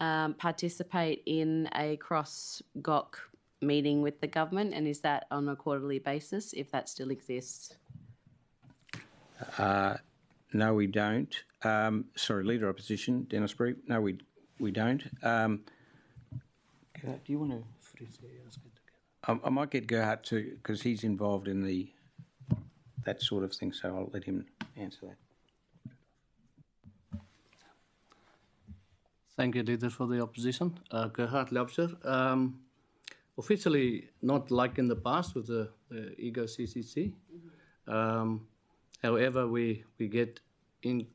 participate in a cross-GOC meeting with the government, and is that on a quarterly basis, if that still exists? No, we don't. Sorry, Leader of Opposition, Dennis Bree. No, we don't. Do you want to... I might get Gerhard to, because he's involved in that sort of thing, so I'll let him answer that. Thank you, Leader for the Opposition. Gerhard Labser. Officially, not like in the past with the EGO CCC. However, we get in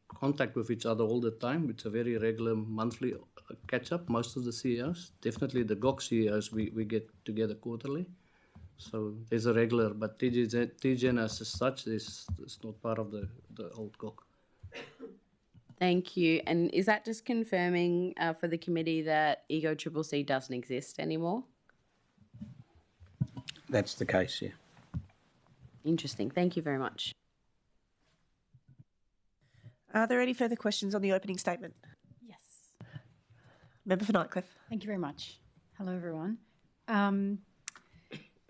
contact with each other all the time. It's a very regular monthly catch-up, most of the CEOs. Definitely the GOC CEOs, we get together quarterly. So there's a regular, but TGN as such is not part of the old GOC. Thank you. And is that just confirming for the committee that EGO CCC doesn't exist anymore? That's the case, yeah. Interesting. Thank you very much. Are there any further questions on the opening statement? Yes. Member for Nightcliff. Thank you very much. Hello, everyone.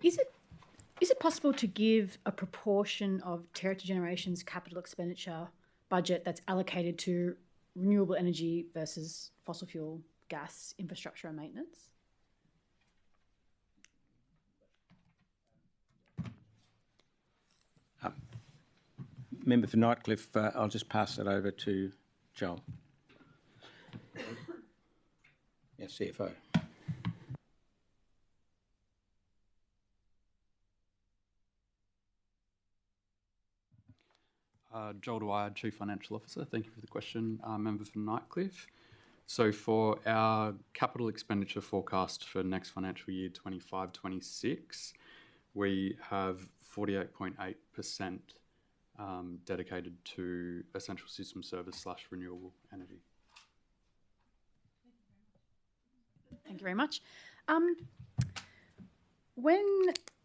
Is it possible to give a proportion of Territory Generation's capital expenditure budget that's allocated to renewable energy versus fossil fuel, gas, infrastructure and maintenance? Member for Nightcliff, I'll just pass that over to Joel. Yeah, CFO. Joel Dwyer, Chief Financial Officer. Thank you for the question, Member for Nightcliff. So for our capital expenditure forecast for next financial year 25-26, we have 48.8% dedicated to essential system service / renewable energy. Thank you very much.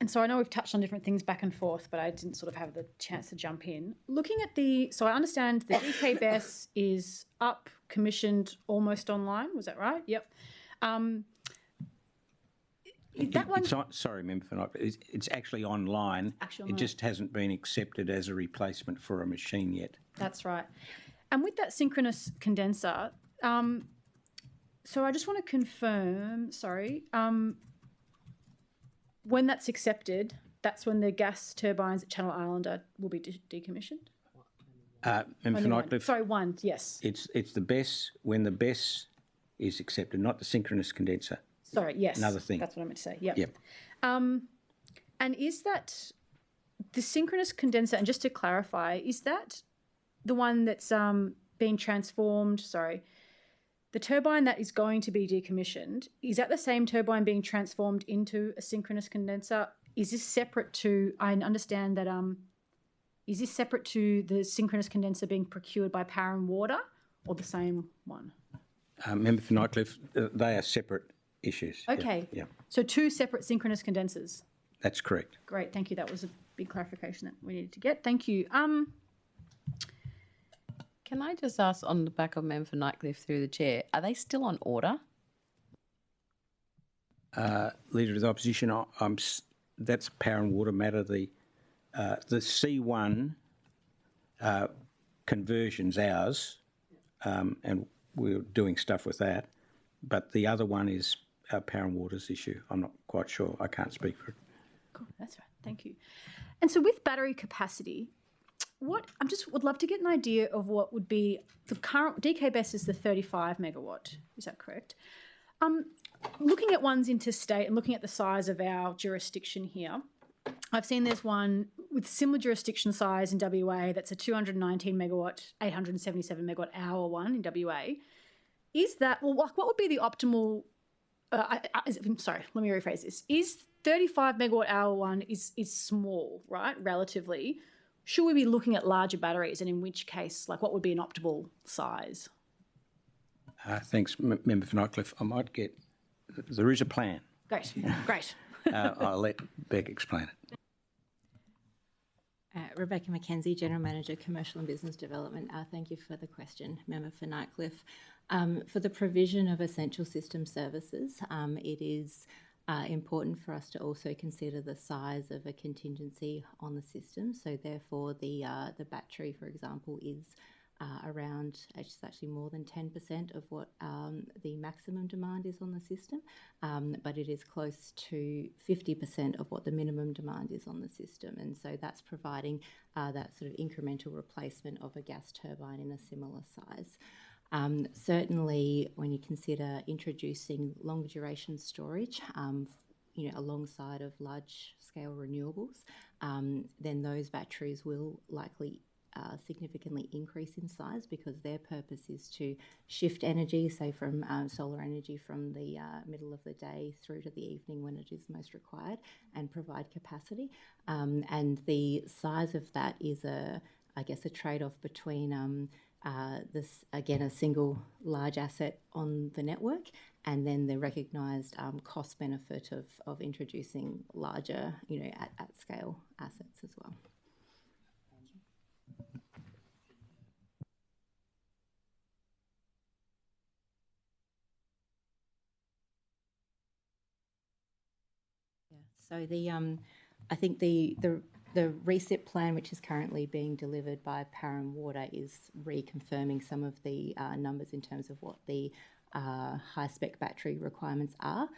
So I know we've touched on different things back and forth, but I didn't sort of have the chance to jump in. Looking at so I understand the DK BESS is up, commissioned, almost online. Was that right? Yep. Sorry, Member for Nightcliff. It's actually online. It just hasn't been accepted as a replacement for a machine yet. That's right. And with that synchronous condenser, so I just want to confirm, when that's accepted, that's when the gas turbines at Channel Island will be decommissioned? Member for Nightcliff. Sorry, one, yes. It's the BESS, when the BESS is accepted, not the synchronous condenser. Sorry, yes. Another thing. That's what I meant to say, yep. Yep. And is that the synchronous condenser, and just to clarify, is that the one that's being transformed, the turbine that is going to be decommissioned, is that the same turbine being transformed into a synchronous condenser? Is this separate to, I understand that, is this separate to the synchronous condenser being procured by Power and Water, or the same one? Member for Nightcliff, they are separate issues. Okay. Yeah, So 2 separate synchronous condensers. that's correct. Great, thank you. That was a big clarification that we needed to get. Thank you. Can I just ask on the back of Member for Nightcliff through the chair, are they still on order? Leader of the Opposition, that's a Power and Water matter. The C1 conversion's ours, and we're doing stuff with that. But the other one is Power and Water's issue. I'm not quite sure. I can't speak for it. Cool, that's right. Thank you. And so with battery capacity, would love to get an idea of what would be the current DKBESS is the 35 megawatt. Is that correct? Looking at ones interstate and looking at the size of our jurisdiction here, I've seen there's one with similar jurisdiction size in WA that's a 219 megawatt, 877 megawatt hour one in WA. Is that, well, what would be the optimal, sorry, let me rephrase this. Is 35 megawatt hour one is small, right, relatively? Should we be looking at larger batteries, and in which case, like, what would be an optimal size? Thanks, Member for Nightcliff. I might get, there is a plan. Great, great. I'll let Beck explain it. Rebecca McKenzie, General Manager, Commercial and Business Development. Thank you for the question, Member for Nightcliff. For the provision of essential system services, it is important for us to also consider the size of a contingency on the system. So therefore, the battery, for example, is around, it's actually more than 10% of what the maximum demand is on the system, but it is close to 50% of what the minimum demand is on the system. And so that's providing that sort of incremental replacement of a gas turbine in a similar size. Certainly, when you consider introducing long duration storage, alongside of large scale renewables, then those batteries will likely significantly increase in size, because their purpose is to shift energy, say from solar energy from the middle of the day through to the evening when it is most required, and provide capacity. And the size of that is a trade-off between this, again, a single large asset on the network, and then the recognised cost benefit of introducing larger, at scale assets as well. So I think the RESIP plan, which is currently being delivered by Power and Water, is reconfirming some of the numbers in terms of what the high-spec battery requirements are.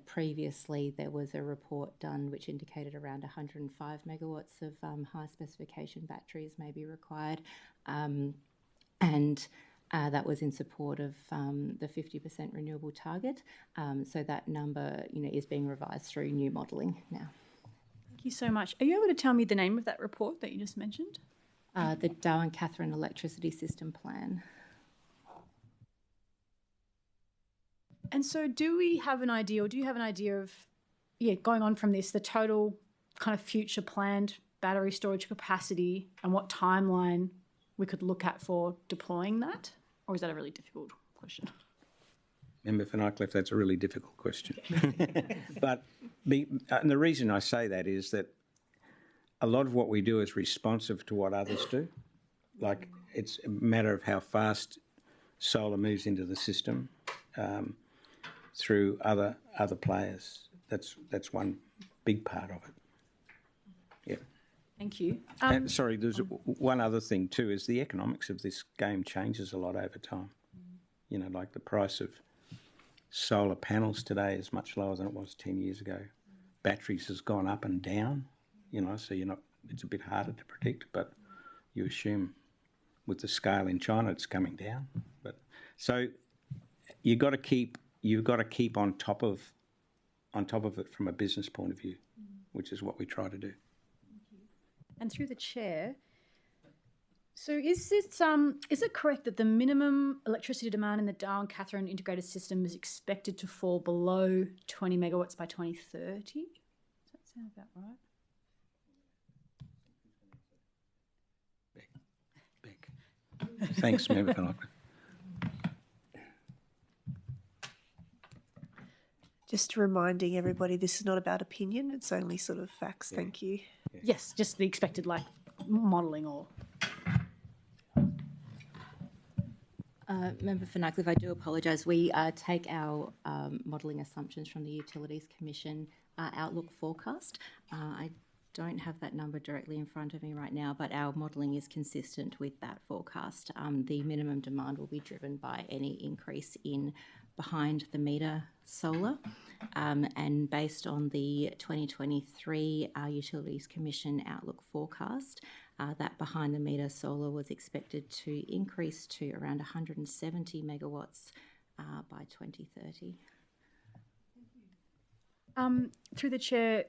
Previously, there was a report done which indicated around 105 megawatts of high-specification batteries may be required, and that was in support of the 50% renewable target. So that number, is being revised through new modelling now. Thank you so much. Are you able to tell me the name of that report that you just mentioned? The 𝙍𝙀𝙇𝙀𝙑 Electricity System Plan. And so do we have an idea, or do you have an idea of, going on from this, the total kind of future planned battery storage capacity and what timeline we could look at for deploying that? Or is that a really difficult question? Member for Nightcliff, that's a really difficult question. But and the reason I say that is that a lot of what we do is responsive to what others do. Like, it's a matter of how fast solar moves into the system through other players. That's one big part of it. Yeah. Thank you. And sorry, there's one other thing too, is the economics of this game changes a lot over time. Like the price of solar panels today is much lower than it was 10 years ago. Batteries has gone up and down, so it's a bit harder to predict, but you assume with the scale in China it's coming down. But so you've got to keep on top of it from a business point of view, which is what we try to do. And through the chair, So is it correct that the minimum electricity demand in the Darwin-Katherine integrated system is expected to fall below 20 megawatts by 2030? Does that sound about right? Thanks, Member Fenwick. Just reminding everybody, this is not about opinion, it's only sort of facts. Yeah. Thank you. Yes, just the expected modelling or... Member for Nightcliff, I do apologise. We take our modelling assumptions from the Utilities Commission outlook forecast. I don't have that number directly in front of me right now, but our modelling is consistent with that forecast. The minimum demand will be driven by any increase in behind-the-meter solar. And based on the 2023 Utilities Commission outlook forecast, that behind-the-meter solar was expected to increase to around 170 megawatts by 2030. Through the chair,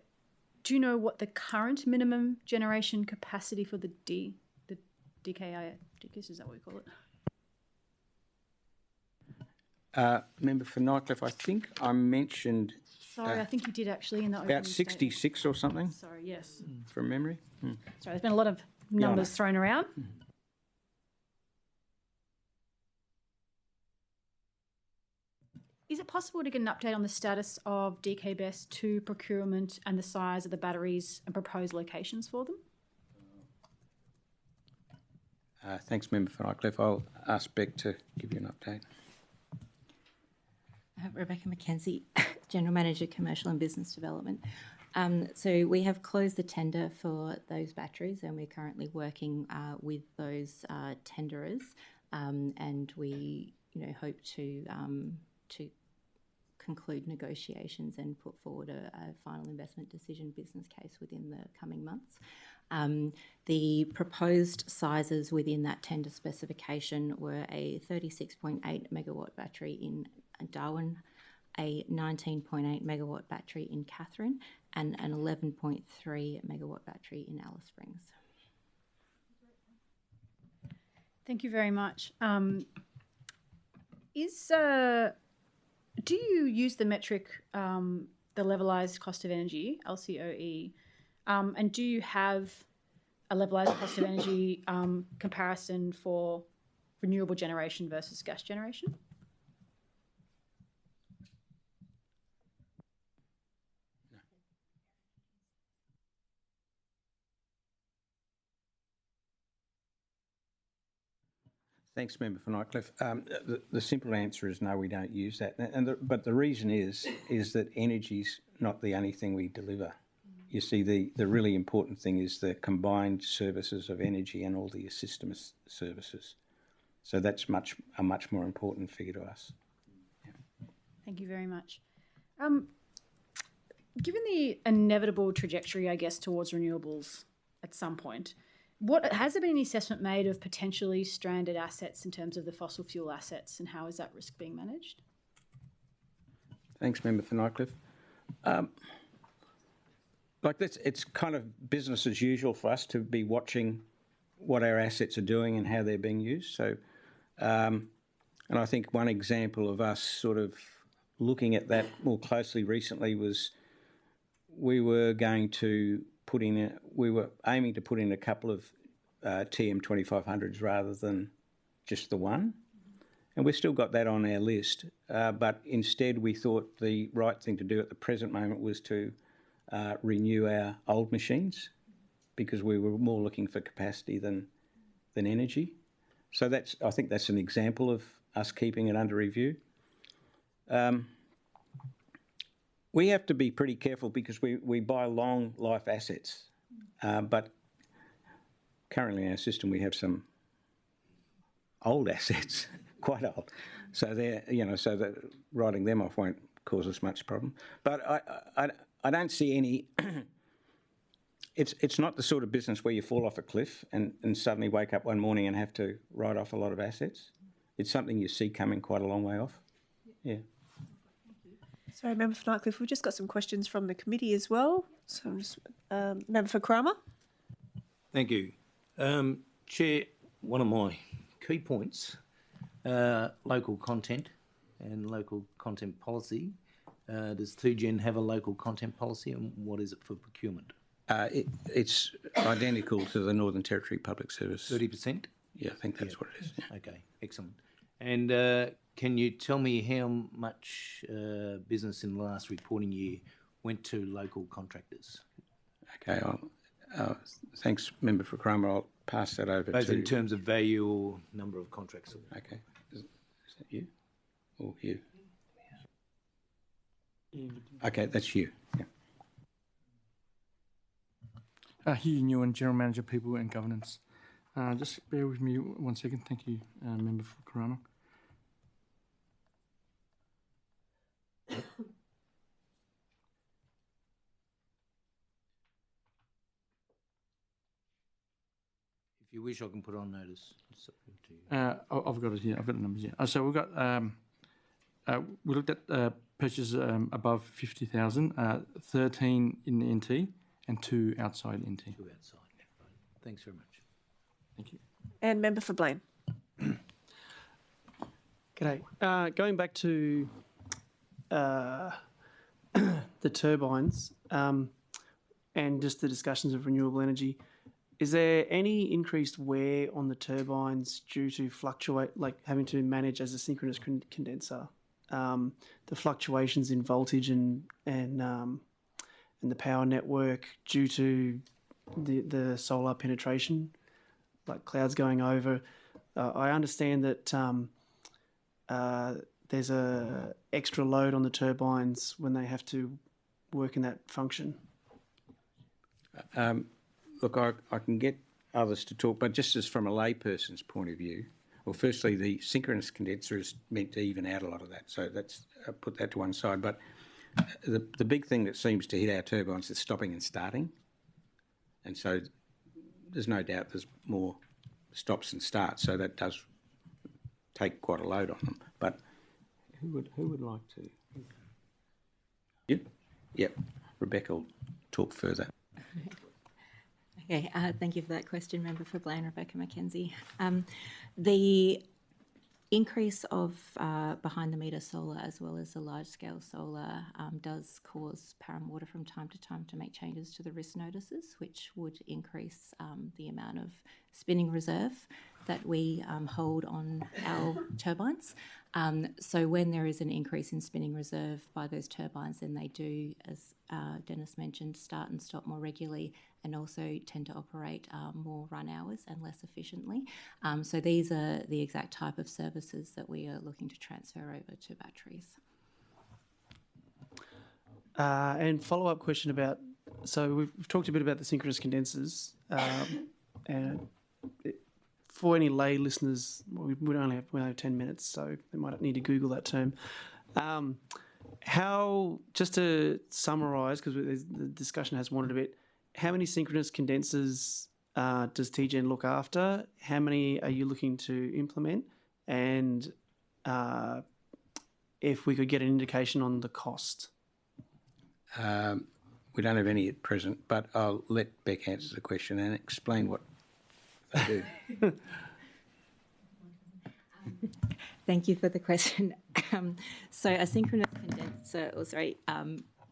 do you know what the current minimum generation capacity for the DKI is that what we call it? Member for Nightcliff, I think I mentioned... Sorry, I think you did actually in the opening about 66 statement. or something. Sorry, yes. From memory. Sorry, there's been a lot of numbers thrown around. Is it possible to get an update on the status of DKBES 2 procurement and the size of the batteries and proposed locations for them? Thanks, Member for Nightcliff. I'll ask Beck to give you an update. Rebecca McKenzie, General Manager, Commercial and Business Development. So we have closed the tender for those batteries and we're currently working with those tenderers and we hope to conclude negotiations and put forward a final investment decision business case within the coming months. The proposed sizes within that tender specification were a 36.8 megawatt battery in Darwin, a 19.8 megawatt battery in Katherine, and an 11.3 megawatt battery in Alice Springs. Thank you very much. Do you use the metric, the levelised cost of energy, LCOE, and do you have a levelised cost of energy comparison for renewable generation versus gas generation? Thanks, Member for Nightcliff. The simple answer is no, we don't use that. But the reason is that energy's not the only thing we deliver. You see, the really important thing is the combined services of energy and all the systems services. So that's a much more important figure to us. Yeah. Thank you very much. Given the inevitable trajectory, I guess, towards renewables at some point, has there been any assessment made of potentially stranded assets in terms of the fossil fuel assets, and how is that risk being managed? Thanks, Member for Nightcliff. It's kind of business as usual for us to be watching what our assets are doing and how they're being used. So, and I think one example of us sort of looking at that more closely recently was we were aiming to put in a couple of TM2500s rather than just the one. And we've still got that on our list. But instead we thought the right thing to do at the present moment was to renew our old machines because we were more looking for capacity than energy. So I think that's an example of us keeping it under review. We have to be pretty careful because we buy long life assets, but currently in our system we have some old assets, quite old. So so that writing them off won't cause us much problem. But I don't see any. It's not the sort of business where you fall off a cliff and suddenly wake up one morning and have to write off a lot of assets. It's something you see coming quite a long way off. Yeah. Sorry, Member for Nightcliff, we've just got some questions from the committee as well. So I'm just, Member for Kramer. Thank you. Chair, one of my key points, local content and local content policy. Does TGen have a local content policy, and what is it for procurement? It's identical to the Northern Territory Public Service. 30%? Yeah, I think that's what it is. Yeah. Okay, excellent. And can you tell me how much business in the last reporting year went to local contractors? Okay, thanks, Member for Cromer. I'll pass that over Both to... in terms of value or number of contracts. Okay. Is that you? Or you? Okay, that's you. Yeah. Hugh Nguyen, General Manager, People and Governance. Just bear with me 1 second. Thank you, Member for Corona. If you wish, I can put on notice. It's up to you. I've got it here. I've got the numbers here. So we've got, we looked at purchases above 50,000, 13 in the NT and 2 outside NT. 2 outside. Thanks very much. Thank you. And Member for Blaine. G'day. Going back to the turbines and just the discussions of renewable energy, is there any increased wear on the turbines due to having to manage as a synchronous condenser? The fluctuations in voltage and the power network due to the solar penetration, like clouds going over. I understand that there's a extra load on the turbines when they have to work in that function. Look, I can get others to talk, but just as from a layperson's point of view, well, firstly, the synchronous condenser is meant to even out a lot of that, so that's put that to one side. But the big thing that seems to hit our turbines is stopping and starting, and so there's no doubt there's more stops and starts, so that does take quite a load on them. But who would like to? You? Yep. Rebecca will talk further. Okay, thank you for that question, Member for Blaine, Rebecca McKenzie. The increase of behind-the-meter solar as well as the large-scale solar does cause Parramatta from time to time to make changes to the risk notices, which would increase the amount of spinning reserve that we hold on our turbines. So when there is an increase in spinning reserve by those turbines, then they do, as Dennis mentioned, start and stop more regularly and also tend to operate more run hours and less efficiently. So these are the exact type of services that we are looking to transfer over to batteries. And follow-up question about, so we've talked a bit about the synchronous condensers, and for any lay listeners, we only have 10 minutes, so they might need to Google that term. How, just to summarise, because the discussion has wandered a bit, how many synchronous condensers does TGen look after? How many are you looking to implement? And if we could get an indication on the cost? We don't have any at present, but I'll let Beck answer the question and explain what they do. Thank you for the question. So a synchronous condenser,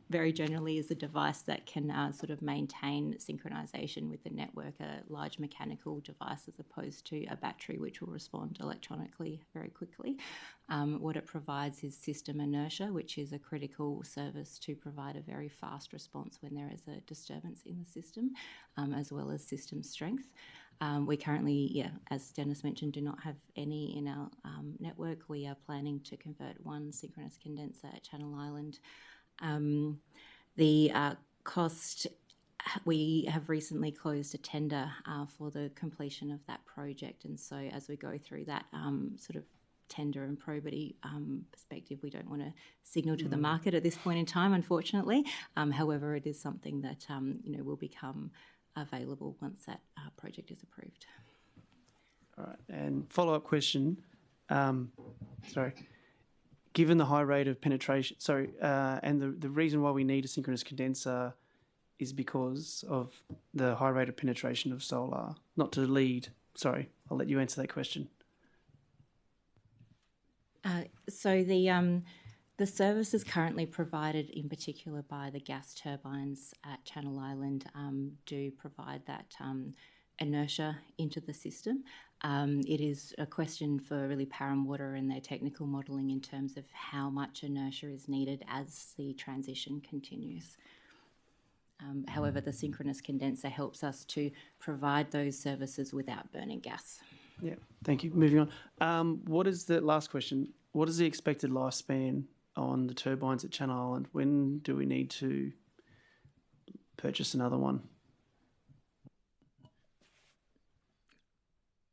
very generally is a device that can sort of maintain synchronisation with the network, a large mechanical device as opposed to a battery which will respond electronically very quickly. What it provides is system inertia, which is a critical service to provide a very fast response when there is a disturbance in the system, as well as system strength. We currently, as Dennis mentioned, do not have any in our network. We are planning to convert one synchronous condenser at Channel Island. The cost, we have recently closed a tender for the completion of that project, and so as we go through that sort of tender and probity perspective, we don't want to signal to the market at this point in time, unfortunately. However, it is something that will become available once that project is approved. All right, and follow-up question. Given the high rate of penetration, and the reason why we need a synchronous condenser is because of the high rate of penetration of solar, not to lead, sorry, I'll let you answer that question. So the services currently provided, in particular by the gas turbines at Channel Island, do provide that inertia into the system. It is a question for really Param Water and their technical modelling in terms of how much inertia is needed as the transition continues. However, the synchronous condenser helps us to provide those services without burning gas. Yeah, thank you. Moving on. What is the last question? What is the expected lifespan on the turbines at Channel Island? When do we need to purchase another one?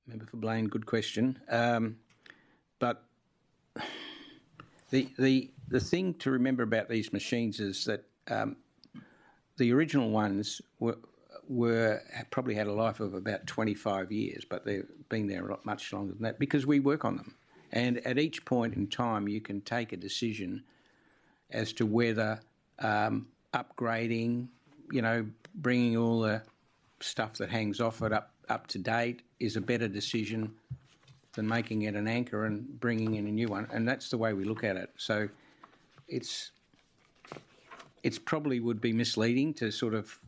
Member for Blaine, good question. But the thing to remember about these machines is that the original ones probably had a life of about 25 years, but they've been there much longer than that because we work on them. And at each point in time, you can take a decision as to whether upgrading, bringing all the stuff that hangs off it up to date is a better decision than making it an anchor and bringing in a new one. And that's the way we look at it. So it's probably would be misleading to sort of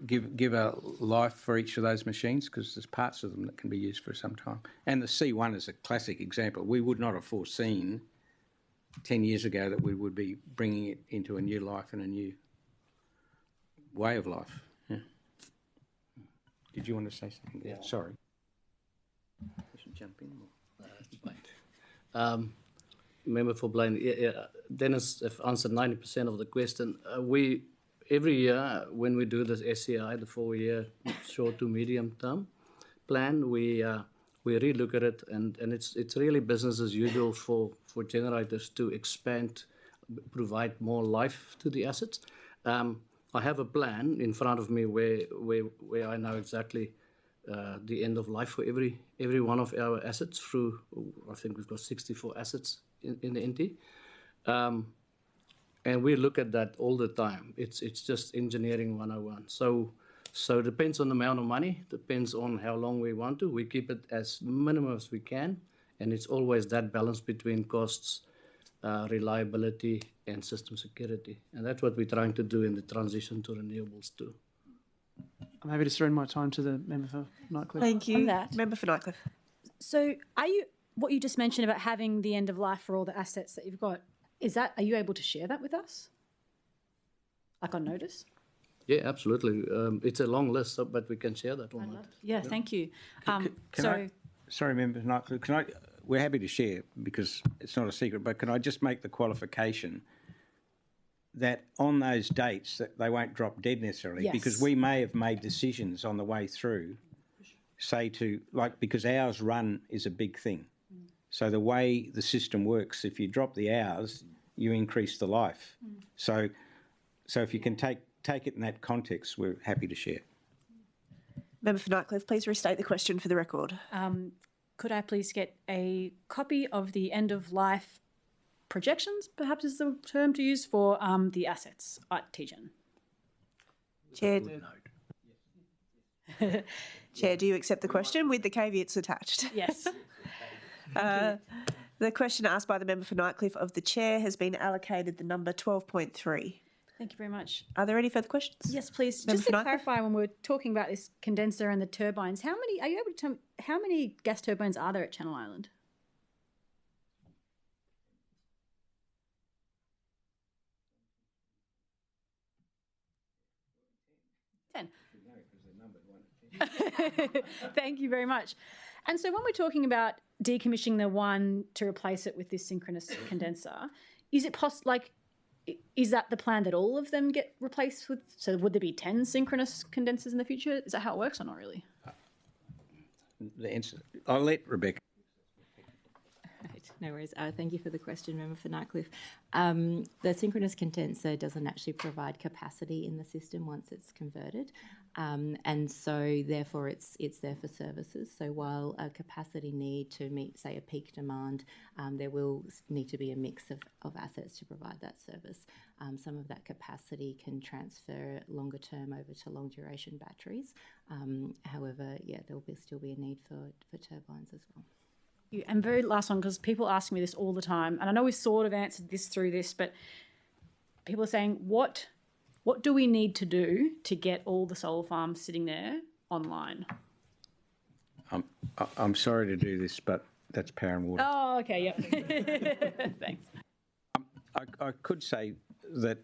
give a life for each of those machines because there's parts of them that can be used for some time. And the C1 is a classic example. We would not have foreseen 10 years ago that we would be bringing it into a new life and a new way of life. Yeah. Did you want to say something? Yeah. Sorry. I should jump in. Member for Blaine, Dennis have answered 90% of the question. Every year when we do this SCI, the 4-year short to medium term plan, we relook at it, and it's really business as usual for generators to expand, provide more life to the assets. I have a plan in front of me where I know exactly the end of life for every one of our assets through, I think we've got 64 assets in the NT. And we look at that all the time. It's just engineering 101. So it depends on the amount of money, depends on how long we want to. We keep it as minimum as we can, and it's always that balance between costs, reliability, and system security. And that's what we're trying to do in the transition to renewables too. I'm happy to surrender my time to the member for Nightcliff. Thank you. Member for Nightcliff. So what you just mentioned about having the end of life for all the assets that you've got, are you able to share that with us? Like on notice? Yeah, absolutely. It's a long list, but we can share that on it. Yeah, thank you. Sorry, Member Nightcliff, we're happy to share because it's not a secret, but can I just make the qualification that on those dates that they won't drop dead necessarily, Yes. because we may have made decisions on the way through, because hours run is a big thing. So the way the system works, if you drop the hours, you increase the life. So if you can take it in that context, we're happy to share. Member for Nightcliff, please restate the question for the record. Could I please get a copy of the end of life projections, perhaps is the term to use, for the assets at TGen? Chair, Chair, do you accept the question with the caveats attached? Yes. The question asked by the member for Nightcliff of the Chair has been allocated the number 12.3. Thank you very much. Are there any further questions? Yes, please. Member Just for to Nightcliff? clarify, when we're talking about this condenser and the turbines, are you able to tell me how many gas turbines are there at Channel Island? Thank you very much. And so when we're talking about decommissioning the one to replace it with this synchronous condenser, is it is that the plan that all of them get replaced with? So would there be 10 synchronous condensers in the future? Is that how it works or not really? The answer, I'll let Rebecca. Right. No worries. Thank you for the question, Member for Nightcliff. The synchronous condenser doesn't actually provide capacity in the system once it's converted, and so therefore it's there for services. So while a capacity need to meet, say, a peak demand, there will need to be a mix of assets to provide that service. Some of that capacity can transfer longer term over to long duration batteries. However, yeah, there will still be a need for turbines as well. And very last one, because people ask me this all the time, and I know we've sort of answered this through this, but people are saying, what do we need to do to get all the solar farms sitting there online? I'm sorry to do this, but that's power and water. Oh, okay, yep. Thanks. I could say that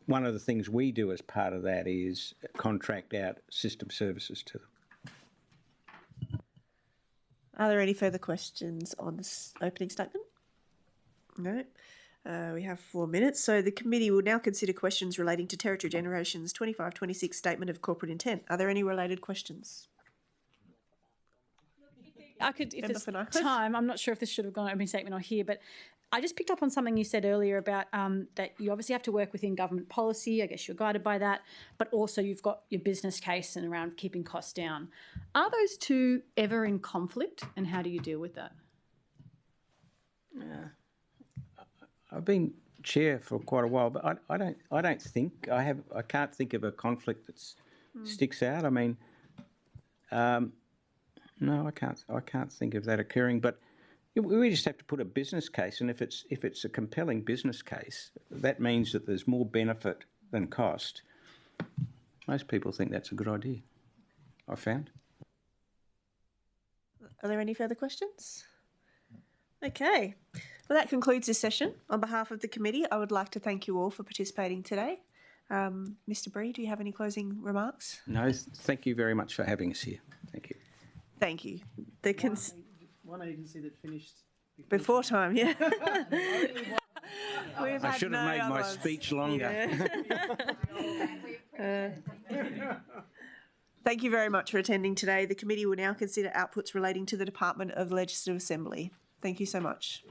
one of the things we do as part of that is contract out system services to them. Are there any further questions on this opening statement? No. We have 4 minutes. So the committee will now consider questions relating to Territory Generation's 25-26 Statement of Corporate Intent. Are there any related questions? I could, if there's time, I'm not sure if this should have gone opening statement or here, but I just picked up on something you said earlier about that you obviously have to work within government policy. I guess you're guided by that, but also you've got your business case and around keeping costs down. Are those two ever in conflict, and how do you deal with that? I've been chair for quite a while, but I don't think I can't think of a conflict that sticks out. I mean, no, I can't think of that occurring, but we just have to put a business case, and if it's a compelling business case, that means that there's more benefit than cost. Most people think that's a good idea, I found. Are there any further questions? Okay. Well, that concludes this session. On behalf of the committee, I would like to thank you all for participating today. Mr. Bree, do you have any closing remarks? No, thank you very much for having us here. Thank you. Thank you. One agency that finished before time, yeah. I should have made my speech longer. Thank you very much for attending today. The committee will now consider outputs relating to the Department of the Legislative Assembly. Thank you so much.